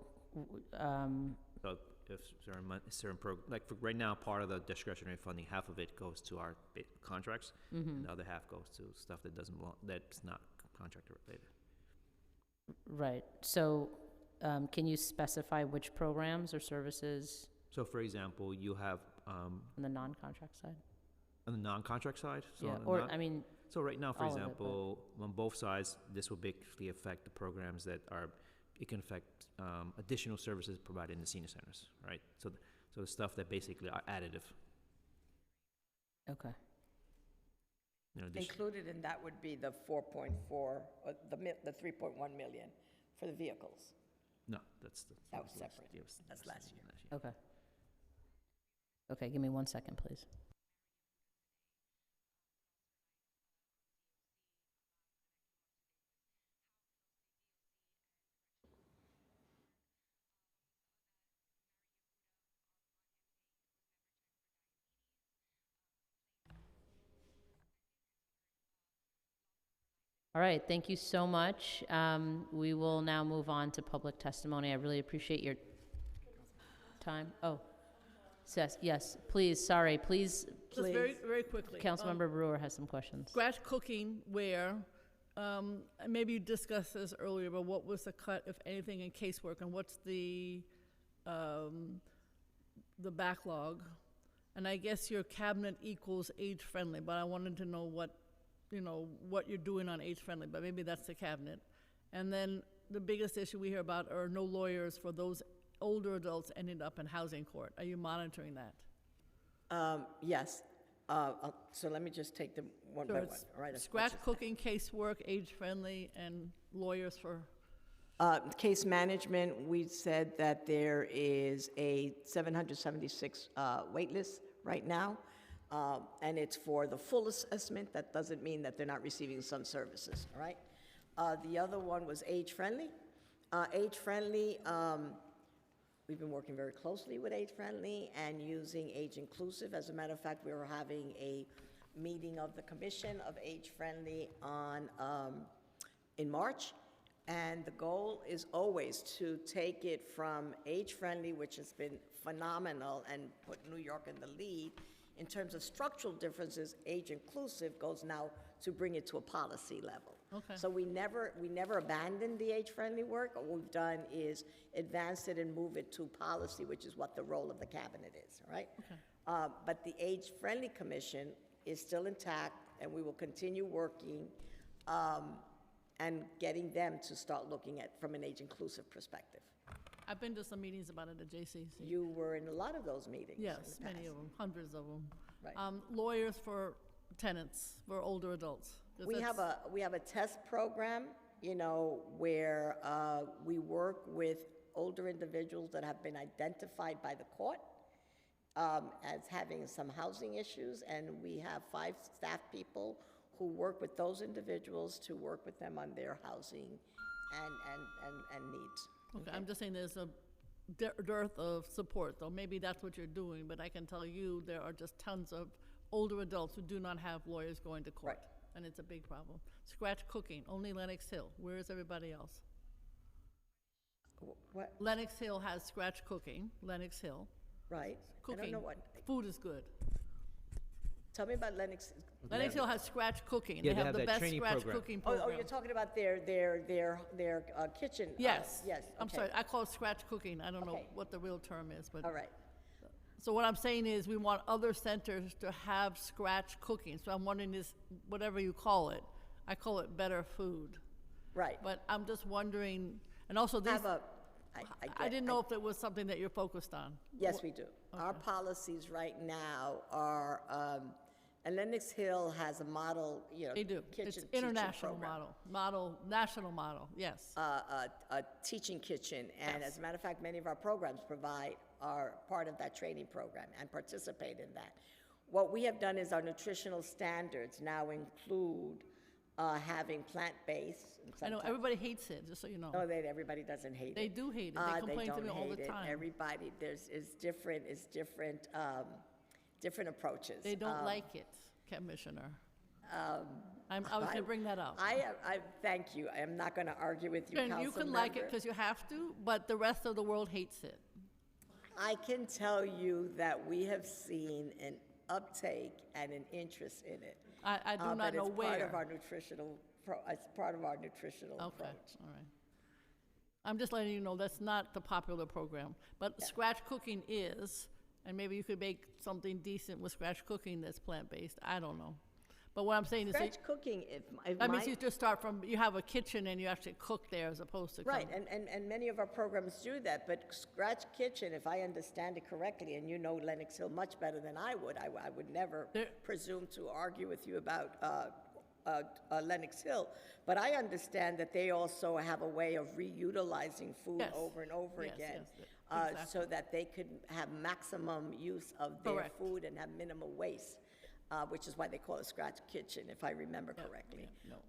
So if like for right now, part of the discretionary funding, half of it goes to our contracts, and the other half goes to stuff that doesn't belong, that's not contractor related. right. So, can you specify which programs or services So for example, you have, on the non-contract side? on the non-contract side, so Yeah, on the or, non- I mean, So right now, for all of it, example, on both sides, this will basically affect the programs that are, it can affect additional services provided in the senior centers, right? So the stuff that basically are additive, okay. you know, Included in that would be the 4.4, or the 3.1 million for the vehicles. no, that's. That was separate. That's last year. Okay. Okay, give me 1 second, please. All right, thank you so much. We will now move on to public testimony. I really appreciate your time. Oh, Yes, please, sorry, please, Just very, very quickly. Councilmember Brewer has some questions. Scratch cooking where, maybe you discussed this earlier, but what was the cut, if anything, in casework, and what's the backlog? And I guess your cabinet equals age-friendly, but I wanted to know what, what you're doing on age-friendly, but maybe that's the cabinet. And then the biggest issue we hear about are no lawyers for those older adults ending up in housing court. Are you monitoring that? Yes. So let me just take them one So by one, it's all right? Scratch cooking, casework, age-friendly, and lawyers for, Case management, we said that there is a 776 wait list right now, and it's for the full assessment. That doesn't mean that they're not receiving some services, all right? The other one was age-friendly. Age-friendly, we've been working very closely with age-friendly and using age-inclusive. As a matter of fact, we were having a meeting of the Commission of Age-Friendly in March. And the goal is always to take it from age-friendly, which has been phenomenal and put New York in the lead. In terms of structural differences, age-inclusive goes now to bring it to a policy level. Okay. So we never abandoned the age-friendly work. What we've done is advance it and move it to policy, which is what the role of the cabinet is, all right? Okay. But the age-friendly commission is still intact, and we will continue working and getting them to start looking at from an age-inclusive perspective. I've been to some meetings about it at JCC. You were in a lot of those meetings. Yes, in the many past. of them, hundreds of them. Right. Lawyers for tenants, for older adults. 'Cause We have a test program, where we work with older individuals that have been identified by the court as having some housing issues, and we have 5 staff people who work with those individuals to work with them on their housing and needs. Okay, I'm just saying there's a dearth of support, though maybe that's what you're doing, but I can tell you there are just tons of older adults who do not have lawyers going to court. Right. And it's a big problem. Scratch cooking, only Lenox Hill. Where is everybody else? What, Lenox Hill has scratch cooking, Lenox Hill. right? I don't Cooking, know what, food is good. tell me about Lennox. Lenox Hill has scratch cooking. Yeah, They have the that best training scratch program. cooking Oh, program. you're talking about their kitchen? Yes. Yes, I'm okay. sorry, I call it scratch cooking. I don't know Okay. what the real term is, but. All right. So what I'm saying is we want other centers to have scratch cooking. So I'm wondering is, whatever you call it, I call it better food. Right. But I'm just wondering, and also these, Have a, I didn't know if it was something that you're focused on. Yes, we do. Our policies right now are, and Lenox Hill has a model, They do. kitchen It's teaching international program. national model, yes. A teaching kitchen, and as a matter of fact, many of our programs are part of that training program and participate in that. What we have done is our nutritional standards now include having plant-based. and I know, sometimes- everybody hates it, just so you know. No, everybody doesn't hate it. They do hate it. They complain to me all the don't hate it. time. Everybody, is different approaches. They don't like it, Commissioner. I was gonna bring that up. I thank you. I am not going to argue with you, And you can like it because you have to, but the rest of the world hates it. I can tell you that we have seen an uptake and an interest in it. I do not know But it's part of where. our nutritional, it's part of our nutritional Okay, approach. all right. I'm just letting you know that's not the popular program, but scratch cooking is, and maybe you could make something decent with scratch cooking that's plant-based, I don't know. But what I'm saying is, Scratch cooking, if that means my- you just start from, you have a kitchen and you actually cook there as opposed to. Right, and many of our programs do that, but Scratch Kitchen, if I understand it correctly, and you know Lenox Hill much better than I would never There- presume to argue with you about Lenox Hill, but I understand that they also have a way of reutilizing food Yes. over and over Yes, again. yes, So exactly. that they could have maximum use of their Correct. food and have minimal waste, which is why they call it Scratch Kitchen, if I remember correctly. No.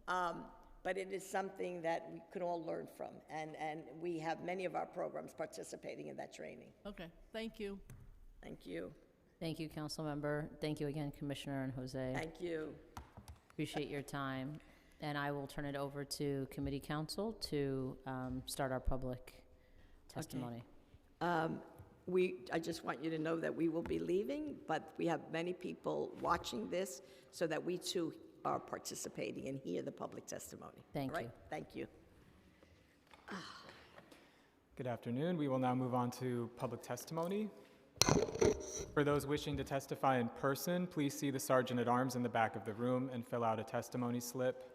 But it is something that we could all learn from, and we have many of our programs participating in that training. Okay, thank you. Thank you. Thank you, Councilmember. Thank you again, Commissioner and Jose. Thank you. Appreciate your time. And I will turn it over to Committee Council to start our public testimony. I just want you to know that we will be leaving, but we have many people watching this so that we too are participating and hear the public testimony. Thank All right? you. Thank you. Good afternoon. We will now move on to public testimony. For those wishing to testify in person, please see the Sergeant-at-Arms in the back of the room and fill out a testimony slip.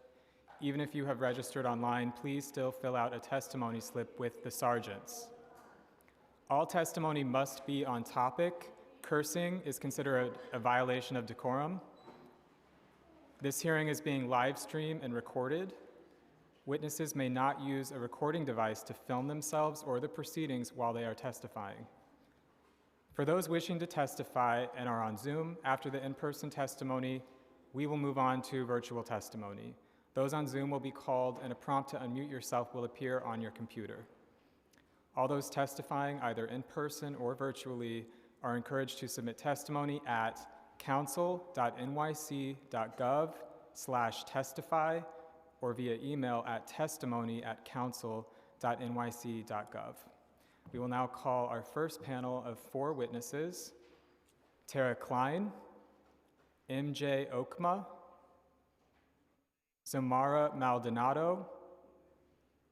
Even if you have registered online, please still fill out a testimony slip with the sergeants. All testimony must be on topic. Cursing is considered a violation of decorum. This hearing is being live streamed and recorded. Witnesses may not use a recording device to film themselves or the proceedings while they are testifying. For those wishing to testify and are on Zoom, after the in-person testimony, we will move on to virtual testimony. Those on Zoom will be called and a prompt to unmute yourself will appear on your computer. All those testifying, either in person or virtually, are encouraged to submit testimony at council.nyc.gov/testify or via email at testimony@council.nyc.gov. We will now call our first panel of 4 witnesses: Tara Klein, MJ Okma, Samara Maldonado,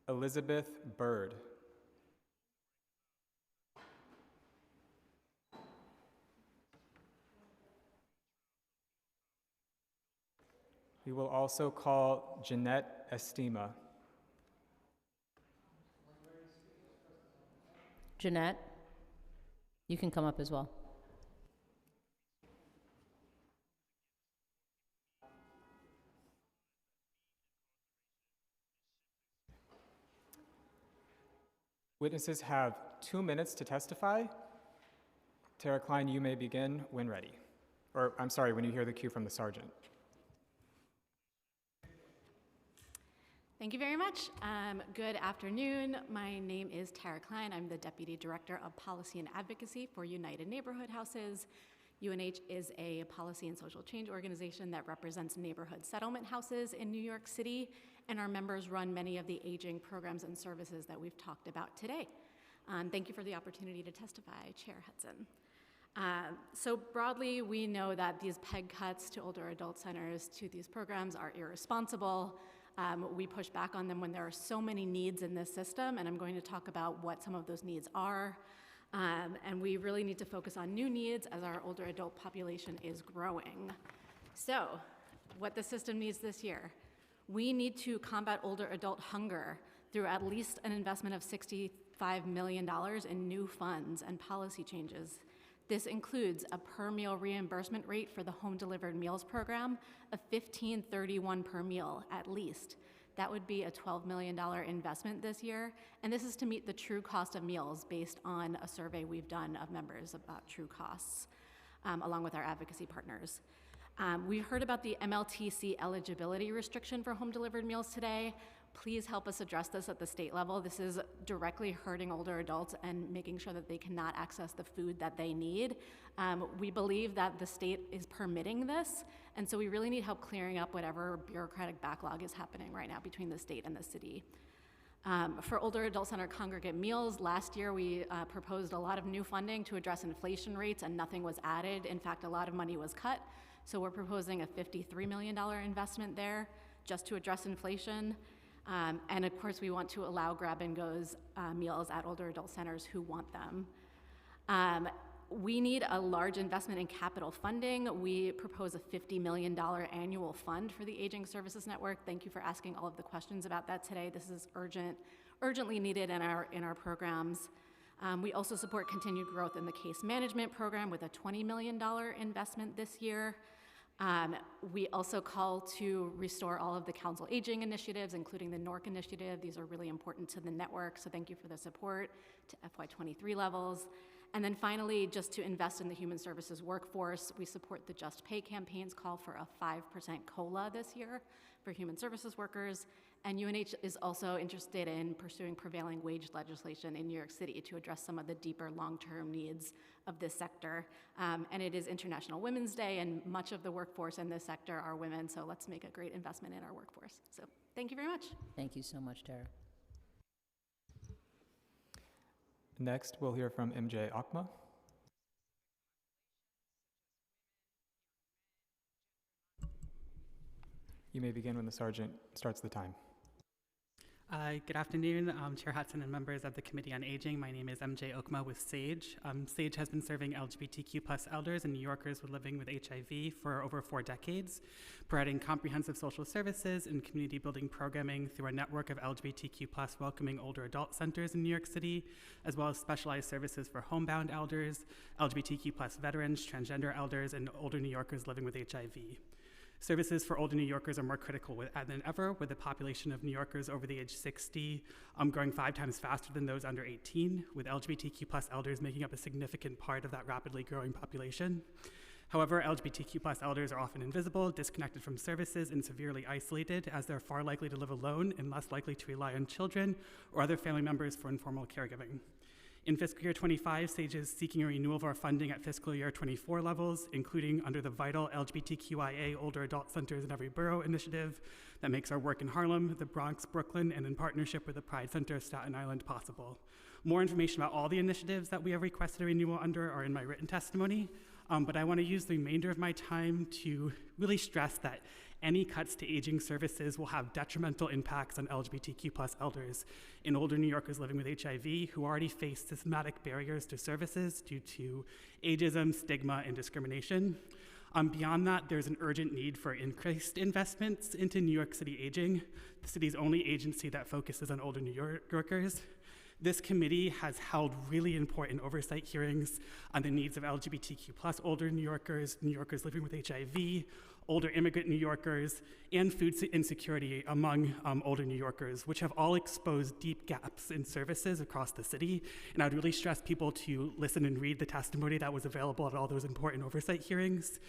Elizabeth Bird. We will also call Jeanette Estima. Jeanette, you can come up as well. Witnesses have 2 minutes to testify. Tara Klein, you may begin when ready. Or, I'm sorry, when you hear the cue from the sergeant. Thank you very much. Good afternoon. My name is Tara Klein. I'm the Deputy Director of Policy and Advocacy for United Neighborhood Houses. UNH is a policy and social change organization that represents neighborhood settlement houses in New York City, and our members run many of the aging programs and services that we've talked about today. Thank you for the opportunity to testify, Chair Hudson. So broadly, we know that these PEG cuts to older adult centers to these programs are irresponsible. We push back on them when there are so many needs in this system, and I'm going to talk about what some of those needs are. And we really need to focus on new needs as our older adult population is growing. So, what the system needs this year. We need to combat older adult hunger through at least an investment of $65 million in new funds and policy changes. This includes a per meal reimbursement rate for the home delivered meals program of $15.31 per meal at least. That would be a $12 million investment this year, and this is to meet the true cost of meals based on a survey we've done of members about true costs, along with our advocacy partners. We heard about the MLTC eligibility restriction for home delivered meals today. Please help us address this at the state level. This is directly hurting older adults and making sure that they cannot access the food that they need. We believe that the state is permitting this, and so we really need help clearing up whatever bureaucratic backlog is happening right now between the state and the city. For older adult center congregate meals, last year we proposed a lot of new funding to address inflation rates, and nothing was added. In fact, a lot of money was cut. So we're proposing a $53 million investment there just to address inflation. And of course, we want to allow grab-and-goes meals at older adult centers who want them. We need a large investment in capital funding. We propose a $50 million annual fund for the Aging Services Network. Thank you for asking all of the questions about that today. This is urgently needed in our programs. We also support continued growth in the case management program with a $20 million investment this year. We also call to restore all of the council aging initiatives, including the NORC initiative. These are really important to the network, so thank you for the support to FY23 levels. And then finally, just to invest in the human services workforce, we support the Just Pay campaign's call for a 5% COLA this year for human services workers. And UNH is also interested in pursuing prevailing wage legislation in New York City to address some of the deeper long-term needs of this sector. And it is International Women's Day, and much of the workforce in this sector are women, so let's make a great investment in our workforce. So thank you very much. Thank you so much, Tara. Next, we'll hear from MJ Akma. You may begin when the sergeant starts the time. Good afternoon, Chair Hudson and members of the Committee on Aging. My name is MJ Okma with SAGE. SAGE has been serving LGBTQ+ elders and New Yorkers living with HIV for over 4 decades, providing comprehensive social services and community building programming through a network of LGBTQ+ welcoming older adult centers in New York City, as well as specialized services for homebound elders, LGBTQ+ veterans, transgender elders, and older New Yorkers living with HIV. Services for older New Yorkers are more critical than ever, with the population of New Yorkers over the age 60 growing 5 times faster than those under 18, with LGBTQ+ elders making up a significant part of that rapidly growing population. However, LGBTQ+ elders are often invisible, disconnected from services, and severely isolated, as they're far likely to live alone and less likely to rely on children or other family members for informal caregiving. In fiscal year 25, SAGE is seeking a renewal of our funding at fiscal year 24 levels, including under the vital LGBTQIA Older Adult Centers in Every Borough initiative that makes our work in Harlem, the Bronx, Brooklyn, and in partnership with the Pride Center of Staten Island possible. More information about all the initiatives that we have requested a renewal under are in my written testimony, but I want to use the remainder of my time to really stress that any cuts to aging services will have detrimental impacts on LGBTQ+ elders and older New Yorkers living with HIV who already face systematic barriers to services due to ageism, stigma, and discrimination. Beyond that, there's an urgent need for increased investments into New York City Aging, the city's only agency that focuses on older New Yorkers. This committee has held really important oversight hearings on the needs of LGBTQ+ older New Yorkers living with HIV, older immigrant New Yorkers, and food insecurity among older New Yorkers, which have all exposed deep gaps in services across the city. And I'd really stress people to listen and read the testimony that was available at all those important oversight hearings.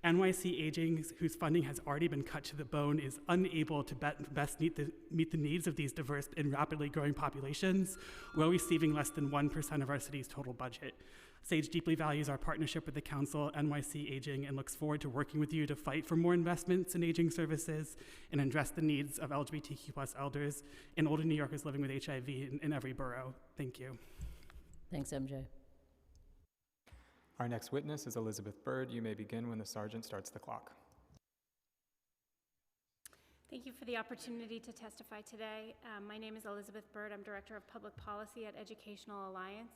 NYC Aging, whose funding has already been cut to the bone, is unable to best meet the needs of these diverse and rapidly growing populations, while receiving less than 1% of our city's total budget. SAGE deeply values our partnership with the Council, NYC Aging, and looks forward to working with you to fight for more investments in aging services and address the needs of LGBTQ+ elders and older New Yorkers living with HIV in every borough. Thank you. Thanks, MJ. Our next witness is Elizabeth Bird. You may begin when the sergeant starts the clock. Thank you for the opportunity to testify today. My name is Elizabeth Bird. I'm Director of Public Policy at Educational Alliance.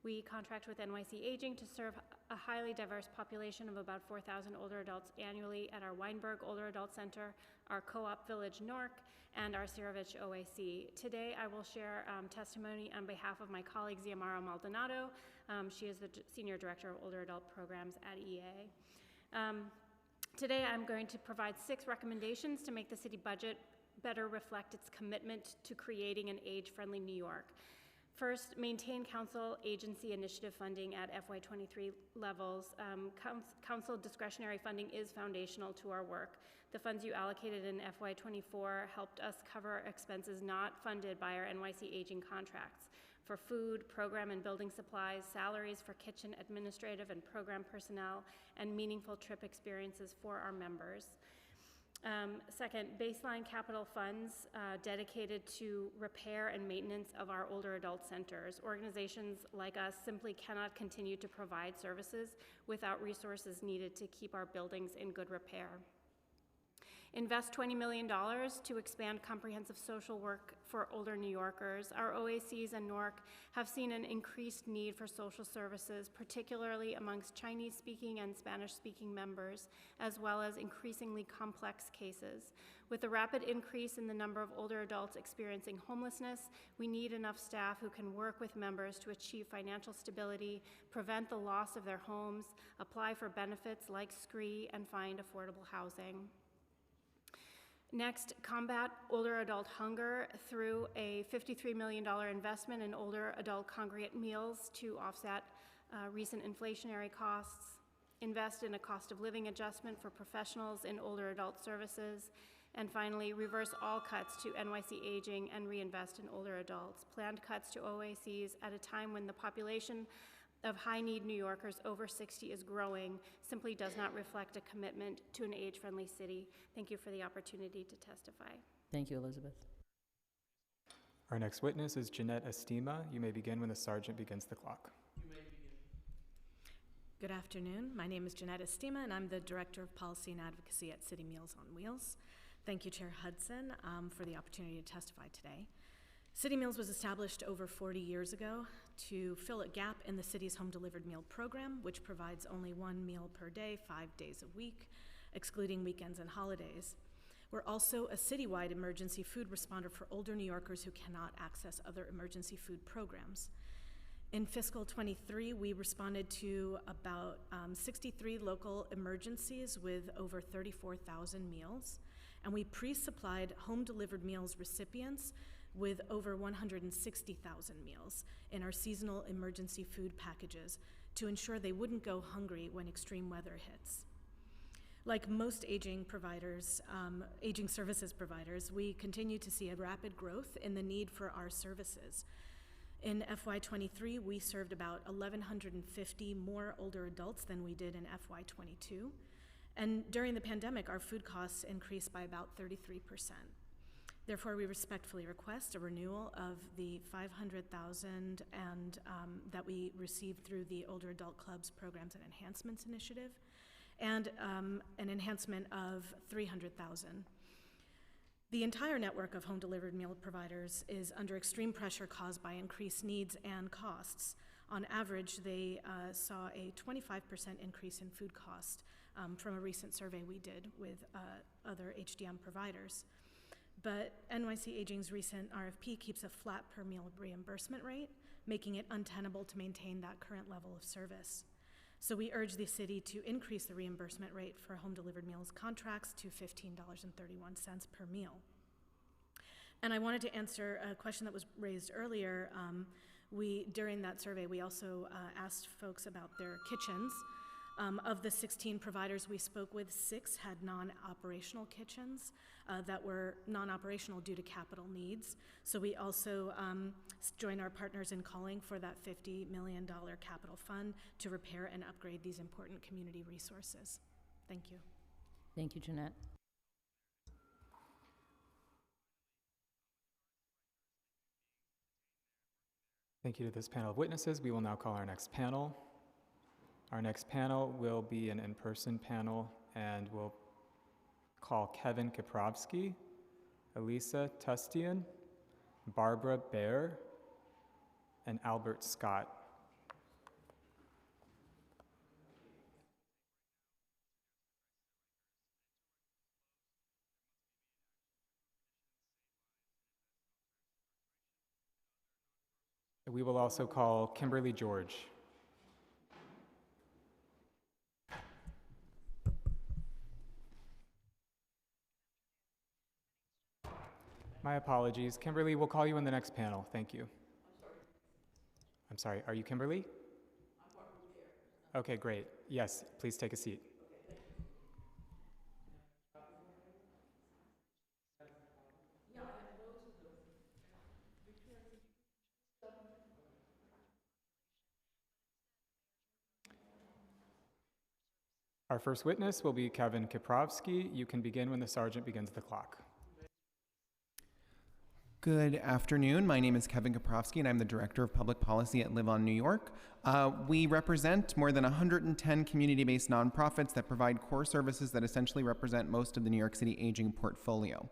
We contract with NYC Aging to serve a highly diverse population of about 4,000 older adults annually at our Weinberg Older Adult Center, our Co-op Village Newark, and our Sirovich OAC. Today, I will share testimony on behalf of my colleague, Ziamara Maldonado. She is the Senior Director of Older Adult Programs at EA. Today, I'm going to provide 6 recommendations to make the city budget better reflect its commitment to creating an age-friendly New York. First, maintain council agency initiative funding at FY23 levels. Council discretionary funding is foundational to our work. The funds you allocated in FY24 helped us cover expenses not funded by our NYC Aging contracts for food, program and building supplies, salaries for kitchen administrative and program personnel, and meaningful trip experiences for our members. Second, baseline capital funds dedicated to repair and maintenance of our older adult centers. Organizations like us simply cannot continue to provide services without resources needed to keep our buildings in good repair. Invest $20 million to expand comprehensive social work for older New Yorkers. Our OACs and NORC have seen an increased need for social services, particularly amongst Chinese-speaking and Spanish-speaking members, as well as increasingly complex cases. With the rapid increase in the number of older adults experiencing homelessness, we need enough staff who can work with members to achieve financial stability, prevent the loss of their homes, apply for benefits like SCREE, and find affordable housing. Next, combat older adult hunger through a $53 million investment in older adult congregate meals to offset recent inflationary costs. Invest in a cost of living adjustment for professionals in older adult services. And finally, reverse all cuts to NYC Aging and reinvest in older adults. Planned cuts to OACs at a time when the population of high-need New Yorkers over 60 is growing simply does not reflect a commitment to an age-friendly city. Thank you for the opportunity to testify. Thank you, Elizabeth. Our next witness is Jeanette Estima. You may begin when the sergeant begins the clock. Good afternoon. My name is Jeanette Estima, and I'm the Director of Policy and Advocacy at City Meals on Wheels. Thank you, Chair Hudson, for the opportunity to testify today. City Meals was established over 40 years ago to fill a gap in the city's home-delivered meal program, which provides only 1 meal per day, 5 days a week, excluding weekends and holidays. We're also a citywide emergency food responder for older New Yorkers who cannot access other emergency food programs. In fiscal 23, we responded to about 63 local emergencies with over 34,000 meals, and we pre-supplied home-delivered meals recipients with over 160,000 meals in our seasonal emergency food packages to ensure they wouldn't go hungry when extreme weather hits. Like most aging providers, aging services providers, we continue to see a rapid growth in the need for our services. In FY23, we served about 1,150 more older adults than we did in FY22. And during the pandemic, our food costs increased by about 33%. Therefore, we respectfully request a renewal of the $500,000 and that we received through the Older Adult Clubs Programs and Enhancements Initiative, and an enhancement of $300,000. The entire network of home-delivered meal providers is under extreme pressure caused by increased needs and costs. On average, they saw a 25% increase in food cost from a recent survey we did with other HDM providers. But NYC Aging's recent RFP keeps a flat per meal reimbursement rate, making it untenable to maintain that current level of service. So we urge the city to increase the reimbursement rate for home-delivered meals contracts to $15.31 per meal. And I wanted to answer a question that was raised earlier. During that survey, we also asked folks about their kitchens. Of the 16 providers we spoke with, 6 had non-operational kitchens that were non-operational due to capital needs. So we also join our partners in calling for that $50 million capital fund to repair and upgrade these important community resources. Thank you. Thank you, Jeanette. Thank you to this panel of witnesses. We will now call our next panel. Our next panel will be an in-person panel, and we'll call Kevin Kaprovsky, Elisa Tustian, Barbara Baer, and Albert Scott. We will also call Kimberly George. My apologies. Kimberly, we'll call you in the next panel. Thank you. I'm sorry, are you Kimberly? Okay, great. Yes, please take a seat. Our first witness will be Kevin Kaprovsky. You can begin when the sergeant begins the clock. Good afternoon. My name is Kevin Kaprovsky, and I'm the Director of Public Policy at Live On New York. We represent more than 110 community-based nonprofits that provide core services that essentially represent most of the New York City aging portfolio.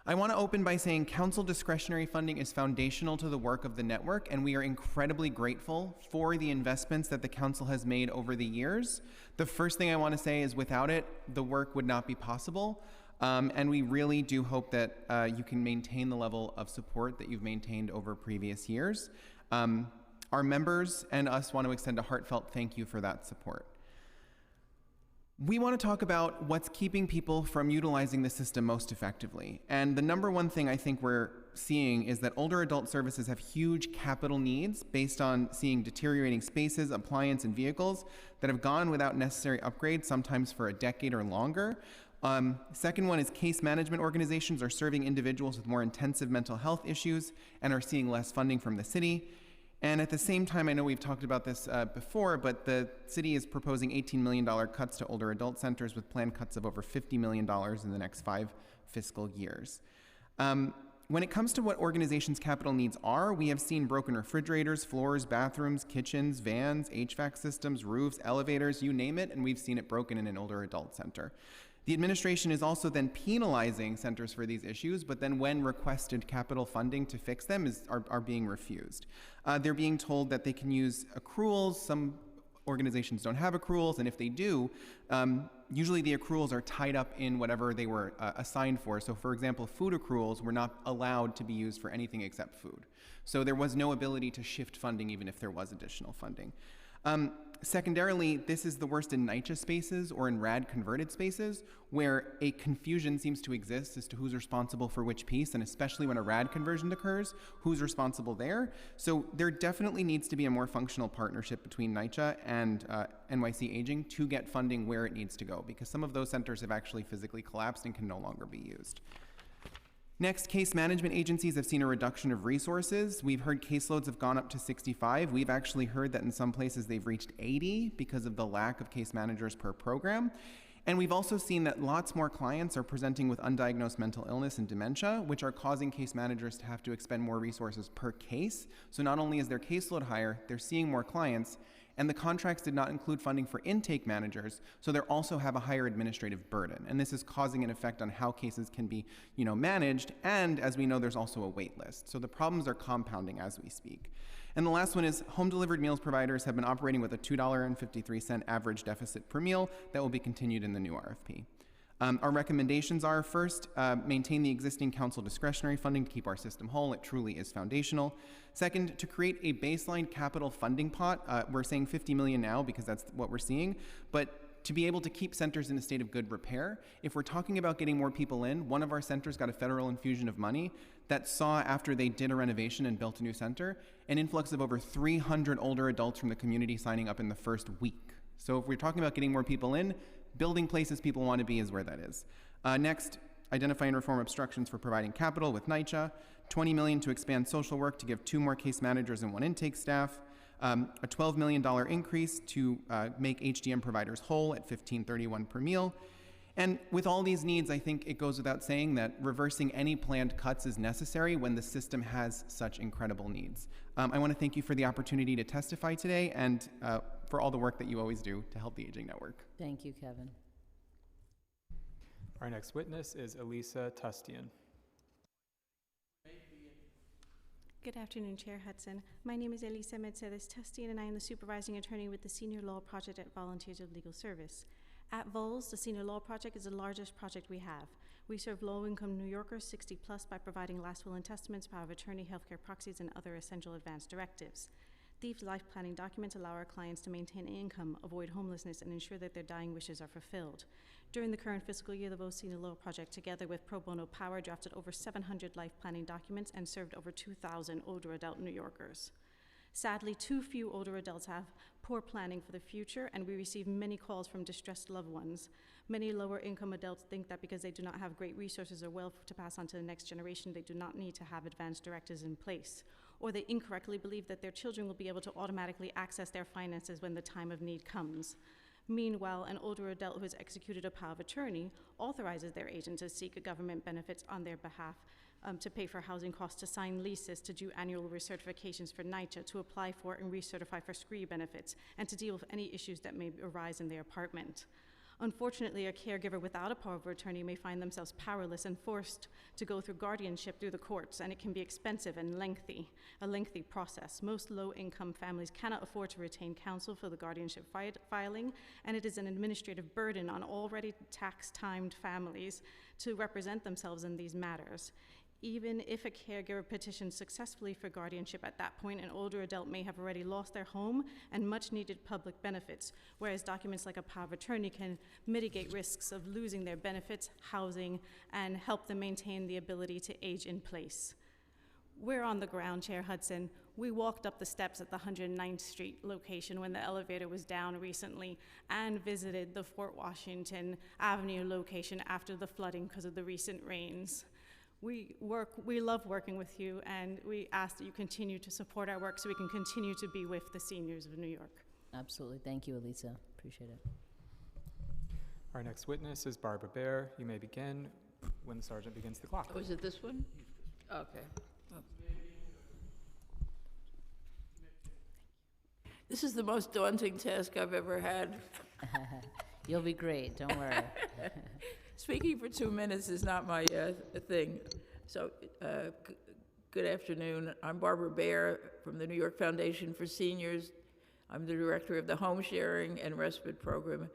I want to open by saying council discretionary funding is foundational to the work of the network, and we are incredibly grateful for the investments that the council has made over the years. The first thing I want to say is without it, the work would not be possible. And we really do hope that you can maintain the level of support that you've maintained over previous years. Our members and us want to extend a heartfelt thank you for that support. We want to talk about what's keeping people from utilizing the system most effectively. And the number one thing I think we're seeing is that older adult services have huge capital needs based on seeing deteriorating spaces, appliance, and vehicles that have gone without necessary upgrades, sometimes for a decade or longer. Second one is case management organizations are serving individuals with more intensive mental health issues and are seeing less funding from the city. And at the same time, I know we've talked about this before, but the city is proposing $18 million cuts to older adult centers with planned cuts of over $50 million in the next 5 fiscal years. When it comes to what organizations' capital needs are, we have seen broken refrigerators, floors, bathrooms, kitchens, vans, HVAC systems, roofs, elevators, you name it, and we've seen it broken in an older adult center. The administration is also then penalizing centers for these issues, but then when requested capital funding to fix them are being refused. They're being told that they can use accruals. Some organizations don't have accruals, and if they do, usually the accruals are tied up in whatever they were assigned for. So for example, food accruals were not allowed to be used for anything except food. So there was no ability to shift funding even if there was additional funding. Secondarily, this is the worst in NYCHA spaces or in RAD converted spaces, where a confusion seems to exist as to who's responsible for which piece, and especially when a RAD conversion occurs, who's responsible there. So there definitely needs to be a more functional partnership between NYCHA and NYC Aging to get funding where it needs to go, because some of those centers have actually physically collapsed and can no longer be used. Next, case management agencies have seen a reduction of resources. We've heard caseloads have gone up to 65. We've actually heard that in some places they've reached 80 because of the lack of case managers per program. And we've also seen that lots more clients are presenting with undiagnosed mental illness and dementia, which are causing case managers to have to expend more resources per case. So not only is their caseload higher, they're seeing more clients, and the contracts did not include funding for intake managers, so they also have a higher administrative burden. And this is causing an effect on how cases can be, managed, and as we know, there's also a wait list. So the problems are compounding as we speak. And the last one is home-delivered meals providers have been operating with a $2.53 average deficit per meal that will be continued in the new RFP. Our recommendations are, first, maintain the existing council discretionary funding to keep our system whole. It truly is foundational. Second, to create a baseline capital funding pot. We're saying $50 million now because that's what we're seeing, but to be able to keep centers in a state of good repair, if we're talking about getting more people in, one of our centers got a federal infusion of money that saw, after they did a renovation and built a new center, an influx of over 300 older adults from the community signing up in the first week. So if we're talking about getting more people in, building places people want to be is where that is. Next, identify and reform obstructions for providing capital with NYCHA, $20 million to expand social work to give 2 more case managers and 1 intake staff, a $12 million increase to make HDM providers whole at $15.31 per meal. And with all these needs, I think it goes without saying that reversing any planned cuts is necessary when the system has such incredible needs. I want to thank you for the opportunity to testify today and for all the work that you always do to help the Aging Network. Thank you, Kevin. Our next witness is Elisa Tustian. Good afternoon, Chair Hudson. My name is Elisa Mercedes Tustian, and I am the supervising attorney with the Senior Law Project at Volunteers of Legal Service. At VOLS, the Senior Law Project is the largest project we have. We serve low-income New Yorkers 60 plus by providing last will and testaments, power of attorney, healthcare proxies, and other essential advance directives. These life planning documents allow our clients to maintain income, avoid homelessness, and ensure that their dying wishes are fulfilled. During the current fiscal year, the VOLS Senior Law Project, together with Pro Bono Power, drafted over 700 life planning documents and served over 2,000 older adult New Yorkers. Sadly, too few older adults have poor planning for the future, and we receive many calls from distressed loved ones. Many lower-income adults think that because they do not have great resources or wealth to pass on to the next generation, they do not need to have advance directives in place. Or they incorrectly believe that their children will be able to automatically access their finances when the time of need comes. Meanwhile, an older adult who has executed a power of attorney authorizes their agent to seek government benefits on their behalf, to pay for housing costs, to sign leases, to do annual recertifications for NYCHA, to apply for and recertify for SCREE benefits, and to deal with any issues that may arise in their apartment. Unfortunately, a caregiver without a power of attorney may find themselves powerless and forced to go through guardianship through the courts, and it can be expensive and a lengthy process. Most low-income families cannot afford to retain counsel for the guardianship filing, and it is an administrative burden on already tax-timed families to represent themselves in these matters. Even if a caregiver petitions successfully for guardianship, at that point, an older adult may have already lost their home and much-needed public benefits, whereas documents like a power of attorney can mitigate risks of losing their benefits, housing, and help them maintain the ability to age in place. We're on the ground, Chair Hudson. We walked up the steps at the 109th Street location when the elevator was down recently and visited the Fort Washington Avenue location after the flooding because of the recent rains. We love working with you, and we ask that you continue to support our work so we can continue to be with the seniors of New York. Absolutely. Thank you, Elisa. Appreciate it. Our next witness is Barbara Baer. You may begin when the sergeant begins the clock. Oh, is it this one? Okay. This is the most daunting task I've ever had. You'll be great, don't worry. Speaking for 2 minutes is not my thing. So, good afternoon. I'm Barbara Baer from the New York Foundation for Seniors. I'm the director of the Home Sharing and Respite Program.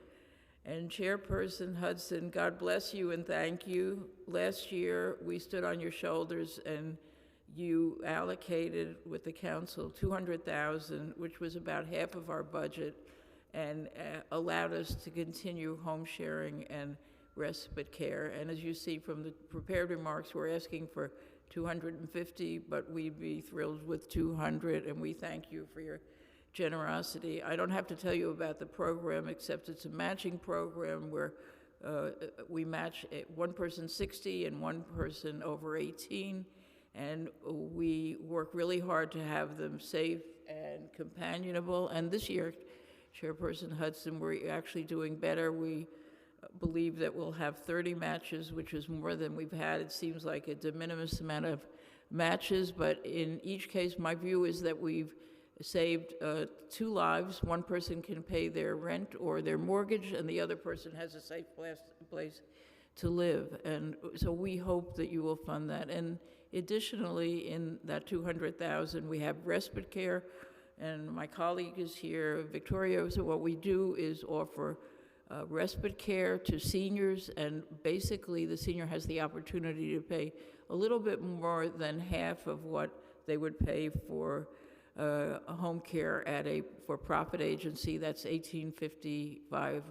And Chairperson Hudson, God bless you and thank you. Last year, we stood on your shoulders and you allocated with the council $200,000, which was about half of our budget, and allowed us to continue home sharing and respite care. And as you see from the prepared remarks, we're asking for 250, but we'd be thrilled with 200, and we thank you for your generosity. I don't have to tell you about the program, except it's a matching program where we match one person 60 and one person over 18, and we work really hard to have them safe and companionable. And this year, Chairperson Hudson, we're actually doing better. We believe that we'll have 30 matches, which is more than we've had. It seems like a de minimis amount of matches, but in each case, my view is that we've saved 2 lives. One person can pay their rent or their mortgage, and the other person has a safe place to live. And so we hope that you will fund that. And additionally, in that 200,000, we have respite care, and my colleague is here, Victoria. So what we do is offer respite care to seniors, and basically the senior has the opportunity to pay a little bit more than half of what they would pay for a home care at a for-profit agency. That's $18.55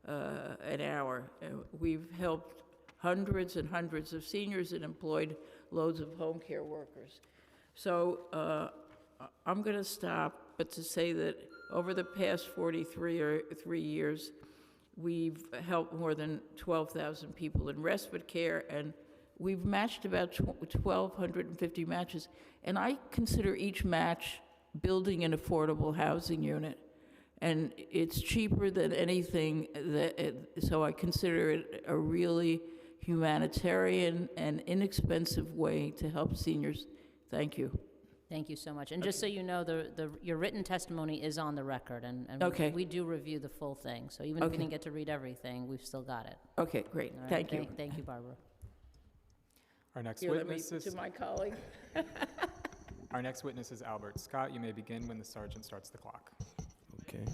an hour. We've helped hundreds and hundreds of seniors and employed loads of home care workers. So I'm going to stop, but to say that over the past 3 years, we've helped more than 12,000 people in respite care, and we've matched about 1,250 matches. And I consider each match building an affordable housing unit. And it's cheaper than anything, so I consider it a really humanitarian and inexpensive way to help seniors. Thank you. Thank you so much. And just so you know, your written testimony is on the record, and Okay. we do review the full thing. So even if Okay. we didn't get to read everything, we've still got it. Okay, great. All right? Thank you. Thank you, Barbara. Our next You let me witness is to my colleague. our next witness is Albert Scott. You may begin when the sergeant starts the clock. Okay.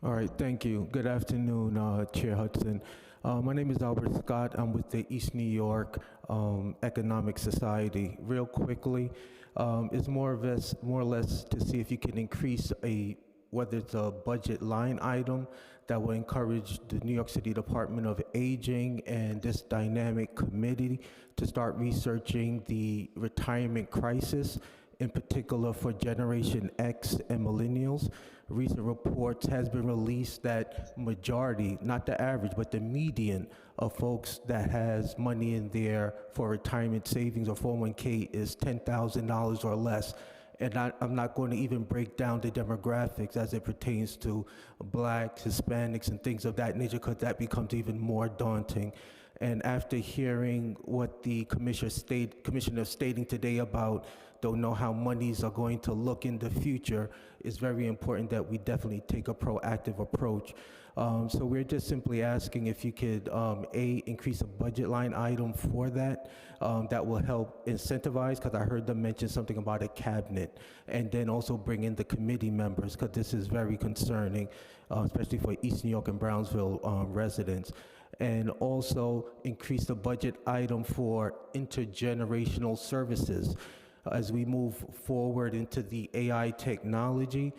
All right, thank you. Good afternoon, Chair Hudson. My name is Albert Scott. I'm with the East New York Economic Society. Real quickly, it's more or less to see if you can increase whether it's a budget line item that will encourage the New York City Department of Aging and this dynamic committee to start researching the retirement crisis, in particular for Generation X and millennials. Recent reports has been released that majority, not the average, but the median of folks that has money in there for retirement savings or 401k is $10,000 or less. And I'm not going to even break down the demographics as it pertains to Blacks, Hispanics, and things of that nature, because that becomes even more daunting. And after hearing what the commissioner stating today about don't know how monies are going to look in the future, it's very important that we definitely take a proactive approach. So we're just simply asking if you could, increase a budget line item for that. That will help incentivize, because I heard them mention something about a cabinet, and then also bring in the committee members, because this is very concerning, especially for East New York and Brownsville residents. And also increase the budget item for intergenerational services. As we move forward into the AI technology,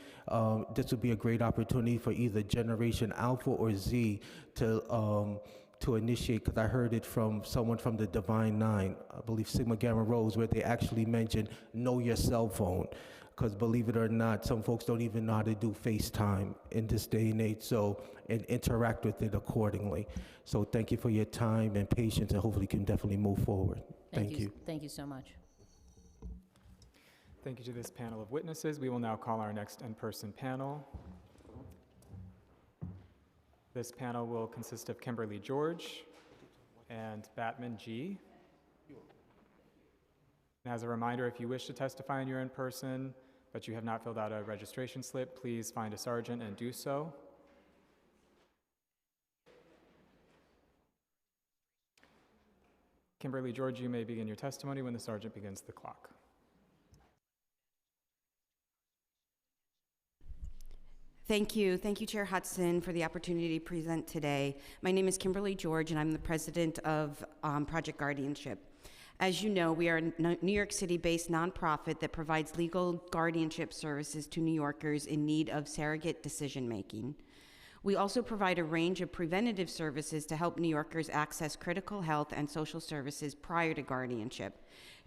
this would be a great opportunity for either Generation Alpha or Z to initiate, because I heard it from someone from the Divine Nine, I believe Sigma Gamma Rose, where they actually mentioned know your cell phone. Because believe it or not, some folks don't even know how to do FaceTime in this day and age, and interact with it accordingly. So thank you for your time and patience, and hopefully can definitely move forward. Thank you. Thank you so much. Thank you to this panel of witnesses. We will now call our next in-person panel. This panel will consist of Kimberly George and Batman G. And as a reminder, if you wish to testify and you're in person, but you have not filled out a registration slip, please find a sergeant and do so. Kimberly George, you may begin your testimony when the sergeant begins the clock. Thank you. Thank you, Chair Hudson, for the opportunity to present today. My name is Kimberly George, and I'm the president of Project Guardianship. As you know, we are a New York City-based nonprofit that provides legal guardianship services to New Yorkers in need of surrogate decision-making. We also provide a range of preventative services to help New Yorkers access critical health and social services prior to guardianship.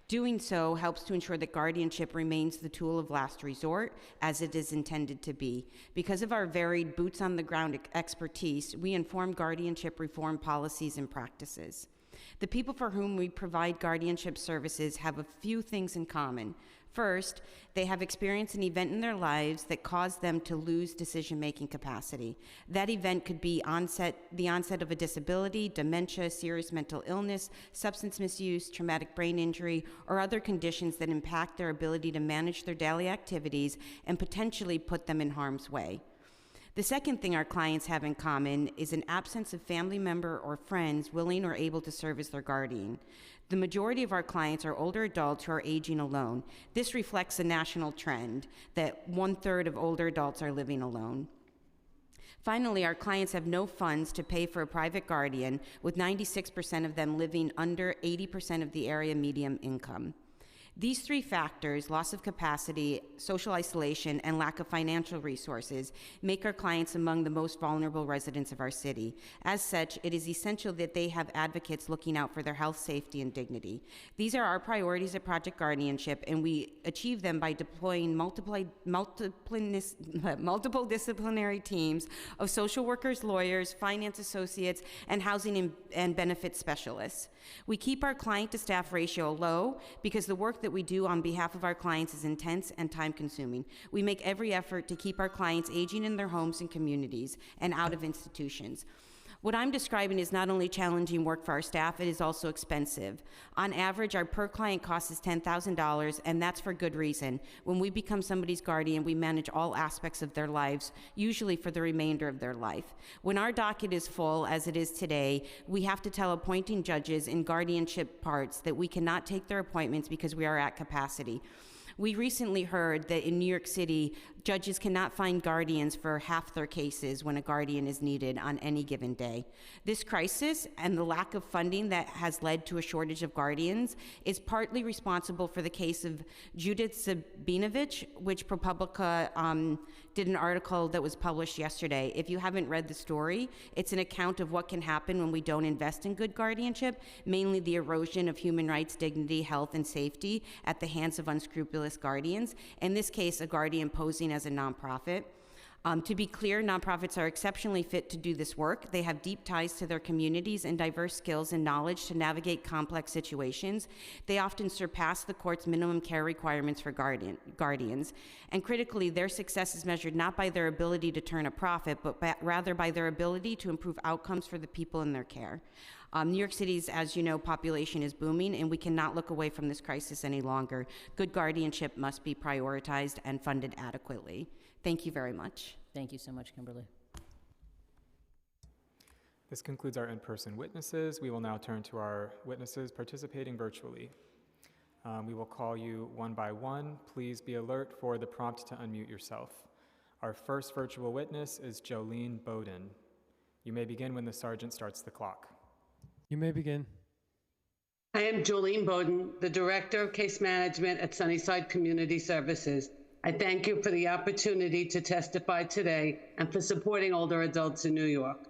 Doing so helps to ensure that guardianship remains the tool of last resort, as it is intended to be. Because of our varied boots-on-the-ground expertise, we inform guardianship reform policies and practices. The people for whom we provide guardianship services have a few things in common. First, they have experienced an event in their lives that caused them to lose decision-making capacity. That event could be the onset of a disability, dementia, serious mental illness, substance misuse, traumatic brain injury, or other conditions that impact their ability to manage their daily activities and potentially put them in harm's way. The second thing our clients have in common is an absence of family member or friends willing or able to serve as their guardian. The majority of our clients are older adults who are aging alone. This reflects a national trend that 1/3 of older adults are living alone. Finally, our clients have no funds to pay for a private guardian, with 96% of them living under 80% of the area median income. These three factors, loss of capacity, social isolation, and lack of financial resources, make our clients among the most vulnerable residents of our city. As such, it is essential that they have advocates looking out for their health, safety, and dignity. These are our priorities at Project Guardianship, and we achieve them by deploying multiple disciplinary teams of social workers, lawyers, finance associates, and housing and benefits specialists. We keep our client-to-staff ratio low because the work that we do on behalf of our clients is intense and time-consuming. We make every effort to keep our clients aging in their homes and communities and out of institutions. What I'm describing is not only challenging work for our staff, it is also expensive. On average, our per-client cost is $10,000, and that's for good reason. When we become somebody's guardian, we manage all aspects of their lives, usually for the remainder of their life. When our docket is full, as it is today, we have to tell appointing judges in guardianship parts that we cannot take their appointments because we are at capacity. We recently heard that in New York City, judges cannot find guardians for half their cases when a guardian is needed on any given day. This crisis and the lack of funding that has led to a shortage of guardians is partly responsible for the case of Judith Sabinovich, which ProPublica did an article that was published yesterday. If you haven't read the story, it's an account of what can happen when we don't invest in good guardianship, mainly the erosion of human rights, dignity, health, and safety at the hands of unscrupulous guardians. In this case, a guardian posing as a nonprofit. To be clear, nonprofits are exceptionally fit to do this work. They have deep ties to their communities and diverse skills and knowledge to navigate complex situations. They often surpass the court's minimum care requirements for guardians. And critically, their success is measured not by their ability to turn a profit, but rather by their ability to improve outcomes for the people in their care. New York City's, as you know, population is booming, and we cannot look away from this crisis any longer. Good guardianship must be prioritized and funded adequately. Thank you very much. Thank you so much, Kimberly. This concludes our in-person witnesses. We will now turn to our witnesses participating virtually. We will call you one by one. Please be alert for the prompt to unmute yourself. Our first virtual witness is Jolene Bowden. You may begin when the sergeant starts the clock. You may begin. I am Jolene Bowden, the Director of Case Management at Sunnyside Community Services. I thank you for the opportunity to testify today and for supporting older adults in New York.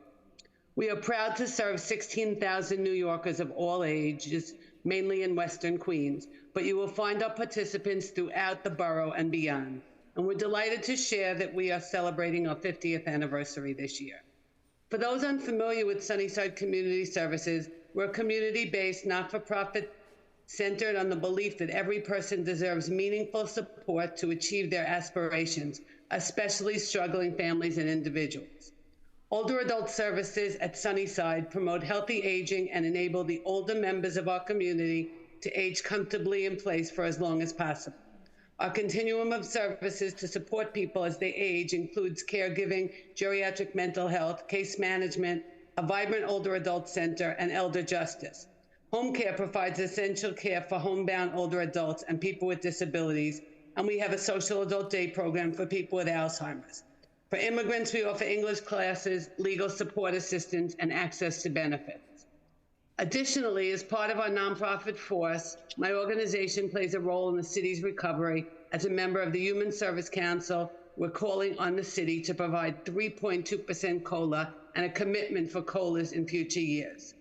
We are proud to serve 16,000 New Yorkers of all ages, mainly in Western Queens, but you will find our participants throughout the borough and beyond. And we're delighted to share that we are celebrating our 50th anniversary this year. For those unfamiliar with Sunnyside Community Services, we're a community-based, not-for-profit centered on the belief that every person deserves meaningful support to achieve their aspirations, especially struggling families and individuals. Older adult services at Sunnyside promote healthy aging and enable the older members of our community to age comfortably in place for as long as possible. Our continuum of services to support people as they age includes caregiving, geriatric mental health, case management, a vibrant older adult center, and elder justice. Home care provides essential care for homebound older adults and people with disabilities, and we have a social adult day program for people with Alzheimer's. For immigrants, we offer English classes, legal support assistance, and access to benefits. Additionally, as part of our nonprofit force, my organization plays a role in the city's recovery. As a member of the Human Service Council, we're calling on the city to provide 3.2% COLA and a commitment for COLAs in future years.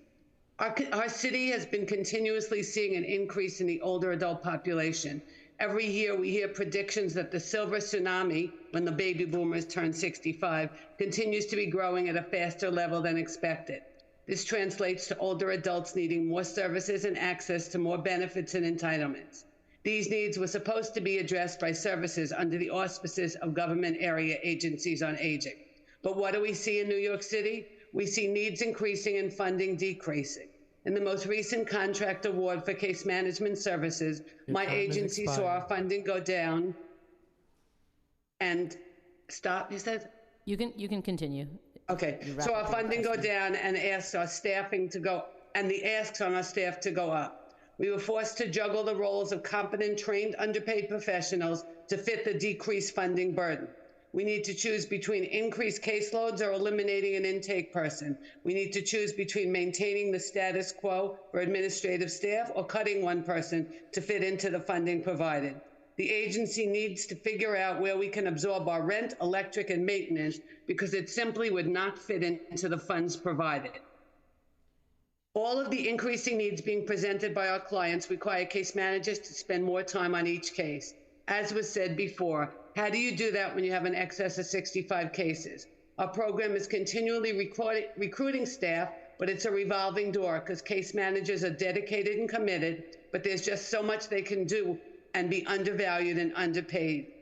Our city has been continuously seeing an increase in the older adult population. Every year we hear predictions that the silver tsunami, when the baby boomers turn 65, continues to be growing at a faster level than expected. This translates to older adults needing more services and access to more benefits and entitlements. These needs were supposed to be addressed by services under the auspices of government area agencies on aging. But what do we see in New York City? We see needs increasing and funding decreasing. In the most recent contract award for case management services, my agency saw our funding go down and stop, you said? You can continue. Okay, so our funding go down and asked our staffing to go, and the asks on our staff to go up. We were forced to juggle the roles of competent, trained, underpaid professionals to fit the decreased funding burden. We need to choose between increased caseloads or eliminating an intake person. We need to choose between maintaining the status quo for administrative staff or cutting one person to fit into the funding provided. The agency needs to figure out where we can absorb our rent, electric, and maintenance because it simply would not fit into the funds provided. All of the increasing needs being presented by our clients require case managers to spend more time on each case. As was said before, how do you do that when you have an excess of 65 cases? Our program is continually recruiting staff, but it's a revolving door because case managers are dedicated and committed, but there's just so much they can do and be undervalued and underpaid.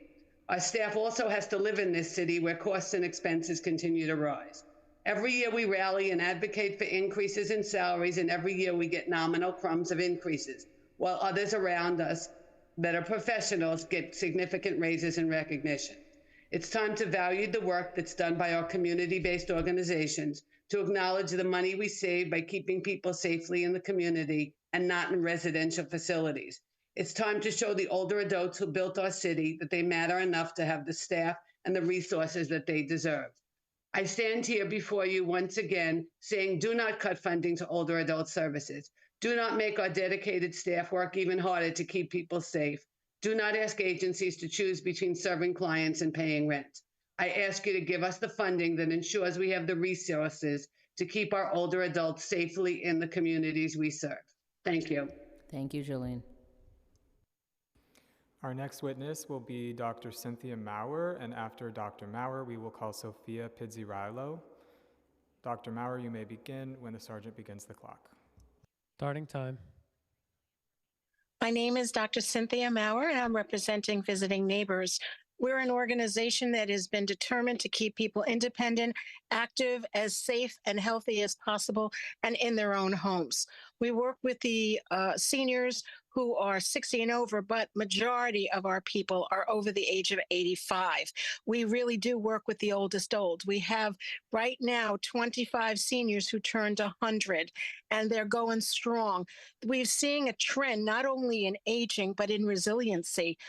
Our staff also has to live in this city where costs and expenses continue to rise. Every year we rally and advocate for increases in salaries, and every year we get nominal crumbs of increases, while others around us that are professionals get significant raises and recognition. It's time to value the work that's done by our community-based organizations, to acknowledge the money we save by keeping people safely in the community and not in residential facilities. It's time to show the older adults who built our city that they matter enough to have the staff and the resources that they deserve. I stand here before you once again saying, do not cut funding to older adult services. Do not make our dedicated staff work even harder to keep people safe. Do not ask agencies to choose between serving clients and paying rent. I ask you to give us the funding that ensures we have the resources to keep our older adults safely in the communities we serve. Thank you. Thank you, Jolene. Our next witness will be Dr. Cynthia Maurer, and after Dr. Maurer, we will call Sophia Pizzirilo. Dr. Maurer, you may begin when the sergeant begins the clock. Starting time. My name is Dr. Cynthia Maurer, and I'm representing Visiting Neighbors. We're an organization that has been determined to keep people independent, active, as safe and healthy as possible, and in their own homes. We work with the seniors who are 60 and over, but majority of our people are over the age of 85. We really do work with the oldest old. We have right now 25 seniors who turned 100, and they're going strong. We're seeing a trend not only in aging, but in resiliency.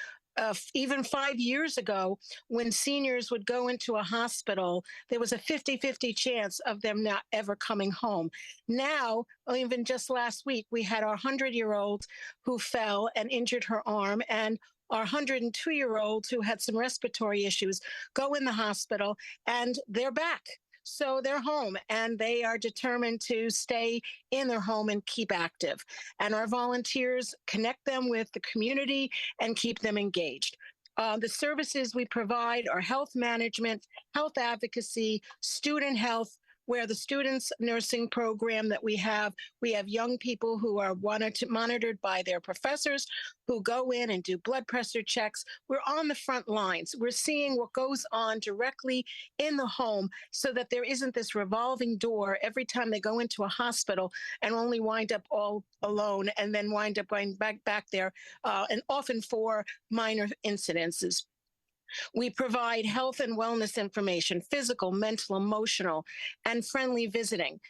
Even 5 years ago, when seniors would go into a hospital, there was a 50-50 chance of them not ever coming home. Now, even just last week, we had our 100-year-old who fell and injured her arm, and our 102-year-old who had some respiratory issues go in the hospital, and they're back. So they're home, and they are determined to stay in their home and keep active. And our volunteers connect them with the community and keep them engaged. The services we provide are health management, health advocacy, student health, where the students nursing program that we have young people who are monitored by their professors who go in and do blood pressure checks. We're on the front lines. We're seeing what goes on directly in the home so that there isn't this revolving door every time they go into a hospital and only wind up all alone and then wind up going back there, and often for minor incidences. We provide health and wellness information, physical, mental, emotional, and friendly visiting.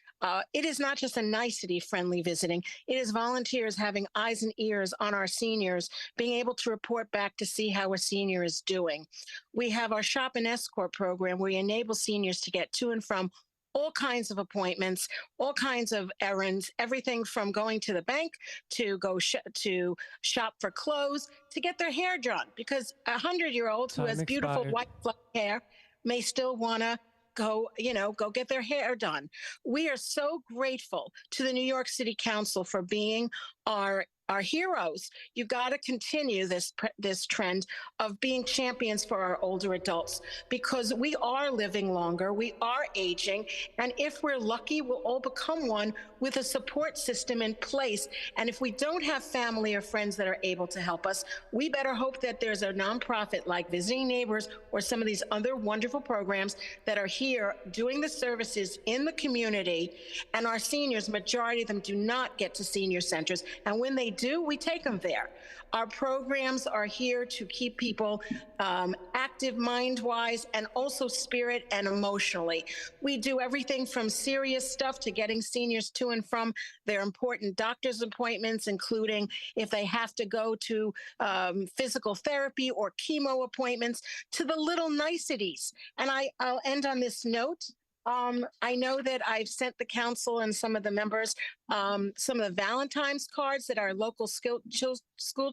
It is not just a nicety friendly visiting. It is volunteers having eyes and ears on our seniors, being able to report back to see how a senior is doing. We have our Shop and Escort program where we enable seniors to get to and from all kinds of appointments, all kinds of errands, everything from going to the bank to go to shop for clothes, to get their hair done, because a 100-year-old who has beautiful white fluffy hair may still want to go get their hair done. We are so grateful to the New York City Council for being our heroes. You got to continue this trend of being champions for our older adults, because we are living longer, we are aging, and if we're lucky, we'll all become one with a support system in place. And if we don't have family or friends that are able to help us, we better hope that there's a nonprofit like Visiting Neighbors or some of these other wonderful programs that are here doing the services in the community. And our seniors, majority of them do not get to senior centers, and when they do, we take them there. Our programs are here to keep people active mind-wise and also spirit and emotionally. We do everything from serious stuff to getting seniors to and from their important doctor's appointments, including if they have to go to physical therapy or chemo appointments, to the little niceties. And I'll end on this note. I know that I've sent the council and some of the members some of the Valentine's cards that our local school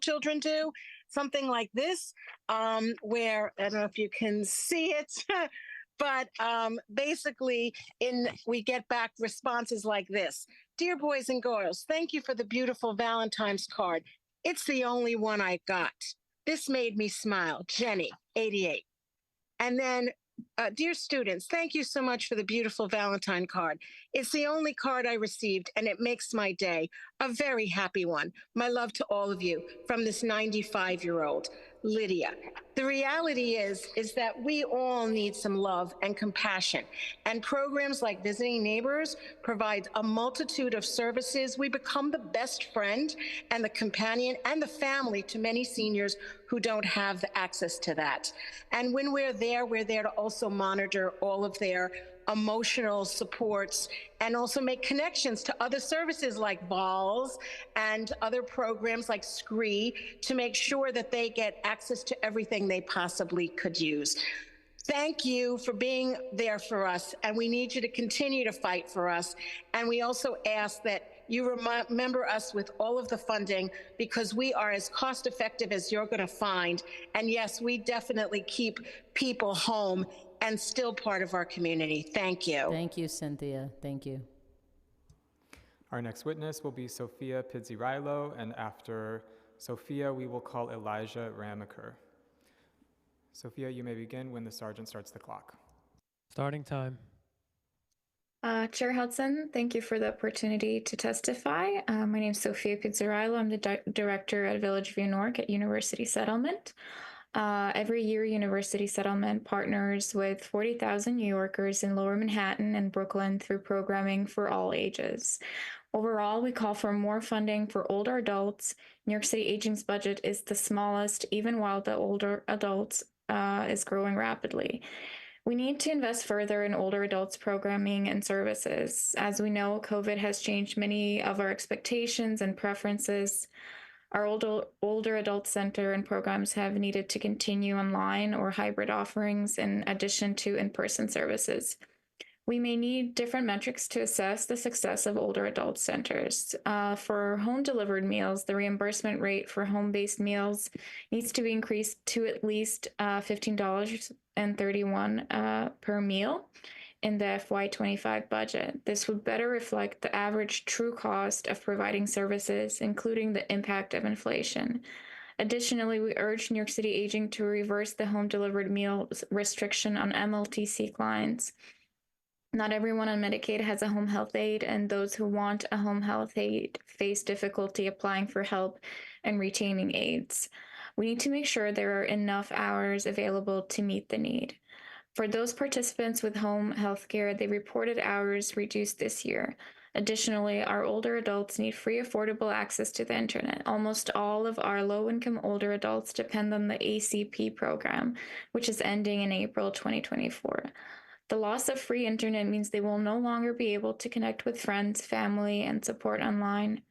children do, something like this, where, I don't know if you can see it, but basically we get back responses like this. Dear boys and girls, thank you for the beautiful Valentine's card. It's the only one I got. This made me smile. Jenny, 88. And then, dear students, thank you so much for the beautiful Valentine card. It's the only card I received, and it makes my day a very happy one. My love to all of you from this 95-year-old, Lydia. The reality is that we all need some love and compassion, and programs like Visiting Neighbors provide a multitude of services. We become the best friend and the companion and the family to many seniors who don't have the access to that. And when we're there to also monitor all of their emotional supports and also make connections to other services like VALS and other programs like SCREE to make sure that they get access to everything they possibly could use. Thank you for being there for us, and we need you to continue to fight for us. And we also ask that you remember us with all of the funding, because we are as cost effective as you're going to find. And yes, we definitely keep people home and still part of our community. Thank you. Thank you, Cynthia. Thank you. Our next witness will be Sophia Pizzirilo, and after Sophia, we will call Elijah Ramaker. Sophia, you may begin when the sergeant starts the clock. Starting time. Chair Hudson, thank you for the opportunity to testify. My name is Sophia Pizzirilo. I'm the director at Village View Newark at University Settlement. Every year, University Settlement partners with 40,000 New Yorkers in Lower Manhattan and Brooklyn through programming for all ages. Overall, we call for more funding for older adults. New York City Aging's budget is the smallest, even while the older adults is growing rapidly. We need to invest further in older adults programming and services. As we know, COVID has changed many of our expectations and preferences. Our older adult center and programs have needed to continue online or hybrid offerings in addition to in-person services. We may need different metrics to assess the success of older adult centers. For home-delivered meals, the reimbursement rate for home-based meals needs to be increased to at least $15.31 per meal in the FY25 budget. This would better reflect the average true cost of providing services, including the impact of inflation. Additionally, we urge New York City Aging to reverse the home-delivered meals restriction on MLTC clients. Not everyone on Medicaid has a home health aide, and those who want a home health aide face difficulty applying for help and retaining aides. We need to make sure there are enough hours available to meet the need. For those participants with home health care, the reported hours reduced this year. Additionally, our older adults need free, affordable access to the internet. Almost all of our low-income older adults depend on the ACP program, which is ending in April 2024. The loss of free internet means they will no longer be able to connect with friends, family, and support online.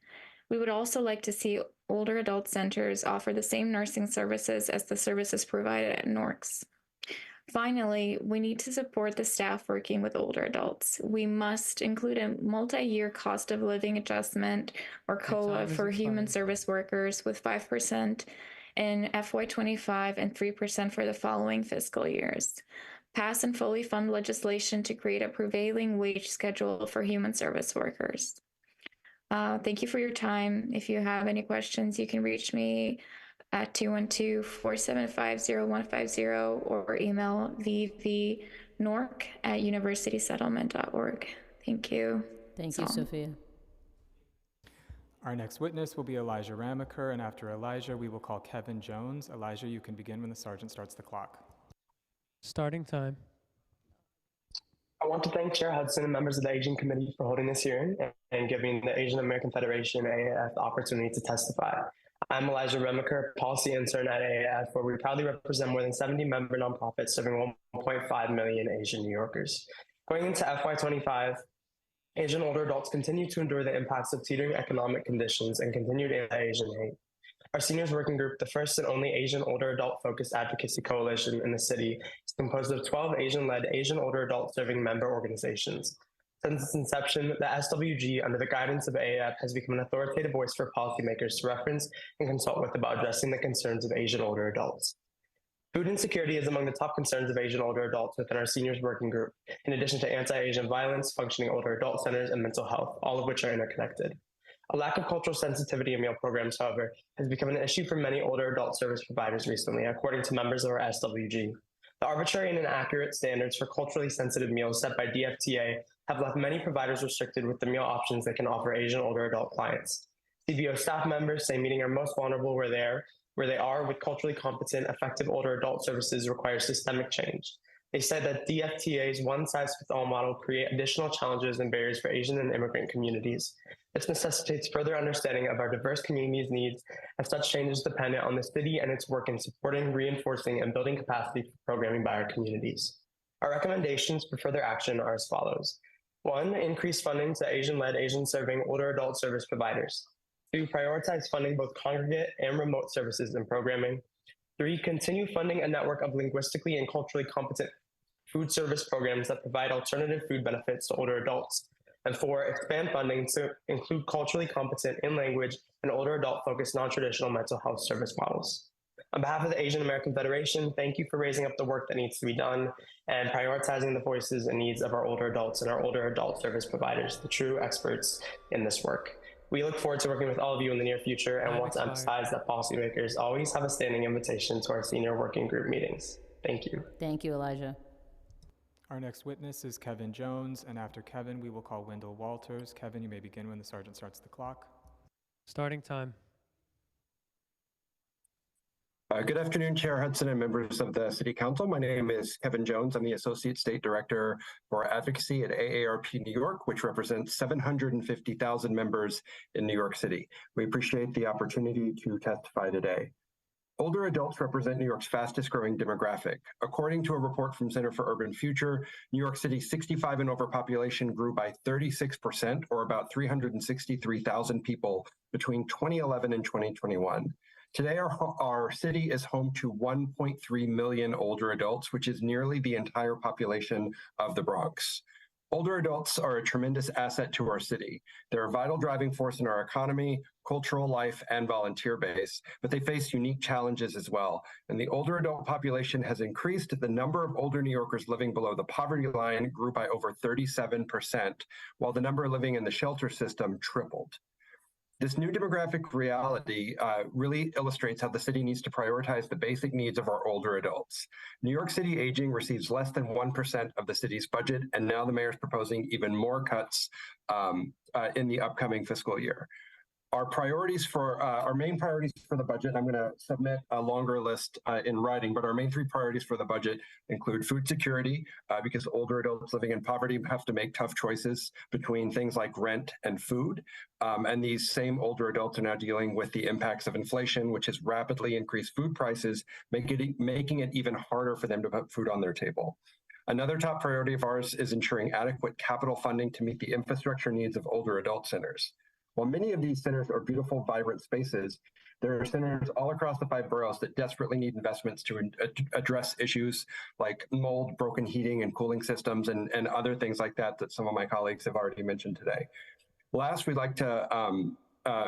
We would also like to see older adult centers offer the same nursing services as the services provided at NORCS. Finally, we need to support the staff working with older adults. We must include a multi-year cost of living adjustment or COLA for human service workers with 5% in FY25 and 3% for the following fiscal years. Pass and fully fund legislation to create a prevailing wage schedule for human service workers. Thank you for your time. If you have any questions, you can reach me at 212-475-0150 or email vvnork@universitysettlement.org. Thank you. Thank you, Sophia. Our next witness will be Elijah Ramaker, and after Elijah, we will call Kevin Jones. Elijah, you can begin when the sergeant starts the clock. Starting time. I want to thank Chair Hudson and members of the Aging Committee for holding this hearing and giving the Asian American Federation, AAF, the opportunity to testify. I'm Elijah Remaker, policy intern at AAF, where we proudly represent more than 70 member nonprofits serving 1.5 million Asian New Yorkers. Going into FY25, Asian older adults continue to endure the impacts of teetering economic conditions and continued anti-Asian hate. Our seniors working group, the first and only Asian older adult-focused advocacy coalition in the city, is composed of 12 Asian-led Asian older adult-serving member organizations. Since its inception, the SWG, under the guidance of AAF, has become an authoritative voice for policymakers to reference and consult with about addressing the concerns of Asian older adults. Food insecurity is among the top concerns of Asian older adults within our seniors working group, in addition to anti-Asian violence, functioning older adult centers, and mental health, all of which are interconnected. A lack of cultural sensitivity in meal programs, however, has become an issue for many older adult service providers recently, according to members of our SWG. The arbitrary and inaccurate standards for culturally sensitive meals set by DFTA have left many providers restricted with the meal options they can offer Asian older adult clients. CBO staff members say meeting are most vulnerable where they are with culturally competent, effective older adult services requires systemic change. They said that DFTA's one-size-fits-all model create additional challenges and barriers for Asian and immigrant communities. This necessitates further understanding of our diverse communities' needs, as such change is dependent on the city and its work in supporting, reinforcing, and building capacity for programming by our communities. Our recommendations for further action are as follows. 1, increase funding to Asian-led, Asian-serving older adult service providers. 2, prioritize funding both congregate and remote services and programming. 3, continue funding a network of linguistically and culturally competent food service programs that provide alternative food benefits to older adults. And 4, expand funding to include culturally competent in-language and older adult-focused non-traditional mental health service models. On behalf of the Asian American Federation, thank you for raising up the work that needs to be done and prioritizing the voices and needs of our older adults and our older adult service providers, the true experts in this work. We look forward to working with all of you in the near future and want to emphasize that policymakers always have a standing invitation to our senior working group meetings. Thank you. Thank you, Elijah. Our next witness is Kevin Jones, and after Kevin, we will call Wendell Walters. Kevin, you may begin when the sergeant starts the clock. Starting time. Good afternoon, Chair Hudson and members of the City Council. My name is Kevin Jones. I'm the Associate State Director for Advocacy at AARP New York, which represents 750,000 members in New York City. We appreciate the opportunity to testify today. Older adults represent New York's fastest growing demographic. According to a report from Center for Urban Future, New York City's 65 and over population grew by 36%, or about 363,000 people between 2011 and 2021. Today, our city is home to 1.3 million older adults, which is nearly the entire population of the Bronx. Older adults are a tremendous asset to our city. They're a vital driving force in our economy, cultural life, and volunteer base, but they face unique challenges as well. And the older adult population has increased. The number of older New Yorkers living below the poverty line grew by over 37%, while the number living in the shelter system tripled. This new demographic reality really illustrates how the city needs to prioritize the basic needs of our older adults. New York City Aging receives less than 1% of the city's budget, and now the mayor's proposing even more cuts in the upcoming fiscal year. Our main priorities for the budget, I'm going to submit a longer list in writing, but our main 3 priorities for the budget include food security, because older adults living in poverty have to make tough choices between things like rent and food. And these same older adults are now dealing with the impacts of inflation, which has rapidly increased food prices, making it even harder for them to put food on their table. Another top priority of ours is ensuring adequate capital funding to meet the infrastructure needs of older adult centers. While many of these centers are beautiful, vibrant spaces, there are centers all across the 5 boroughs that desperately need investments to address issues like mold, broken heating and cooling systems, and other things like that some of my colleagues have already mentioned today. Last, we'd like to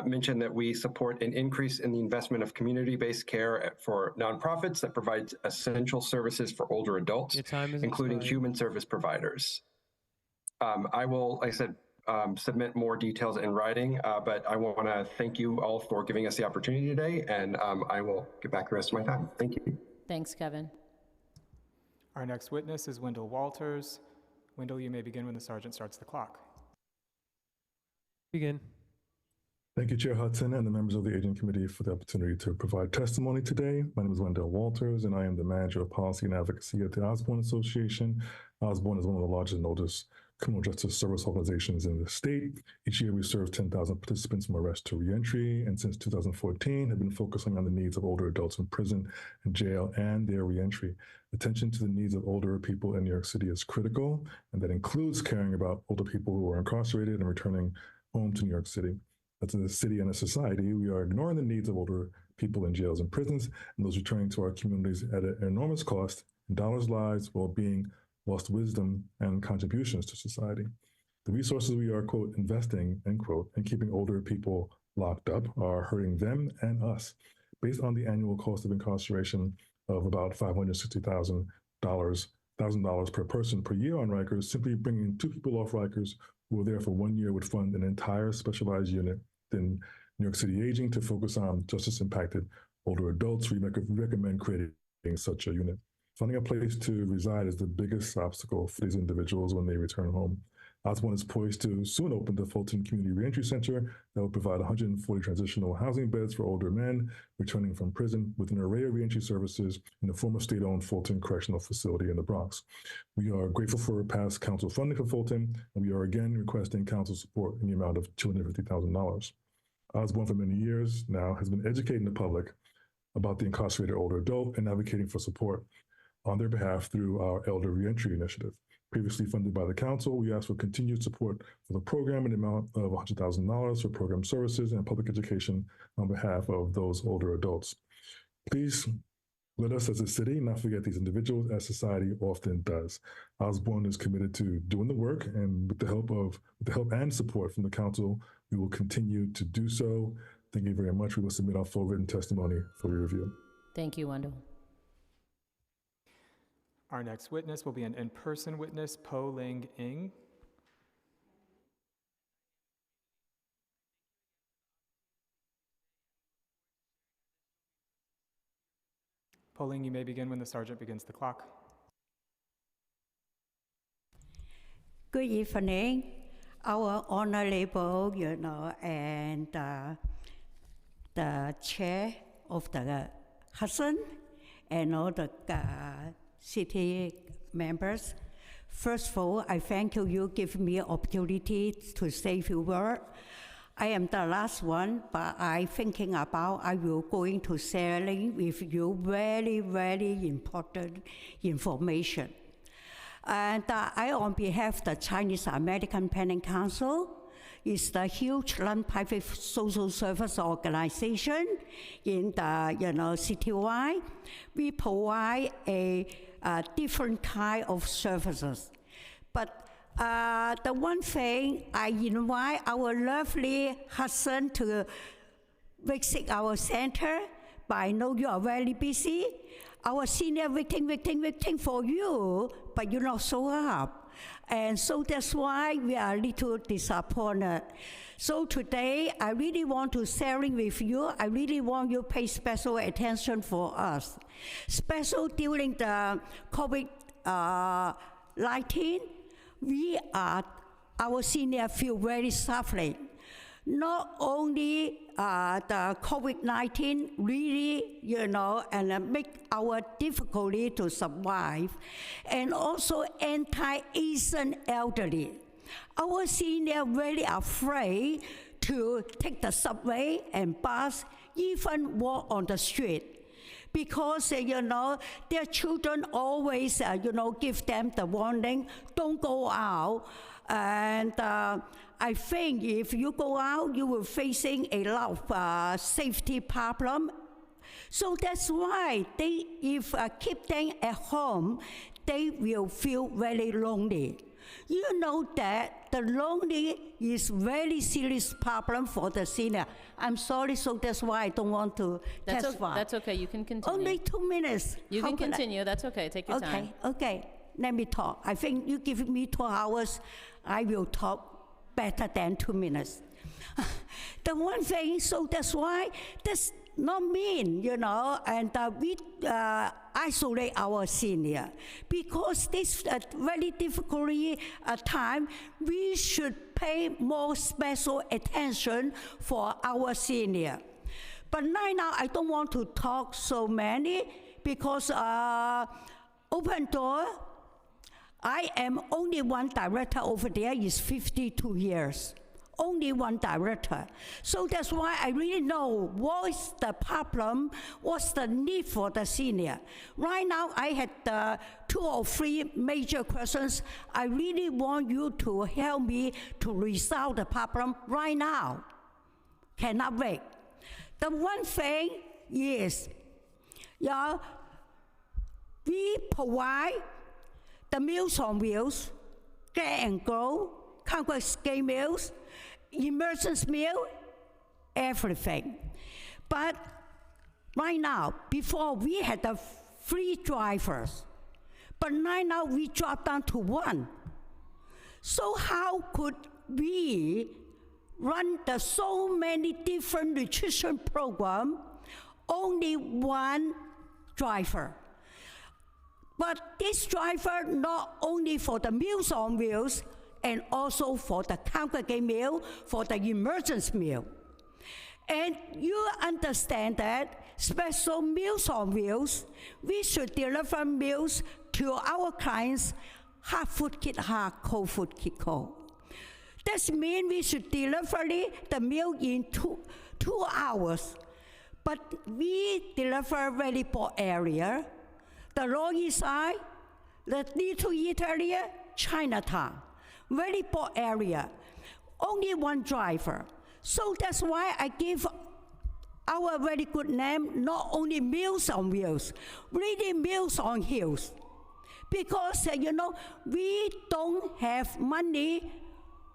mention that we support an increase in the investment of community-based care for nonprofits that provides essential services for older adults, including human service providers. I will, like I said, submit more details in writing, but I want to thank you all for giving us the opportunity today, and I will get back the rest of my time. Thank you. Thanks, Kevin. Our next witness is Wendell Walters. Wendell, you may begin when the sergeant starts the clock. Begin. Thank you, Chair Hudson and the members of the Aging Committee for the opportunity to provide testimony today. My name is Wendell Walters, and I am the Manager of Policy and Advocacy at the Osborne Association. Osborne is one of the largest and oldest criminal justice service organizations in the state. Each year we serve 10,000 participants from arrest to reentry, and since 2014 have been focusing on the needs of older adults in prison and jail and their reentry. Attention to the needs of older people in New York City is critical, and that includes caring about older people who are incarcerated and returning home to New York City. As a city and a society, we are ignoring the needs of older people in jails and prisons, and those returning to our communities at an enormous cost in dollars, lives, well-being, lost wisdom, and contributions to society. The resources we are, quote, investing, end quote, in keeping older people locked up are hurting them and us. Based on the annual cost of incarceration of about $560,000 per person per year on Rikers, simply bringing 2 people off Rikers who were there for 1 year would fund an entire specialized unit in New York City Aging to focus on justice-impacted older adults. We recommend creating such a unit. Finding a place to reside is the biggest obstacle for these individuals when they return home. Osborne is poised to soon open the Fulton Community Reentry Center that will provide 140 transitional housing beds for older men returning from prison with an array of reentry services in the former state-owned Fulton Correctional Facility in the Bronx. We are grateful for past council funding for Fulton, and we are again requesting council support in the amount of $250,000. Osborne, for many years now, has been educating the public about the incarcerated older adult and advocating for support on their behalf through our Elder Reentry Initiative. Previously funded by the council, we ask for continued support for the program in the amount of $100,000 for program services and public education on behalf of those older adults. Please let us as a city not forget these individuals as society often does. Osborne is committed to doing the work, and with the help and support from the council, we will continue to do so. Thank you very much. We will submit our full written testimony for your review. Thank you, Wendell. Our next witness will be an in-person witness, Po Ling Ing. Po Ling, you may begin when the sergeant begins the clock. Good evening, our honorable, and the chair of the Hudson and all the city members. First of all, I thank you give me an opportunity to say a few words. I am the last one, but I thinking about I will going to sharing with you very, very important information. And I, on behalf of the Chinese American Planning Council, is the huge non-profit social service organization in the citywide. We provide a different kind of services. But the one thing I invite our lovely Hudson to visit our center, but I know you are very busy. Our senior waiting for you, but you not show up. And so that's why we are a little disappointed. So today, I really want to sharing with you. I really want you to pay special attention for us. Special during the COVID-19, our senior feel very suffering. Not only the COVID-19 really, and make our difficulty to survive, and also anti-Asian elderly. Our senior really afraid to take the subway and bus, even walk on the street. Because, their children always, give them the warning, don't go out. And I think if you go out, you will facing a lot of safety problem. So that's why if keep them at home, they will feel very lonely. You know that the lonely is very serious problem for the senior. I'm sorry, so that's why I don't want to testify. That's okay, you can continue. Only 2 minutes. You can continue, that's okay, take your time. Okay, let me talk. I think you give me 2 hours, I will talk better than 2 minutes. The one thing, so that's why, that's not mean, and we isolate our senior. Because this very difficult time, we should pay more special attention for our senior. But right now, I don't want to talk so many, because Open Door, I am only one director over there, is 52 years. Only one director. So that's why I really know what's the problem, what's the need for the senior. Right now, I had 2 or 3 major questions. I really want you to help me to resolve the problem right now. Cannot wait. The one thing is, we provide the Meals on Wheels, Get and Go, Conquest Scale Meals, emergency meal, everything. But right now, before we had the 3 drivers, but right now we dropped down to 1. So how could we run so many different nutrition programs, only 1 driver? But this driver not only for the Meals on Wheels, and also for the congregate meal, for the emergency meal. And you understand that special Meals on Wheels, we should deliver meals to our clients, hot food kit hot, cold food kit cold. That means we should deliver the meal in 2 hours. But we deliver very poor area, the Lower East Side, the Little Italy, Chinatown. Very poor area, only 1 driver. So that's why I give our very good name, not only Meals on Wheels, really Meals on Hills. Because, we don't have money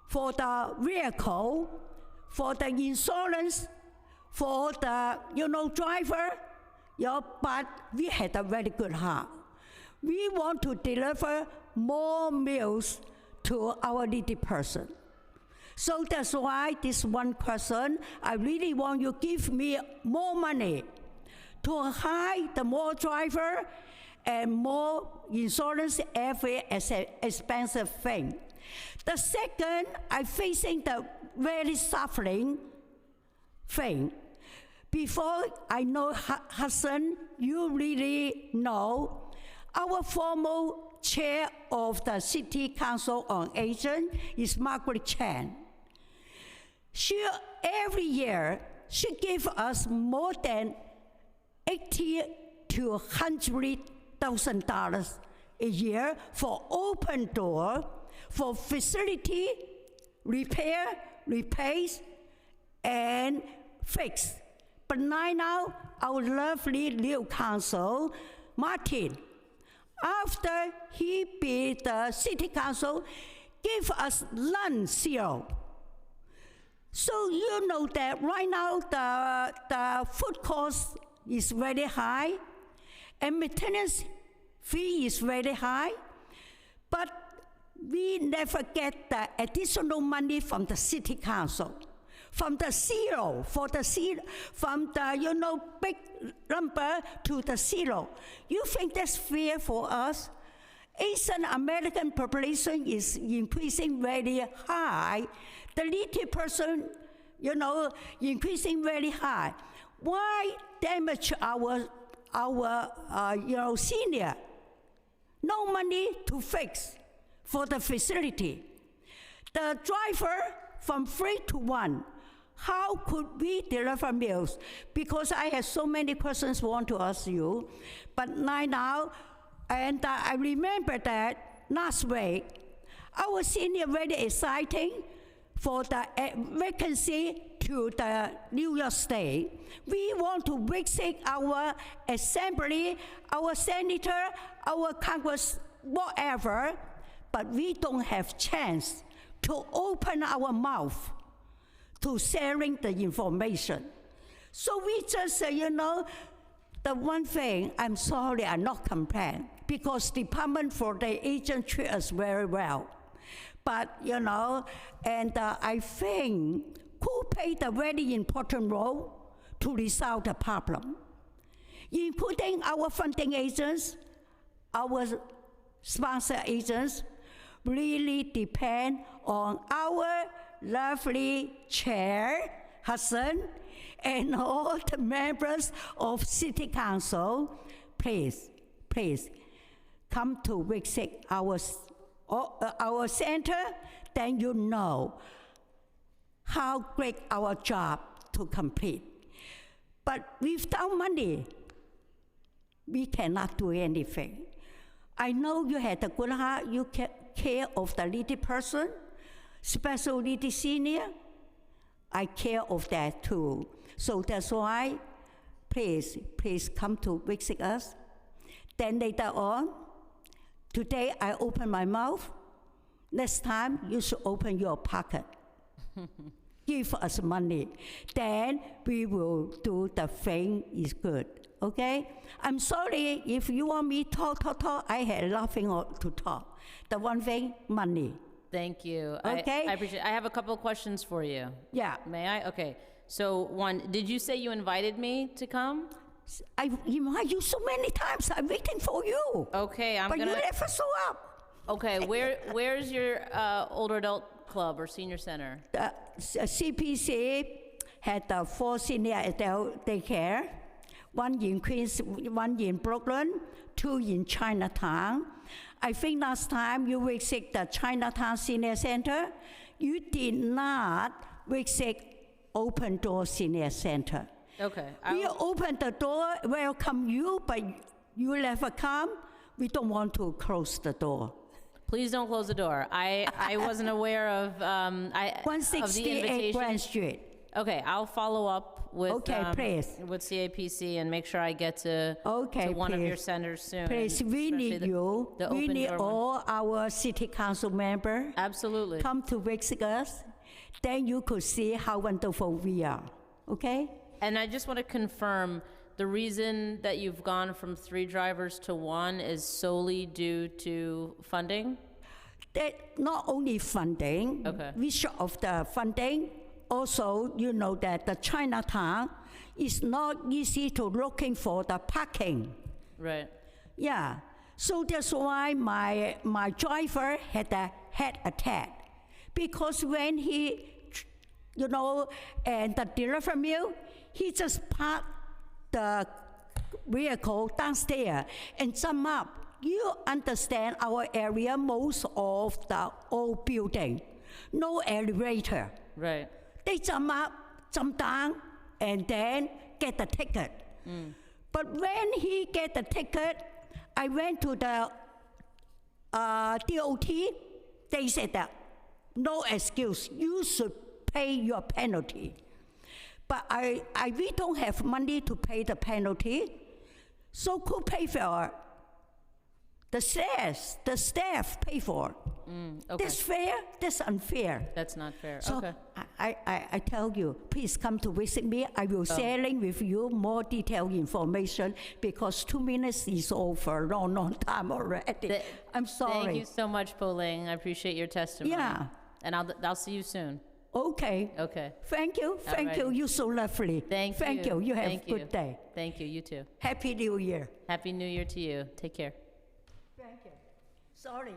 for the vehicle, for the insurance, for the, driver, but we had a very good heart. We want to deliver more meals to our needy person. So that's why this one person, I really want you to give me more money to hire the more driver and more insurance, every expensive thing. The second, I'm facing the very suffering thing. Before I know Hudson, you really know our former chair of the City Council on Aging is Margaret Chan. Every year, she gives us more than $80,000 to $100,000 a year for Open Door, for facility, repair, replace, and fix. But now, our lovely new council, Martin, after he be the city council, give us none, 0. So you know that right now the food cost is very high, and maintenance fee is very high. But we never get the additional money from the city council, from the zero, from the, big number to the zero. You think that's fair for us? Asian American population is increasing very high. The little person, increasing very high. Why damage our senior? No money to fix for the facility. The driver from 3 to 1. How could we deliver meals? Because I have so many questions I want to ask you, but now, and I remember that last week, our senior very exciting for the vacancy to the New York State. We want to visit our assembly, our senator, our Congress, whatever, but we don't have chance to open our mouth to sharing the information. So we just say, the one thing, I'm sorry, I'm not complaining, because Department for the Agent treat us very well. But, and I think who played a very important role to resolve the problem, including our funding agents, our sponsor agents, really depend on our lovely chair, Hudson, and all the members of City Council. Please come to visit our center, then you know how great our job to complete. But without money, we cannot do anything. I know you had a good heart, you care of the little person, especially little senior. I care of that too. So that's why, please come to visit us. Then later on, today I open my mouth. Next time, you should open your pocket. Give us money. Then we will do the thing is good, okay? I'm sorry, if you want me to talk, I had nothing to talk. The one thing, money. Thank you. Okay. I appreciate it. I have a couple of questions for you. Yeah. May I? Okay. So one, did you say you invited me to come? I invite you so many times. I'm waiting for you. Okay, but you never show up. Okay, where's your older adult club or senior center? The CPC had 4 senior adult daycare, 1 in Queens, 1 in Brooklyn, 2 in Chinatown. I think last time you visit the Chinatown Senior Center, you did not visit Open Door Senior Center. Okay. We opened the door, welcome you, but you never come. We don't want to close the door. Please don't close the door. I wasn't aware of of the 168 invitation. Grand Street. Okay, I'll follow up with with CAPC and make sure I get to one of your centers soon. Please, we need you. We need all our city council members. Absolutely. Come to visit us. Then you could see how wonderful we are. Okay? And I just want to confirm, the reason that you've gone from 3 drivers to 1 is solely due to funding? That not only funding, we short of the funding. Also, you know that the Chinatown is not easy to looking for the parking. Right. Yeah. So that's why my driver had a heart attack. Because when he, and the delivery meal, he just parked the vehicle downstairs and jump up. You understand our area, most of the old building, no elevator. Right. They jump up, jump down, and then get the ticket. But when he get the ticket, I went to the DOT. They said that no excuse. You should pay your penalty. But we don't have money to pay the penalty. So who pay for it? The staff pay for it. Okay. That's fair? That's unfair. That's not fair. So Okay. I tell you, please come to visit me. I will sharing with you more detailed information because 2 minutes is over a long time already. I'm sorry. Thank you so much, Pauline. I appreciate your testimony. Yeah. And I'll see you soon. Okay. Okay. Thank you. Thank you. You're so lovely. Thank you. You have Thank a good day. Thank you. You too. Happy New Year. Happy New Year to you. Take care. Thank you. Sorry.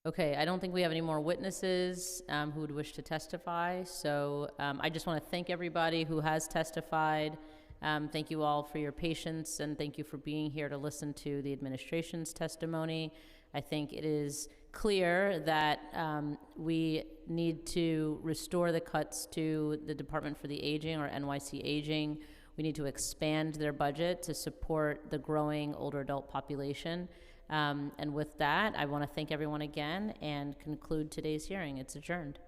Okay, I don't think we have any more witnesses who would wish to testify, so I just want to thank everybody who has testified. Thank you all for your patience, and thank you for being here to listen to the administration's testimony. I think it is clear that we need to restore the cuts to the Department for the Aging, or NYC Aging. We need to expand their budget to support the growing older adult population. And with that, I want to thank everyone again and conclude today's hearing. It's adjourned.